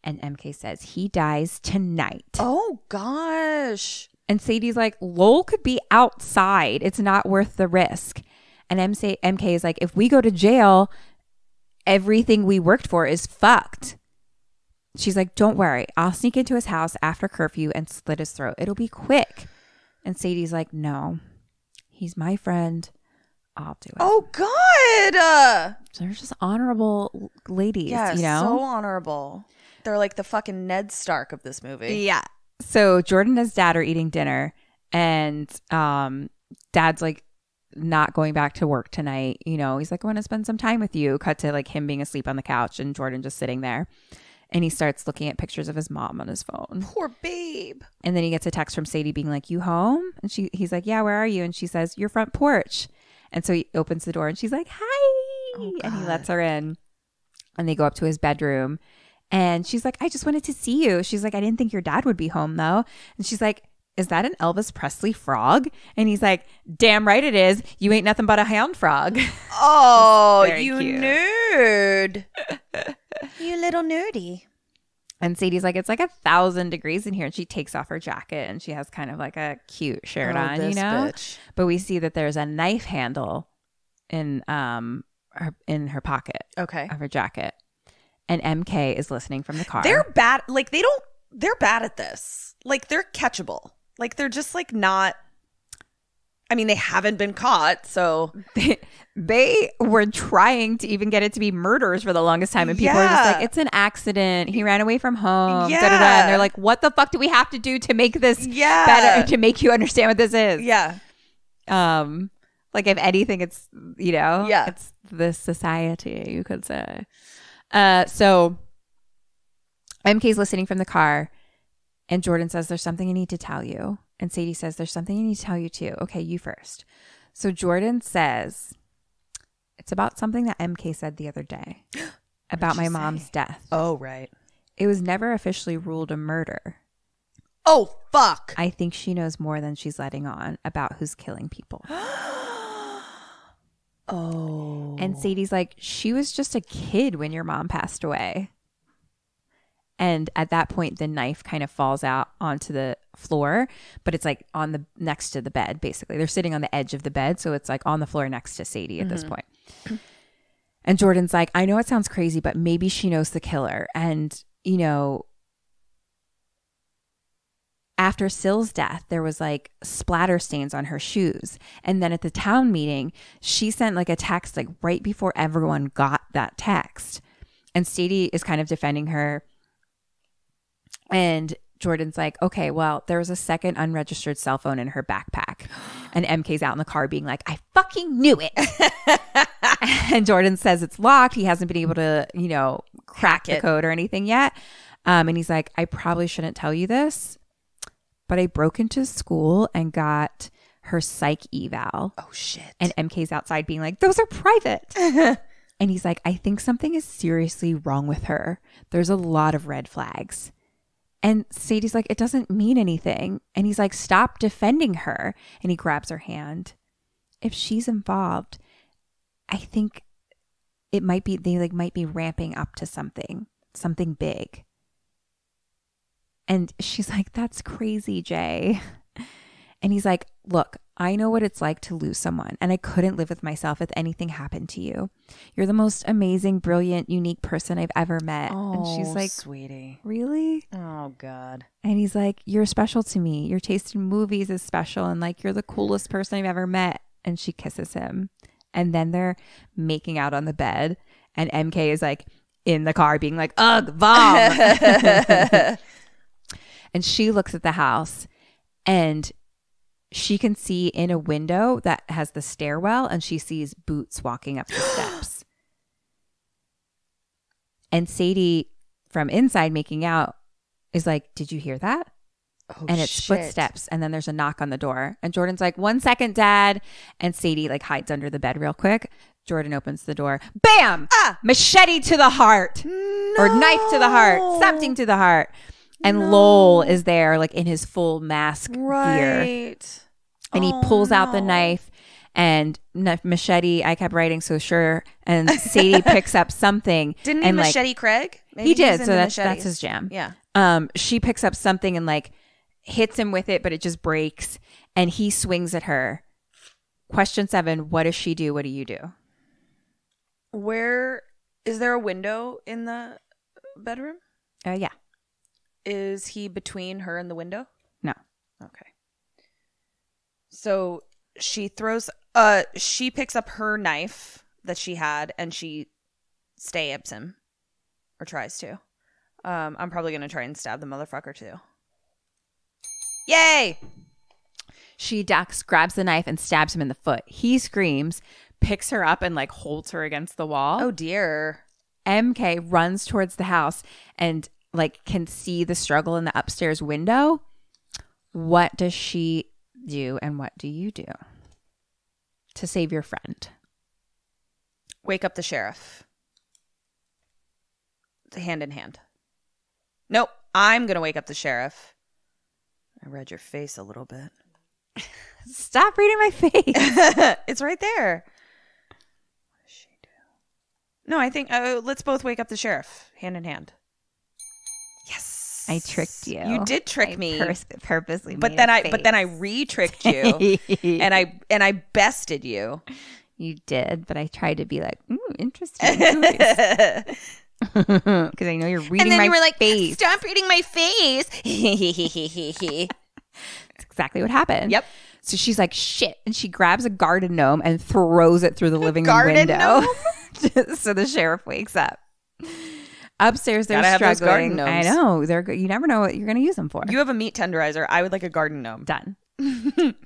And MK says, he dies tonight. Oh, gosh. And Sadie's like, Lowell could be outside. It's not worth the risk. And MK is like, if we go to jail, everything we worked for is fucked. She's like, don't worry. I'll sneak into his house after curfew and slit his throat. It'll be quick. And Sadie's like, no, he's my friend. I'll do it. Oh, God. So they're just honorable ladies, Yeah, so honorable. They're like the fucking Ned Stark of this movie. Yeah. So Jordan and his dad are eating dinner, and dad's like not going back to work tonight. He's like, I want to spend some time with you. Cut to like him being asleep on the couch and Jordan just sitting there. And he starts looking at pictures of his mom on his phone. Poor babe. And then he gets a text from Sadie being like, you home? And he's like, yeah, where are you? And she says, your front porch. And so he opens the door and she's like, hi. And he lets her in. And they go up to his bedroom. And she's like, I just wanted to see you. She's like, I didn't think your dad would be home though. And she's like, is that an Elvis Presley frog? And he's like, damn right it is. You ain't nothing but a hound frog. Oh, you cute. nerd. You little nerdy. And Sadie's like, it's like 1,000 degrees in here. And she takes off her jacket and she has kind of like a cute shirt on, this bitch. But we see that there's a knife handle in her pocket of her jacket. And MK is listening from the car. They're bad. Like, they're bad at this. Like, they're catchable. Like, they're just like not. I mean, they haven't been caught, so they were trying to even get it to be murders for the longest time, and people are just like, "It's an accident. He ran away from home." Yeah. Da-da-da. And they're like, "What the fuck do we have to do to make this better? To make you understand what this is?" Yeah. Like if anything, it's it's the society, you could say. So MK's listening from the car, and Jordan says, "There's something I need to tell you." And Sadie says, there's something I need to tell you too. Okay, you first. So Jordan says, it's about something that MK said the other day about my mom's death. Oh, right. It was never officially ruled a murder. Oh, fuck. I think she knows more than she's letting on about who's killing people. Oh. And Sadie's like, she was just a kid when your mom passed away. And at that point, the knife kind of falls out onto the floor, but it's like on the next to the bed, basically. They're sitting on the edge of the bed, so it's like on the floor next to Sadie at this point. And Jordan's like, I know it sounds crazy, but maybe she knows the killer. And, after Syl's death, there was like splatter stains on her shoes. And then at the town meeting, she sent like a text like right before everyone got that text. And Sadie is kind of defending her. And Jordan's like, okay, well, there was a second unregistered cell phone in her backpack. And MK's out in the car being like, I fucking knew it. And Jordan says it's locked. He hasn't been able to, you know, crack the code or anything yet. And he's like, I probably shouldn't tell you this, but I broke into school and got her psych eval. Oh, shit. And MK's outside being like, those are private. And he's like, I think something is seriously wrong with her. There's a lot of red flags. And Sadie's like, it doesn't mean anything. And he's like, stop defending her. And he grabs her hand. If she's involved, I think it might be, they like might be ramping up to something big. And she's like, that's crazy, Jay. And he's like, look, I know what it's like to lose someone, and I couldn't live with myself if anything happened to you. You're the most amazing, brilliant, unique person I've ever met. And she's like, sweetie. really? Oh, God. And he's like, you're special to me. Your taste in movies is special. And like, you're the coolest person I've ever met. And she kisses him. And then they're making out on the bed. And MK is like in the car being like, ugh, vom. And she looks at the house and she can see in a window that has the stairwell, and she sees boots walking up the steps. And Sadie from inside making out is like, did you hear that? Oh, and it's shit. footsteps, and then there's a knock on the door. And Jordan's like, 1 second, Dad. And Sadie like hides under the bed real quick. Jordan opens the door. Bam! Machete to the heart. No. Or knife to the heart. Something to the heart. And Lowell is there like in his full mask gear. Right. And he pulls out the knife and machete. I kept writing, so sure. And Sadie picks up something. Didn't he and machete Craig? Maybe he did. he's So into that's machetes. his jam. Yeah. She picks up something and like hits him with it, but it just breaks. And he swings at her. Question 7. What does she do? What do you do? Where is there a window in the bedroom? Yeah. Is he between her and the window? No. Okay. So she picks up her knife that she had and she stabs him, or tries to. I'm probably going to try and stab the motherfucker too. Yay! She ducks, grabs the knife, and stabs him in the foot. He screams, picks her up, and like holds her against the wall. Oh dear. MK runs towards the house and like can see the struggle in the upstairs window. What does she do, and what do you do to save your friend? Wake up the sheriff. Hand in hand. Nope. I'm going to wake up the sheriff. I read your face a little bit. Stop reading my face. It's right there. What does she do? No, I think let's both wake up the sheriff. Hand in hand. Yes. I tricked you. You did trick me. Purposely. But made then a I face. re-tricked you. and I bested you. You did, but I tried to be like, ooh, interesting. Because I know you're reading And then my you were like, face. stop reading my face. That's exactly what happened. Yep. So she's like, shit. And she grabs a garden gnome and throws it through the living room garden window. So the sheriff wakes up. Upstairs, they're Gotta have those struggling. garden I gnomes. know. They're. You never know what you're going to use them for. You have a meat tenderizer. I would like a garden gnome. Done.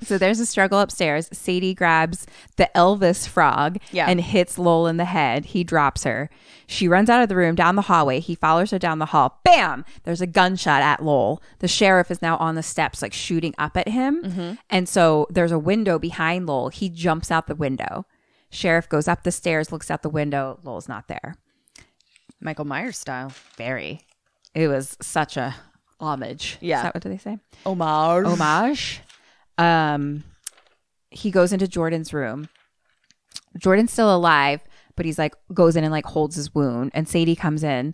So there's a struggle upstairs. Sadie grabs the Elvis frog and hits Lowell in the head. He drops her. She runs out of the room down the hallway. He follows her down the hall. Bam! There's a gunshot at Lowell. The sheriff is now on the steps, like shooting up at him. Mm-hmm. And so there's a window behind Lowell. He jumps out the window. Sheriff goes up the stairs, looks out the window. Lowell's not there. Michael Myers style. Very. It was such a homage. Yeah. Is that what do they say? Homage. He goes into Jordan's room. Jordan's still alive, but he's like goes in and like holds his wound. And Sadie comes in,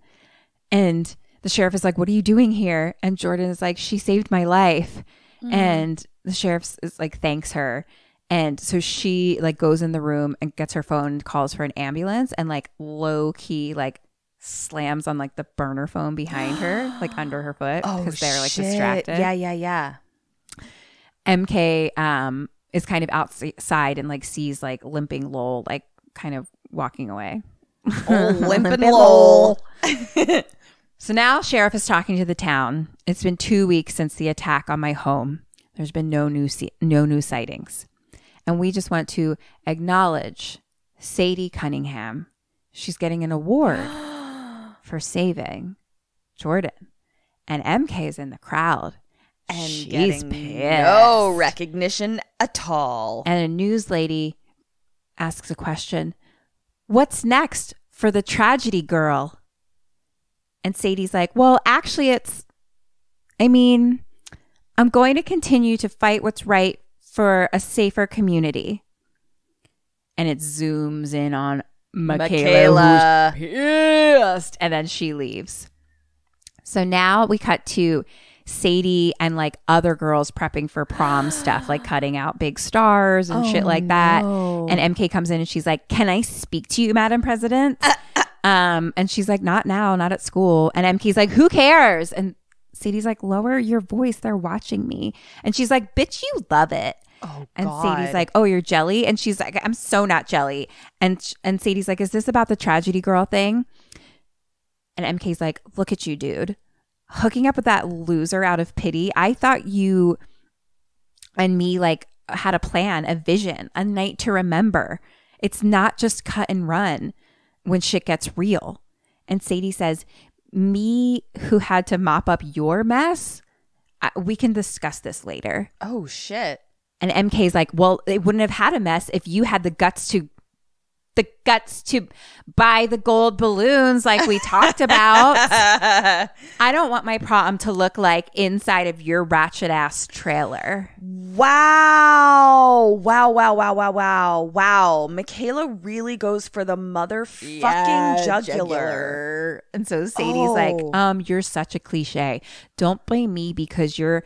and the sheriff is like, "What are you doing here?" And Jordan is like, "She saved my life." And the sheriff is like, thanks her. And so she like goes in the room and gets her phone and calls for an ambulance and like low key like slams on like the burner phone behind her, like under her foot, because they're like distracted. Yeah. MK is kind of outside and like sees like limping Lowell like kind of walking away. Oh, limping Lowell. So now sheriff is talking to the town. It's been 2 weeks since the attack on my home. There's been no new sightings. And we just want to acknowledge Sadie Cunningham. She's getting an award for saving Jordan. And MK is in the crowd. And she's getting pissed. no recognition at all. And a news lady asks a question. What's next for the tragedy girl? And Sadie's like, well, actually I'm going to continue to fight what's right for a safer community. And it zooms in on Michaela. Who's pissed. And then she leaves. So now we cut to Sadie and like other girls prepping for prom stuff, like cutting out big stars and shit like that. No. And MK comes in and she's like, can I speak to you, Madam President? And she's like, not now, not at school. And MK's like, who cares? And Sadie's like, lower your voice. They're watching me. And she's like, bitch, you love it. Oh, and God. Sadie's like, oh, you're jelly? And she's like, I'm so not jelly. And Sadie's like, is this about the tragedy girl thing? And MK's like, look at you, dude. Hooking up with that loser out of pity. I thought you and me like had a plan, a vision, a night to remember. It's not just cut and run when shit gets real. And Sadie says, me who had to mop up your mess, we can discuss this later. Oh, shit. And MK's like, well, they wouldn't have had a mess if you had the guts to buy the gold balloons like we talked about. I don't want my prom to look like inside of your ratchet ass trailer. Wow. Michaela really goes for the motherfucking jugular. And so Sadie's like, you're such a cliche. Don't blame me because you're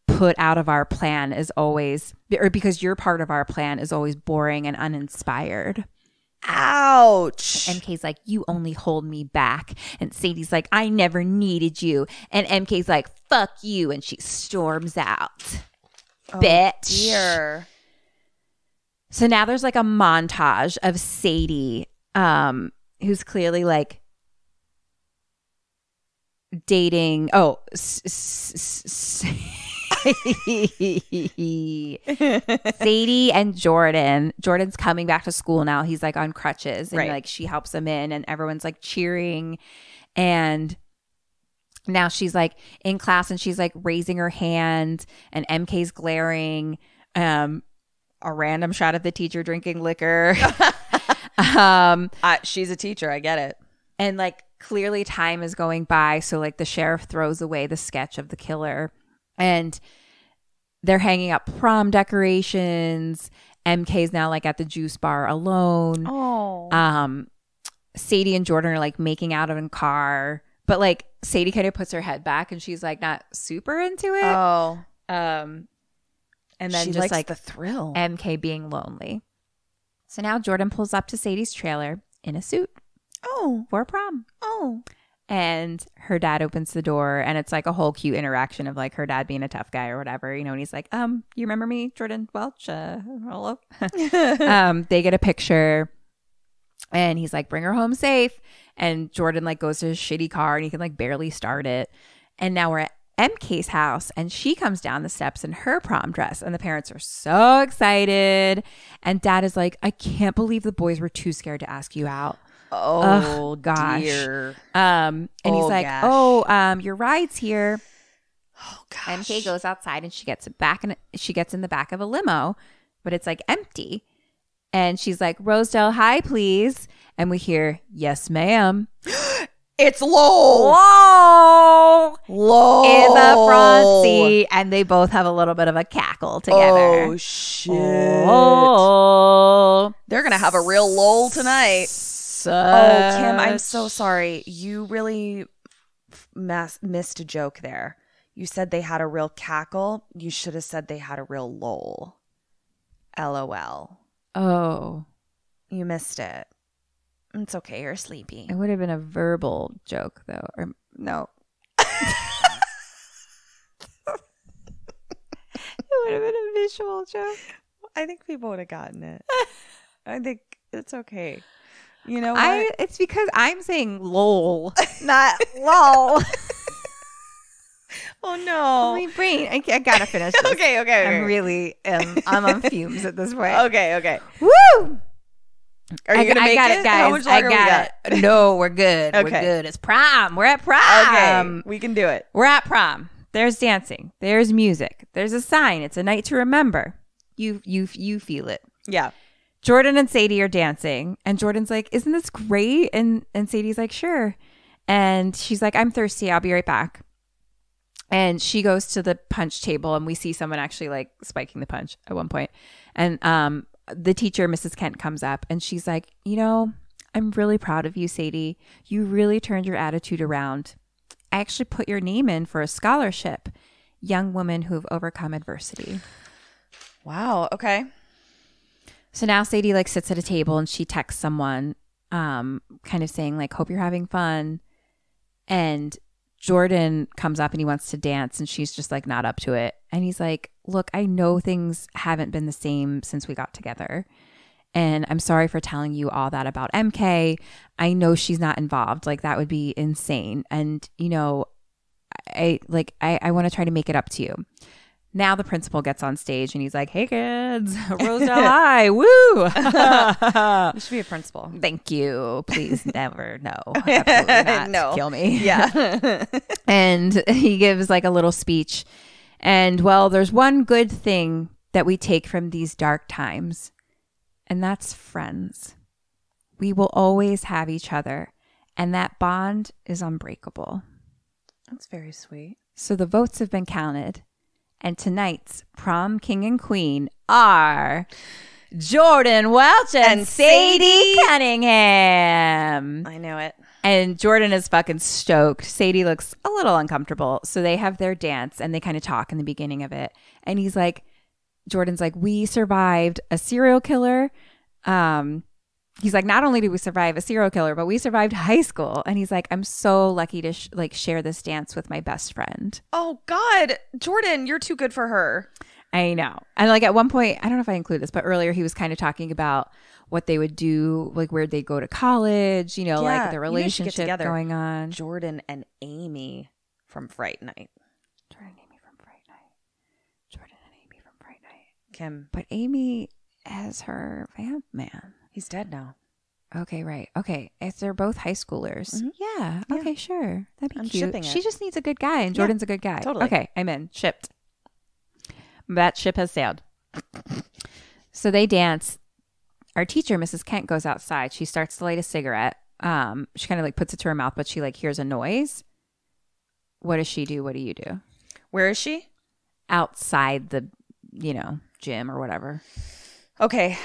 put out of our plan is always, or because your part of our plan is always boring and uninspired. Ouch. MK's like, you only hold me back. And Sadie's like, I never needed you. And MK's like, fuck you. And she storms out. Bitch. Dear. So now there's like a montage of Sadie, who's clearly like dating. Oh, Sadie and Jordan. Jordan's coming back to school now. He's like on crutches and like she helps him in and everyone's like cheering. And now she's like in class and she's like raising her hand and MK's glaring. A random shot at the teacher drinking liquor. She's a teacher. I get it. And like clearly time is going by. So like the sheriff throws away the sketch of the killer. And they're hanging up prom decorations. MK's now like at the juice bar alone. Oh. Sadie and Jordan are like making out in a car. But like Sadie kind of puts her head back and she's like not super into it. Oh. And then she just likes like the thrill. MK being lonely. So now Jordan pulls up to Sadie's trailer in a suit. Oh. For prom. Oh. And her dad opens the door and it's like a whole cute interaction of like her dad being a tough guy or whatever, you know, and he's like, you remember me, Jordan Welch? Hello. They get a picture and he's like, bring her home safe. And Jordan like goes to his shitty car and he can like barely start it. And now we're at MK's house and she comes down the steps in her prom dress and the parents are so excited. And dad is like, I can't believe the boys were too scared to ask you out. Oh, gosh. Dear. And he's like, gosh. Your ride's here. Oh gosh. MK goes outside and she gets in the back of a limo, but it's like empty. And she's like, Rosedale, hi, please. And we hear, yes, ma'am. It's Lowell. Lowell in the front seat, and they both have a little bit of a cackle together. Oh shit! Oh, they're gonna have a real Lowell tonight. Oh, Kim, I'm so sorry. You really missed a joke there. You said they had a real cackle. You should have said they had a real Lowell. LOL. Oh, you missed it. It's okay. You're sleepy. It would have been a verbal joke, though. Or no. It would have been a visual joke. I think people would have gotten it. I think it's okay. You know what? It's because I'm saying lol, not lol. Oh, no. My brain. I gotta finish this. Okay. I'm really, I'm on fumes at this point. Okay. Woo! Are you going to make got it? it, guys. How much longer I got it. No, we're good. Okay. We're good. It's prom. We're at prom. Okay. We can do it. We're at prom. There's dancing. There's music. There's a sign. It's a night to remember. You feel it. Yeah. Jordan and Sadie are dancing, and Jordan's like, "Isn't this great?" And Sadie's like, "Sure." And she's like, "I'm thirsty. I'll be right back." And she goes to the punch table, and we see someone actually like spiking the punch at one point. And the teacher, Mrs. Kent, comes up, and she's like, "You know, I'm really proud of you, Sadie. You really turned your attitude around. I actually put your name in for a scholarship, young women who have overcome adversity." Wow. Okay. So now Sadie like sits at a table and she texts someone kind of saying like, "Hope you're having fun." And Jordan comes up and he wants to dance and she's just like not up to it. And he's like, "Look, I know things haven't been the same since we got together. And I'm sorry for telling you all that about MK. I know she's not involved. Like that would be insane. And you know, I want to try to make it up to you." Now the principal gets on stage and he's like, "Hey kids, Rosedale High, woo!" You should be a principal. Thank you. Please never, no, absolutely not. No. Kill me. Yeah. And he gives like a little speech. And well, there's one good thing that we take from these dark times, and that's friends. We will always have each other, and that bond is unbreakable. That's very sweet. So the votes have been counted. And tonight's prom king and queen are Jordan Welch and Sadie Cunningham. I knew it. And Jordan is fucking stoked. Sadie looks a little uncomfortable. So they have their dance and they kind of talk in the beginning of it. And he's like, Jordan's like, "We survived a serial killer. He's like, not only did we survive a serial killer, but we survived high school." And he's like, "I'm so lucky to share this dance with my best friend." Oh, God. Jordan, you're too good for her. I know. And like at one point, I don't know if I include this, but earlier he was kind of talking about what they would do, like where they go to college, you know, like the relationship going on. Jordan and Amy from Fright Night. Jordan and Amy from Fright Night. Kim. But Amy has her vamp man. He's dead now. Okay, right. Okay. If they're both high schoolers. Yeah. Okay, sure. That'd be I'm cute. shipping it. She just needs a good guy, and Jordan's a good guy. Totally. Okay, I'm in. Shipped. That ship has sailed. So they dance. Our teacher, Mrs. Kent, goes outside. She starts to light a cigarette. She kind of like puts it to her mouth, but she like hears a noise. What does she do? What do you do? Where is she? Outside the, gym or whatever. Okay.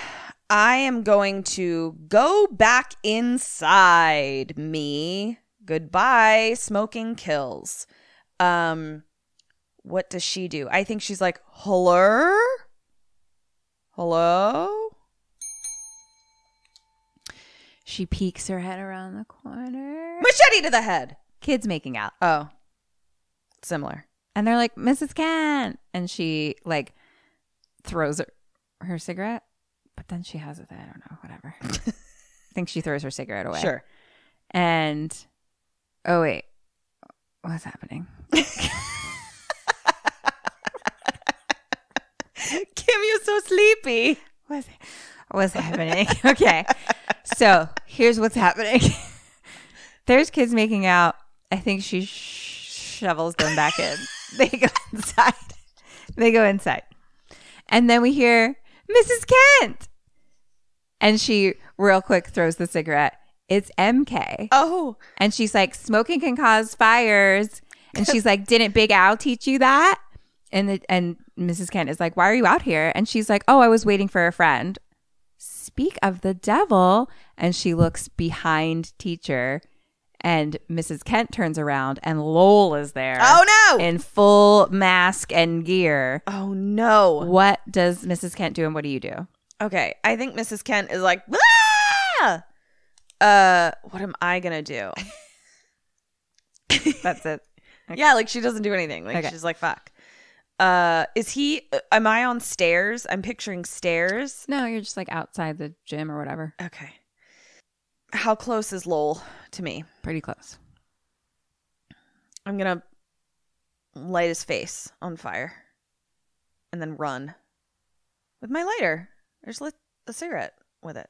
I am going to go back inside me. Goodbye, smoking kills. What does she do? I think she's like, "Hello? Hello?" She peeks her head around the corner. Machete to the head. Kids making out. Oh. Similar. And they're like, "Mrs. Kent." And she like throws her cigarette. But then she has it. I don't know. Whatever. I think she throws her cigarette away. Sure. And, oh, wait. What's happening? Kim, you're so sleepy. What's happening? Okay. So here's what's happening. There's kids making out. I think she shovels them back in. They go inside. And then we hear Mrs. Kent. And she real quick throws the cigarette. It's MK. Oh. And she's like, "Smoking can cause fires." And she's like, "Didn't Big Al teach you that?" And Mrs. Kent is like, "Why are you out here?" And she's like, "Oh, I was waiting for a friend." Speak of the devil. And she looks behind teacher. And Mrs. Kent turns around and Lowell is there. Oh, no. In full mask and gear. Oh, no. What does Mrs. Kent do and what do you do? Okay. I think Mrs. Kent is like, What am I gonna do? That's it. Yeah, like she doesn't do anything. Like Okay. she's like, fuck. Is he? Am I on stairs? I'm picturing stairs. No, you're just like outside the gym or whatever. Okay. How close is Lowell to me? Pretty close. I'm gonna light his face on fire, and then run with my lighter. I just lit a cigarette with it,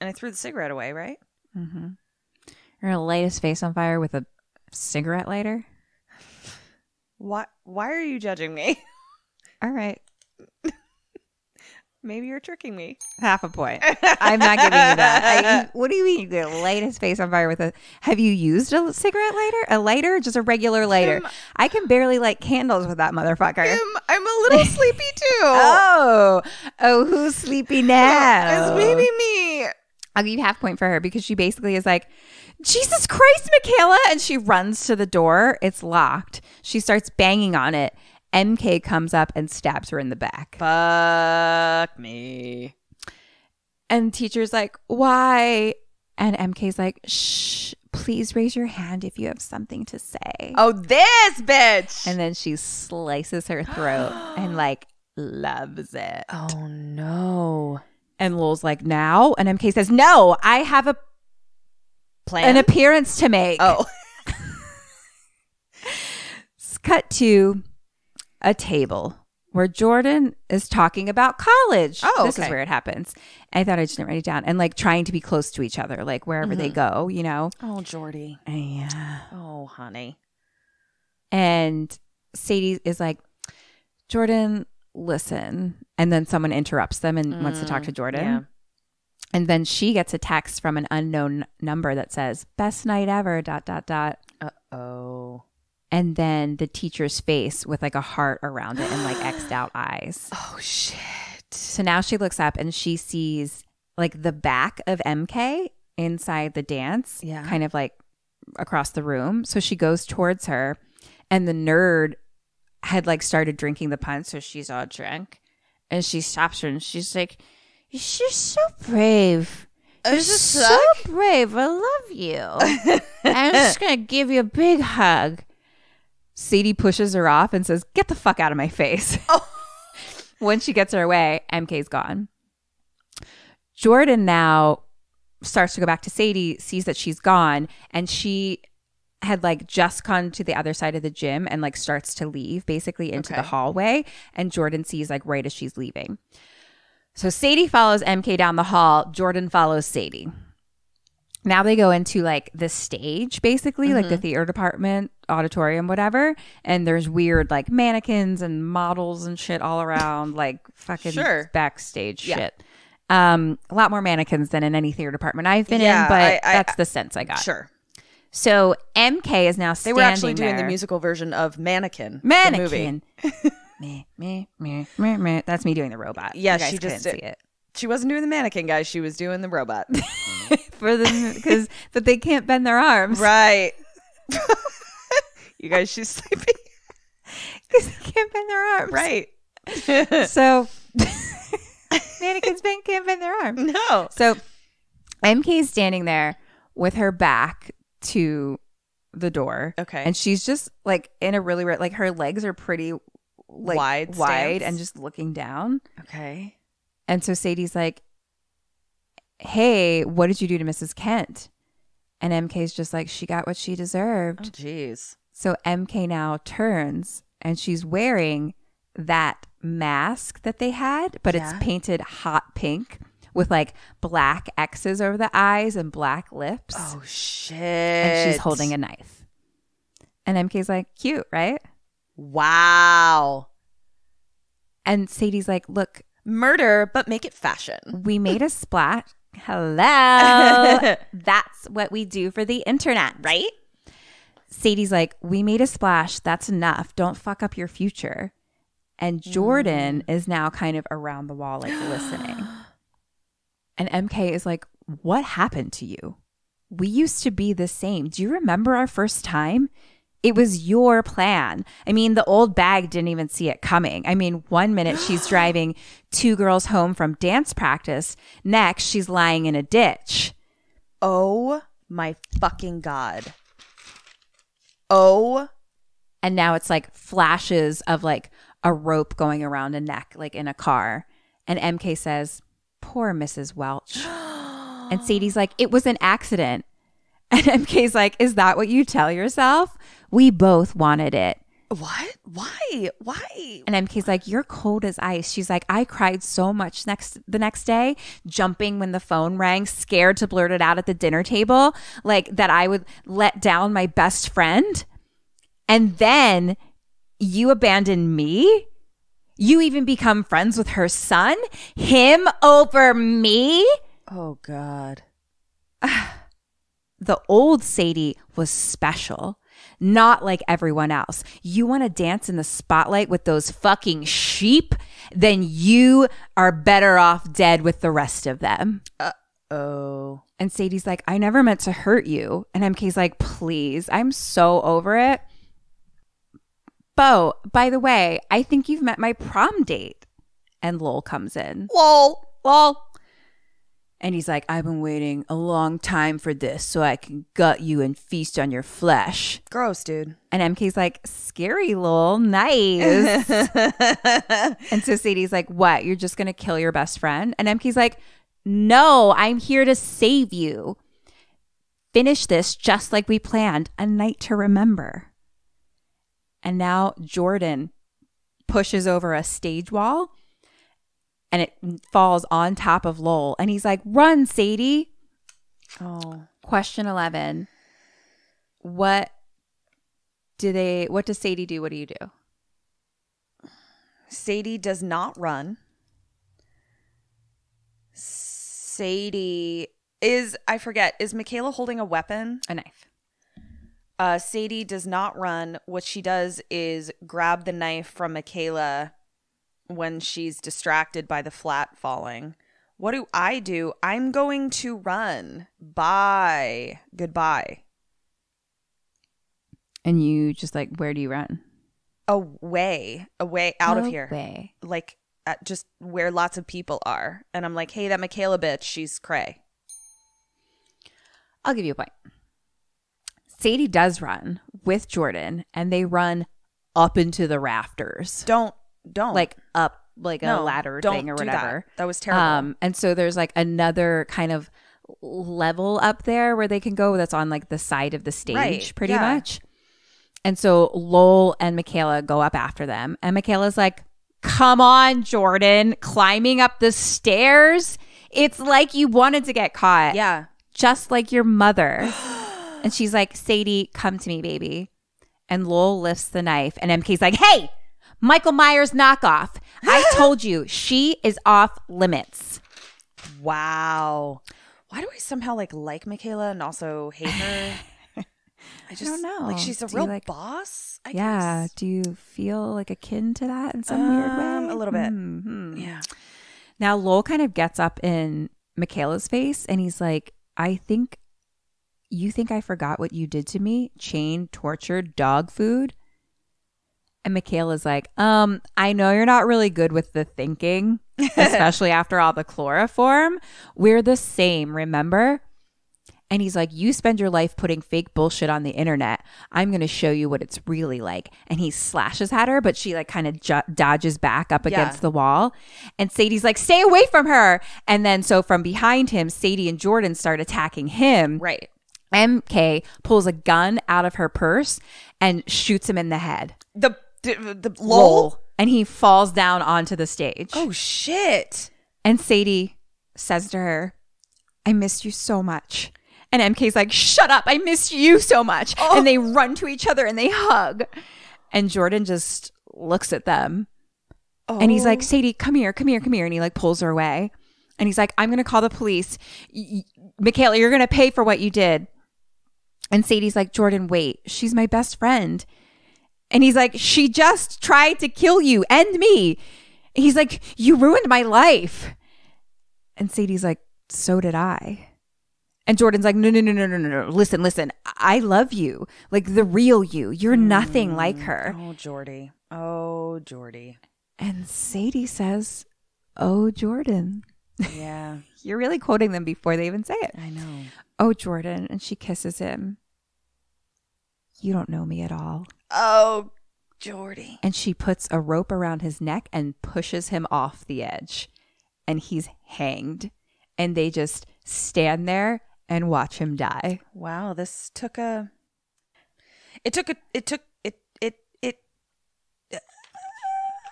and I threw the cigarette away. Right? Mm-hmm. You're gonna light his face on fire with a cigarette lighter? Why are you judging me? All right. Maybe you're tricking me. Half a point. I'm not giving you that. What do you mean you're gonna light his face on fire with a... Have you used a cigarette lighter? A lighter? Just a regular lighter? I can barely light candles with that motherfucker. I'm a little sleepy too. Oh, who's sleepy now? It's maybe me. I'll give you half point for her because she basically is like, Jesus Christ, Michaela. And she runs to the door. It's locked. She starts banging on it. MK comes up and stabs her in the back. Fuck me. And teacher's like, why? And MK's like, shh, please raise your hand if you have something to say. Oh, this bitch. And then she slices her throat and like loves it. Oh, no. And Lowell's like, now? And MK says, no, I have an Plan? appearance to make. Oh. Cut to a table where Jordan is talking about college. Oh, This is okay. where it happens. I thought I just didn't write it down. And like trying to be close to each other, like wherever they go, you know? Oh, Jordy. Yeah. Oh, honey. And Sadie is like, Jordan, listen. And then someone interrupts them and wants to talk to Jordan. Yeah. And then she gets a text from an unknown number that says, best night ever, ... Uh-oh. And then the teacher's face with like a heart around it and like X'd out eyes. Oh, shit. So now she looks up and she sees like the back of MK inside the dance, Yeah. kind of like across the room. So she goes towards her and the nerd had like started drinking the punch. So she's all drunk and she stops her and she's like, you're so brave. You're so brave. I love you. I'm just going to give you a big hug. Sadie pushes her off and says, get the fuck out of my face. Oh. When she gets her away, MK's gone. Jordan now starts to go back to Sadie, sees that she's gone, and she had like just gone to the other side of the gym and like starts to leave basically into the hallway. And Jordan sees like right as she's leaving. So Sadie follows MK down the hall. Jordan follows Sadie. Now they go into like the stage, basically, like the theater department, auditorium, whatever. And there's weird like mannequins and models and shit all around, like fucking backstage shit. A lot more mannequins than in any theater department I've been in, but that's the sense I got. Sure. So MK is now They standing were actually doing there. the musical version of Mannequin. The Mannequin. movie. meh. That's me doing the robot. Yeah, You guys she just couldn't see it. She wasn't doing the mannequin, guys. She was doing the robot. But they can't bend their arms. Right. You guys, she's sleeping. Because they can't bend their arms. Right. So mannequins can't bend their arms. No. So MK is standing there with her back to the door. Okay. And she's just like in a really weird, like her legs are pretty like Wide wide stance. and just looking down. Okay. And so Sadie's like, hey, what did you do to Mrs. Kent? And MK's just like, she got what she Oh, deserved. jeez. So MK now turns and she's wearing that mask that they had, but it's painted hot pink with like black X's over the eyes and black lips. Oh, shit. And she's holding a knife. And MK's like, cute, right? Wow. And Sadie's like, look, Murder, but make it fashion. we made a splat. Hello. That's what we do for the internet, right? Sadie's like, we made a splash. That's enough. Don't fuck up your future. And Jordan is now kind of around the wall, like listening. And MK is like, what happened to you? We used to be the same. Do you remember our first time? It was your plan. I mean, the old bag didn't even see it coming. I mean, 1 minute she's driving 2 girls home from dance practice. Next, she's lying in a ditch. Oh my fucking God. Oh. And now it's like flashes of like a rope going around a neck, like in a car. And MK says, poor Mrs. Welch. And Sadie's like, it was an accident. And MK's like, is that what you tell yourself? We both wanted it. What? Why? And MK's like, you're cold as ice. She's like, I cried so much the next day, jumping when the phone rang, scared to blurt it out at the dinner table, like that I would let down my best friend. And then you abandon me? You even become friends with her son? Him over me? Oh, God. The old Sadie was special. Not like everyone else. You want to dance in the spotlight with those fucking sheep? Then you are better off dead with the rest of them. Oh. And Sadie's like, I never meant to hurt you. And MK's like, please, I'm so over it. Bo, by the way, I think you've met my prom date. And Lowell comes in. Lol. And he's like, I've been waiting a long time for this so I can gut you and feast on your flesh. Gross, dude. And MK's like, scary, Lowell. Nice. And so Sadie's like, what? You're just going to kill your best friend? And MK's like, no, I'm here to save you. Finish this just like we planned. A night to remember. And now Jordan pushes over a stage wall. And it falls on top of Lowell. And he's like, run, Sadie. Oh. Question 11. What does Sadie do? What do you do? Sadie does not run. Sadie is Michaela holding a weapon? A knife. Sadie does not run. What she does is grab the knife from Michaela when she's distracted by the flat falling. What do? I'm going to run. Bye. Goodbye. And you just like, where do you run? Away out of here. Away. Like just where lots of people are. And I'm like, hey, that Michaela bitch, she's cray. I'll give you a point. Sadie does run with Jordan and they run up into the rafters. Don't. Like up like a ladder thing or whatever. That was terrible. And so there's like another kind of level up there where they can go that's on like the side of the stage pretty much. And so Lowell and Michaela go up after them. And Michaela's like, come on, Jordan, climbing up the stairs. It's like you wanted to get caught. Yeah. Just like your mother. And she's like, Sadie, come to me, baby. And Lowell lifts the knife. And MK's like, hey, Michael Myers knockoff. I told you, she is off limits. Wow. Why do I somehow like Michaela and also hate her? I don't know. Like she's a real boss, I guess. Do you feel like akin to that in some weird way? A little bit. Mm-hmm. Yeah. Now Lowell kind of gets up in Michaela's face and he's like, you think I forgot what you did to me? Chained, tortured, dog food? And Michaela's like, I know you're not really good with the thinking, especially after all the chloroform. We're the same, remember? And he's like, you spend your life putting fake bullshit on the internet. I'm going to show you what it's really like. And he slashes at her, but she like kind of dodges back up against the wall. And Sadie's like, stay away from her. And then so from behind him, Sadie and Jordan start attacking him. Right. MK pulls a gun out of her purse and shoots him in the head. The Lowell? And he falls down onto the stage. Oh, shit. And Sadie says to her, I missed you so much. And MK's like, shut up. I missed you so much. Oh. And they run to each other and they hug. And Jordan just looks at them. Oh. And he's like, Sadie, come here. And he like pulls her away. And he's like, I'm going to call the police. Michaela, you're going to pay for what you did. And Sadie's like, Jordan, wait. She's my best friend. And he's like, she just tried to kill you and me. He's like, you ruined my life. And Sadie's like, so did I. And Jordan's like, no. Listen. I love you. Like the real you. You're nothing like her. Oh, Jordy. And Sadie says, oh, Jordan. Yeah. You're really quoting them before they even say it. I know. "Oh, Jordan." And she kisses him. "You don't know me at all." Oh, Jordy. And she puts a rope around his neck and pushes him off the edge. And he's hanged. And they just stand there and watch him die. Wow, this took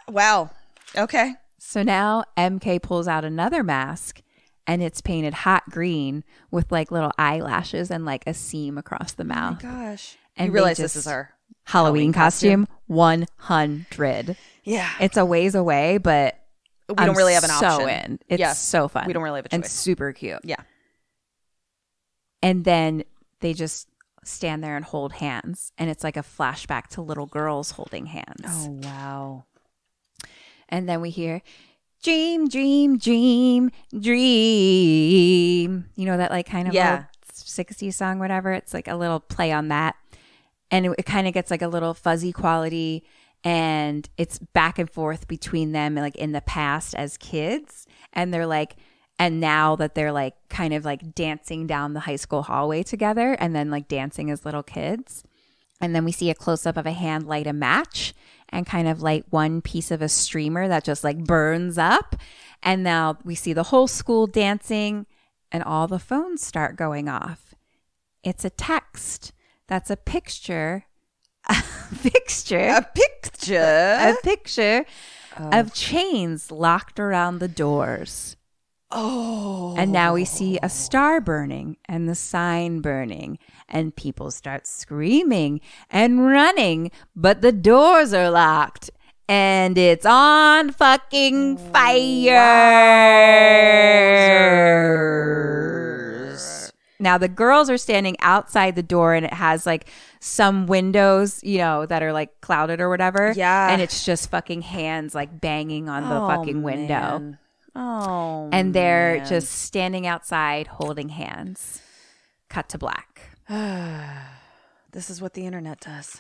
wow. Okay. So now MK pulls out another mask and it's painted hot green with like little eyelashes and like a seam across the mouth. Oh my gosh. And you realize they this just- is our Halloween costume 100. Yeah. It's a ways away, but We don't really have an option. So in. It's so fun. We don't really have a and choice. super cute. Yeah. And then they just stand there and hold hands, and it's like a flashback to little girls holding hands. Oh, wow. And then we hear dream, dream, dream, dream. You know that like kind of old 60s song, whatever. It's like a little play on that. And it kind of gets like a little fuzzy quality, and it's back and forth between them like in the past as kids. And they're like, and now that they're like kind of like dancing down the high school hallway together and then like dancing as little kids. And then we see a close up of a hand light a match and kind of light one piece of a streamer that just like burns up. And now we see the whole school dancing and all the phones start going off. It's a text. That's a picture. A picture of chains locked around the doors. Oh. And now we see a star burning and the sign burning, and people start screaming and running, but the doors are locked and it's on fucking fire. Now the girls are standing outside the door, and it has like some windows, you know, that are like clouded or whatever. Yeah. And it's just fucking hands like banging on the fucking window. Man. Oh, And they're man. just standing outside holding hands. Cut to black. This is what the internet does.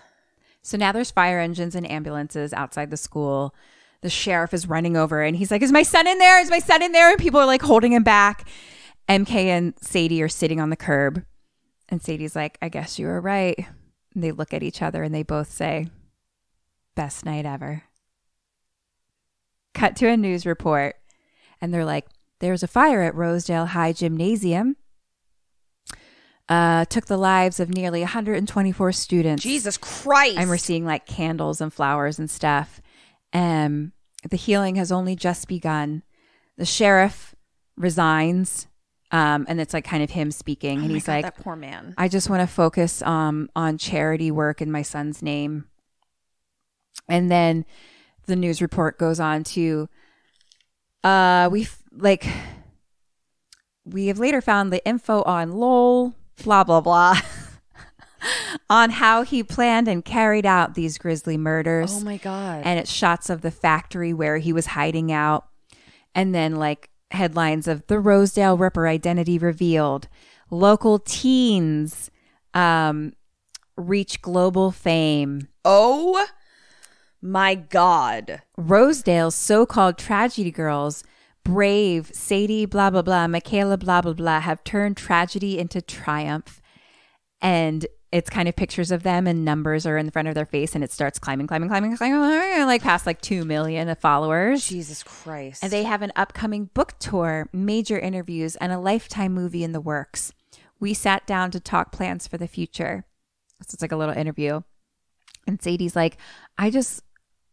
So now there's fire engines and ambulances outside the school. The sheriff is running over and he's like, "Is my son in there? Is my son in there?" And people are like holding him back. MK and Sadie are sitting on the curb. And Sadie's like, "I guess you were right." And they look at each other and they both say, "Best night ever." Cut to a news report. And they're like, "There's a fire at Rosedale High Gymnasium. Took the lives of nearly 124 students." Jesus Christ. And we're seeing like candles and flowers and stuff. The healing has only just begun. The sheriff resigns. And it's like kind of him speaking. And he's like, that poor man. "I just want to focus on charity work in my son's name." And then the news report goes on to, we have later found the info on Lowell, blah, blah, blah, on how he planned and carried out these grisly murders. Oh my God. And it's shots of the factory where he was hiding out. And then like headlines of the Rosedale Ripper identity revealed. Local teens reach global fame. Oh my God. Rosedale's so-called tragedy girls, Brave, Sadie, blah, blah, blah, Michaela, blah, blah, blah, have turned tragedy into triumph. And it's kind of pictures of them and numbers are in front of their face, and it starts climbing, like past like 2 million followers. Jesus Christ. And they have an upcoming book tour, major interviews, and a Lifetime movie in the works. We sat down to talk plans for the future. So it's like a little interview. And Sadie's like, "I just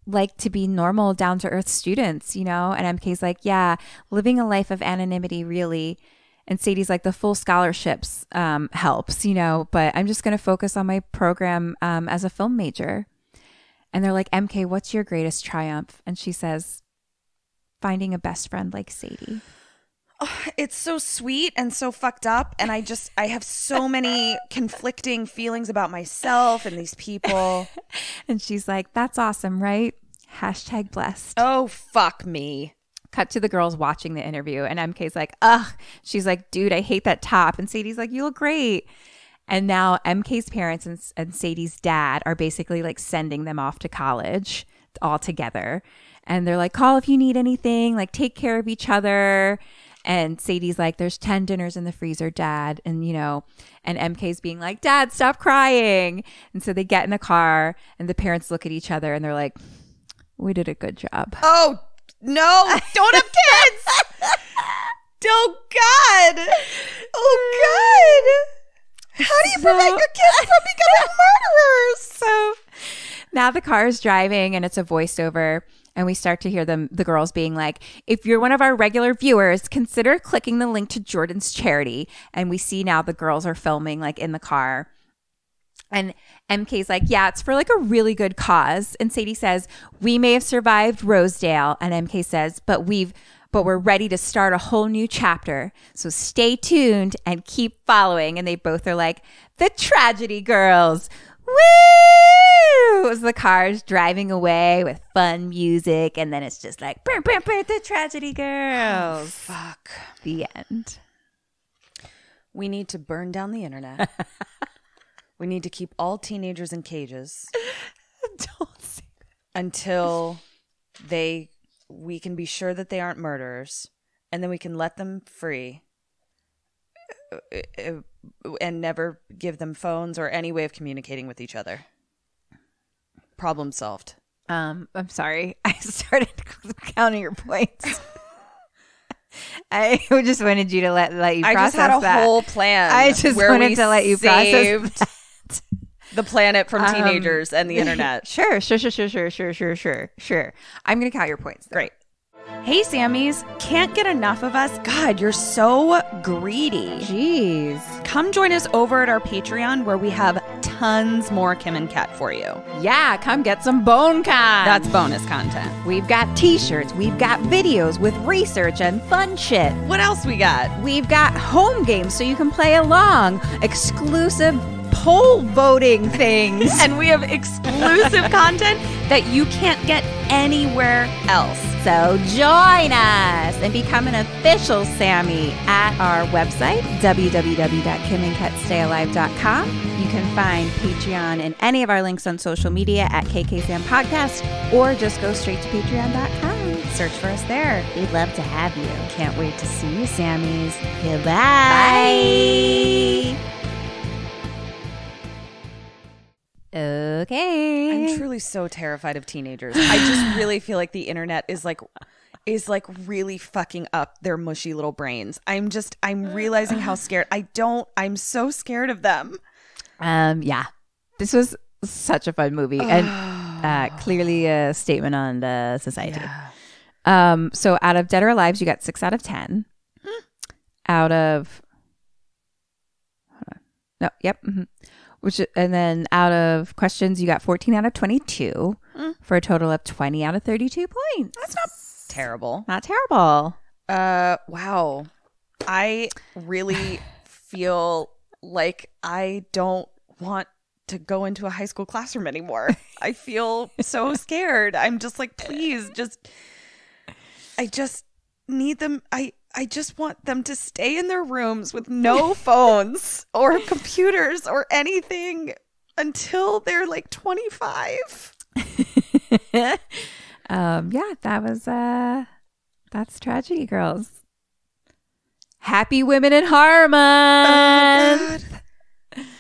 like to be normal, down-to-earth students, you know?" And MK's like, "Yeah, living a life of anonymity, really." And Sadie's like, "The full scholarships helps, you know, but I'm just going to focus on my program as a film major." And they're like, "MK, what's your greatest triumph?" And she says, "Finding a best friend like Sadie." It's so sweet and so fucked up. And I have so many conflicting feelings about myself and these people. And she's like, "That's awesome, right? Hashtag blessed." Oh, fuck me. Cut to the girls watching the interview. And MK's like, "Ugh." She's like, "Dude, I hate that top." And Sadie's like, "You look great." And now MK's parents and Sadie's dad are basically like sending them off to college all together. And they're like, "Call if you need anything, like take care of each other." And Sadie's like, there's 10 dinners in the freezer, Dad. And, and MK's being like, Dad, stop crying. And so they get in a car and the parents look at each other and they're like, we did a good job. Oh, no. Don't have kids. Oh, God. Oh, God. How do you prevent your kids from becoming murderers? So now the car is driving and it's a voiceover. And we start to hear the girls being like, if you're one of our regular viewers, consider clicking the link to Jordan's charity. And we see now the girls are filming like in the car. And MK's like, yeah, it's for like a really good cause. And Sadie says, we may have survived Rosedale. And MK says, but we're ready to start a whole new chapter. So stay tuned and keep following. And they both are like, the Tragedy Girls. Woo! As the car's driving away with fun music, and then it's just like, burr, burr, burr, the Tragedy Girls. Oh, fuck. The end. We need to burn down the internet. We need to keep all teenagers in cages. Don't say that. Until we can be sure that they aren't murderers, and then we can let them free. And never give them phones or any way of communicating with each other. Problem solved. I'm sorry. I started counting your points. I just wanted you to let you process that. I just had a whole plan. I just wanted to let you process that. The planet from teenagers and the internet. Sure. I'm going to count your points, though. Great. Hey, Sammies. Can't get enough of us? God, you're so greedy. Jeez. Come join us over at our Patreon where we have tons more Kim and Kat for you. Yeah, come get some bone con. That's bonus content. We've got t-shirts. We've got videos with research and fun shit. What else we got? We've got home games so you can play along. Exclusive poll voting things. And we have exclusive content that you can't get anywhere else. So join us and become an official Sammy at our website, www.kimandkatstayalive.com. You can find Patreon and any of our links on social media at kksampodcast, or just go straight to patreon.com. Search for us there. We'd love to have you. Can't wait to see you, Sammies. Goodbye. Bye. Okay. I'm truly so terrified of teenagers. I just really feel like the internet is like really fucking up their mushy little brains. I'm realizing how scared. I'm so scared of them. Yeah. This was such a fun movie and clearly a statement on society. Yeah. So out of Dead or Alive, you got 6 out of 10. Out of and then out of questions, you got 14 out of 22 for a total of 20 out of 32 points. That's not terrible. Not terrible. Wow. I really feel like I don't want to go into a high school classroom anymore. I feel so scared. I'm just like, please, I just need them. I just want them to stay in their rooms with no phones or computers or anything until they're like 25. Yeah, that's Tragedy Girls. Happy Women in Harmon. Oh, God.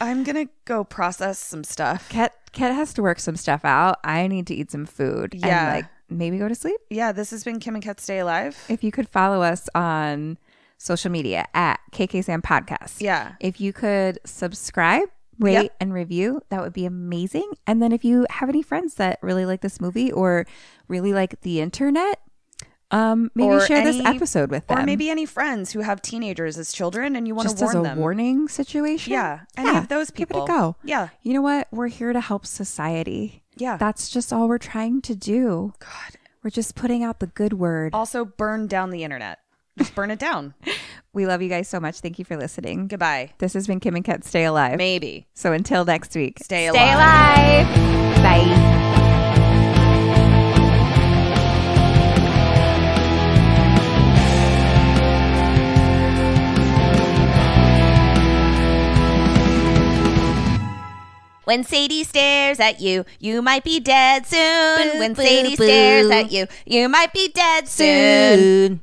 I'm going to go process some stuff. Kat has to work some stuff out. I need to eat some food. Yeah. And maybe go to sleep. Yeah, this has been Kim and Kat Stay Alive. If you could follow us on social media at kksampodcast. Yeah. If you could subscribe, rate, and review, that would be amazing. And then if you have any friends that really like this movie or really like the internet, maybe share this episode with them. Or maybe any friends who have teenagers as children and you want to warn them. Just as a warning situation? Yeah. Any of those people. Give it a go. Yeah. You know what? We're here to help society. Yeah. That's just all we're trying to do. God. We're just putting out the good word. Also, burn down the internet. Just burn it down. We love you guys so much. Thank you for listening. Goodbye. This has been Kim and Kat Stay Alive. Maybe. So until next week. Stay alive. Stay alive. Bye. When Sadie stares at you, you might be dead soon. When Sadie stares at you, you might be dead soon.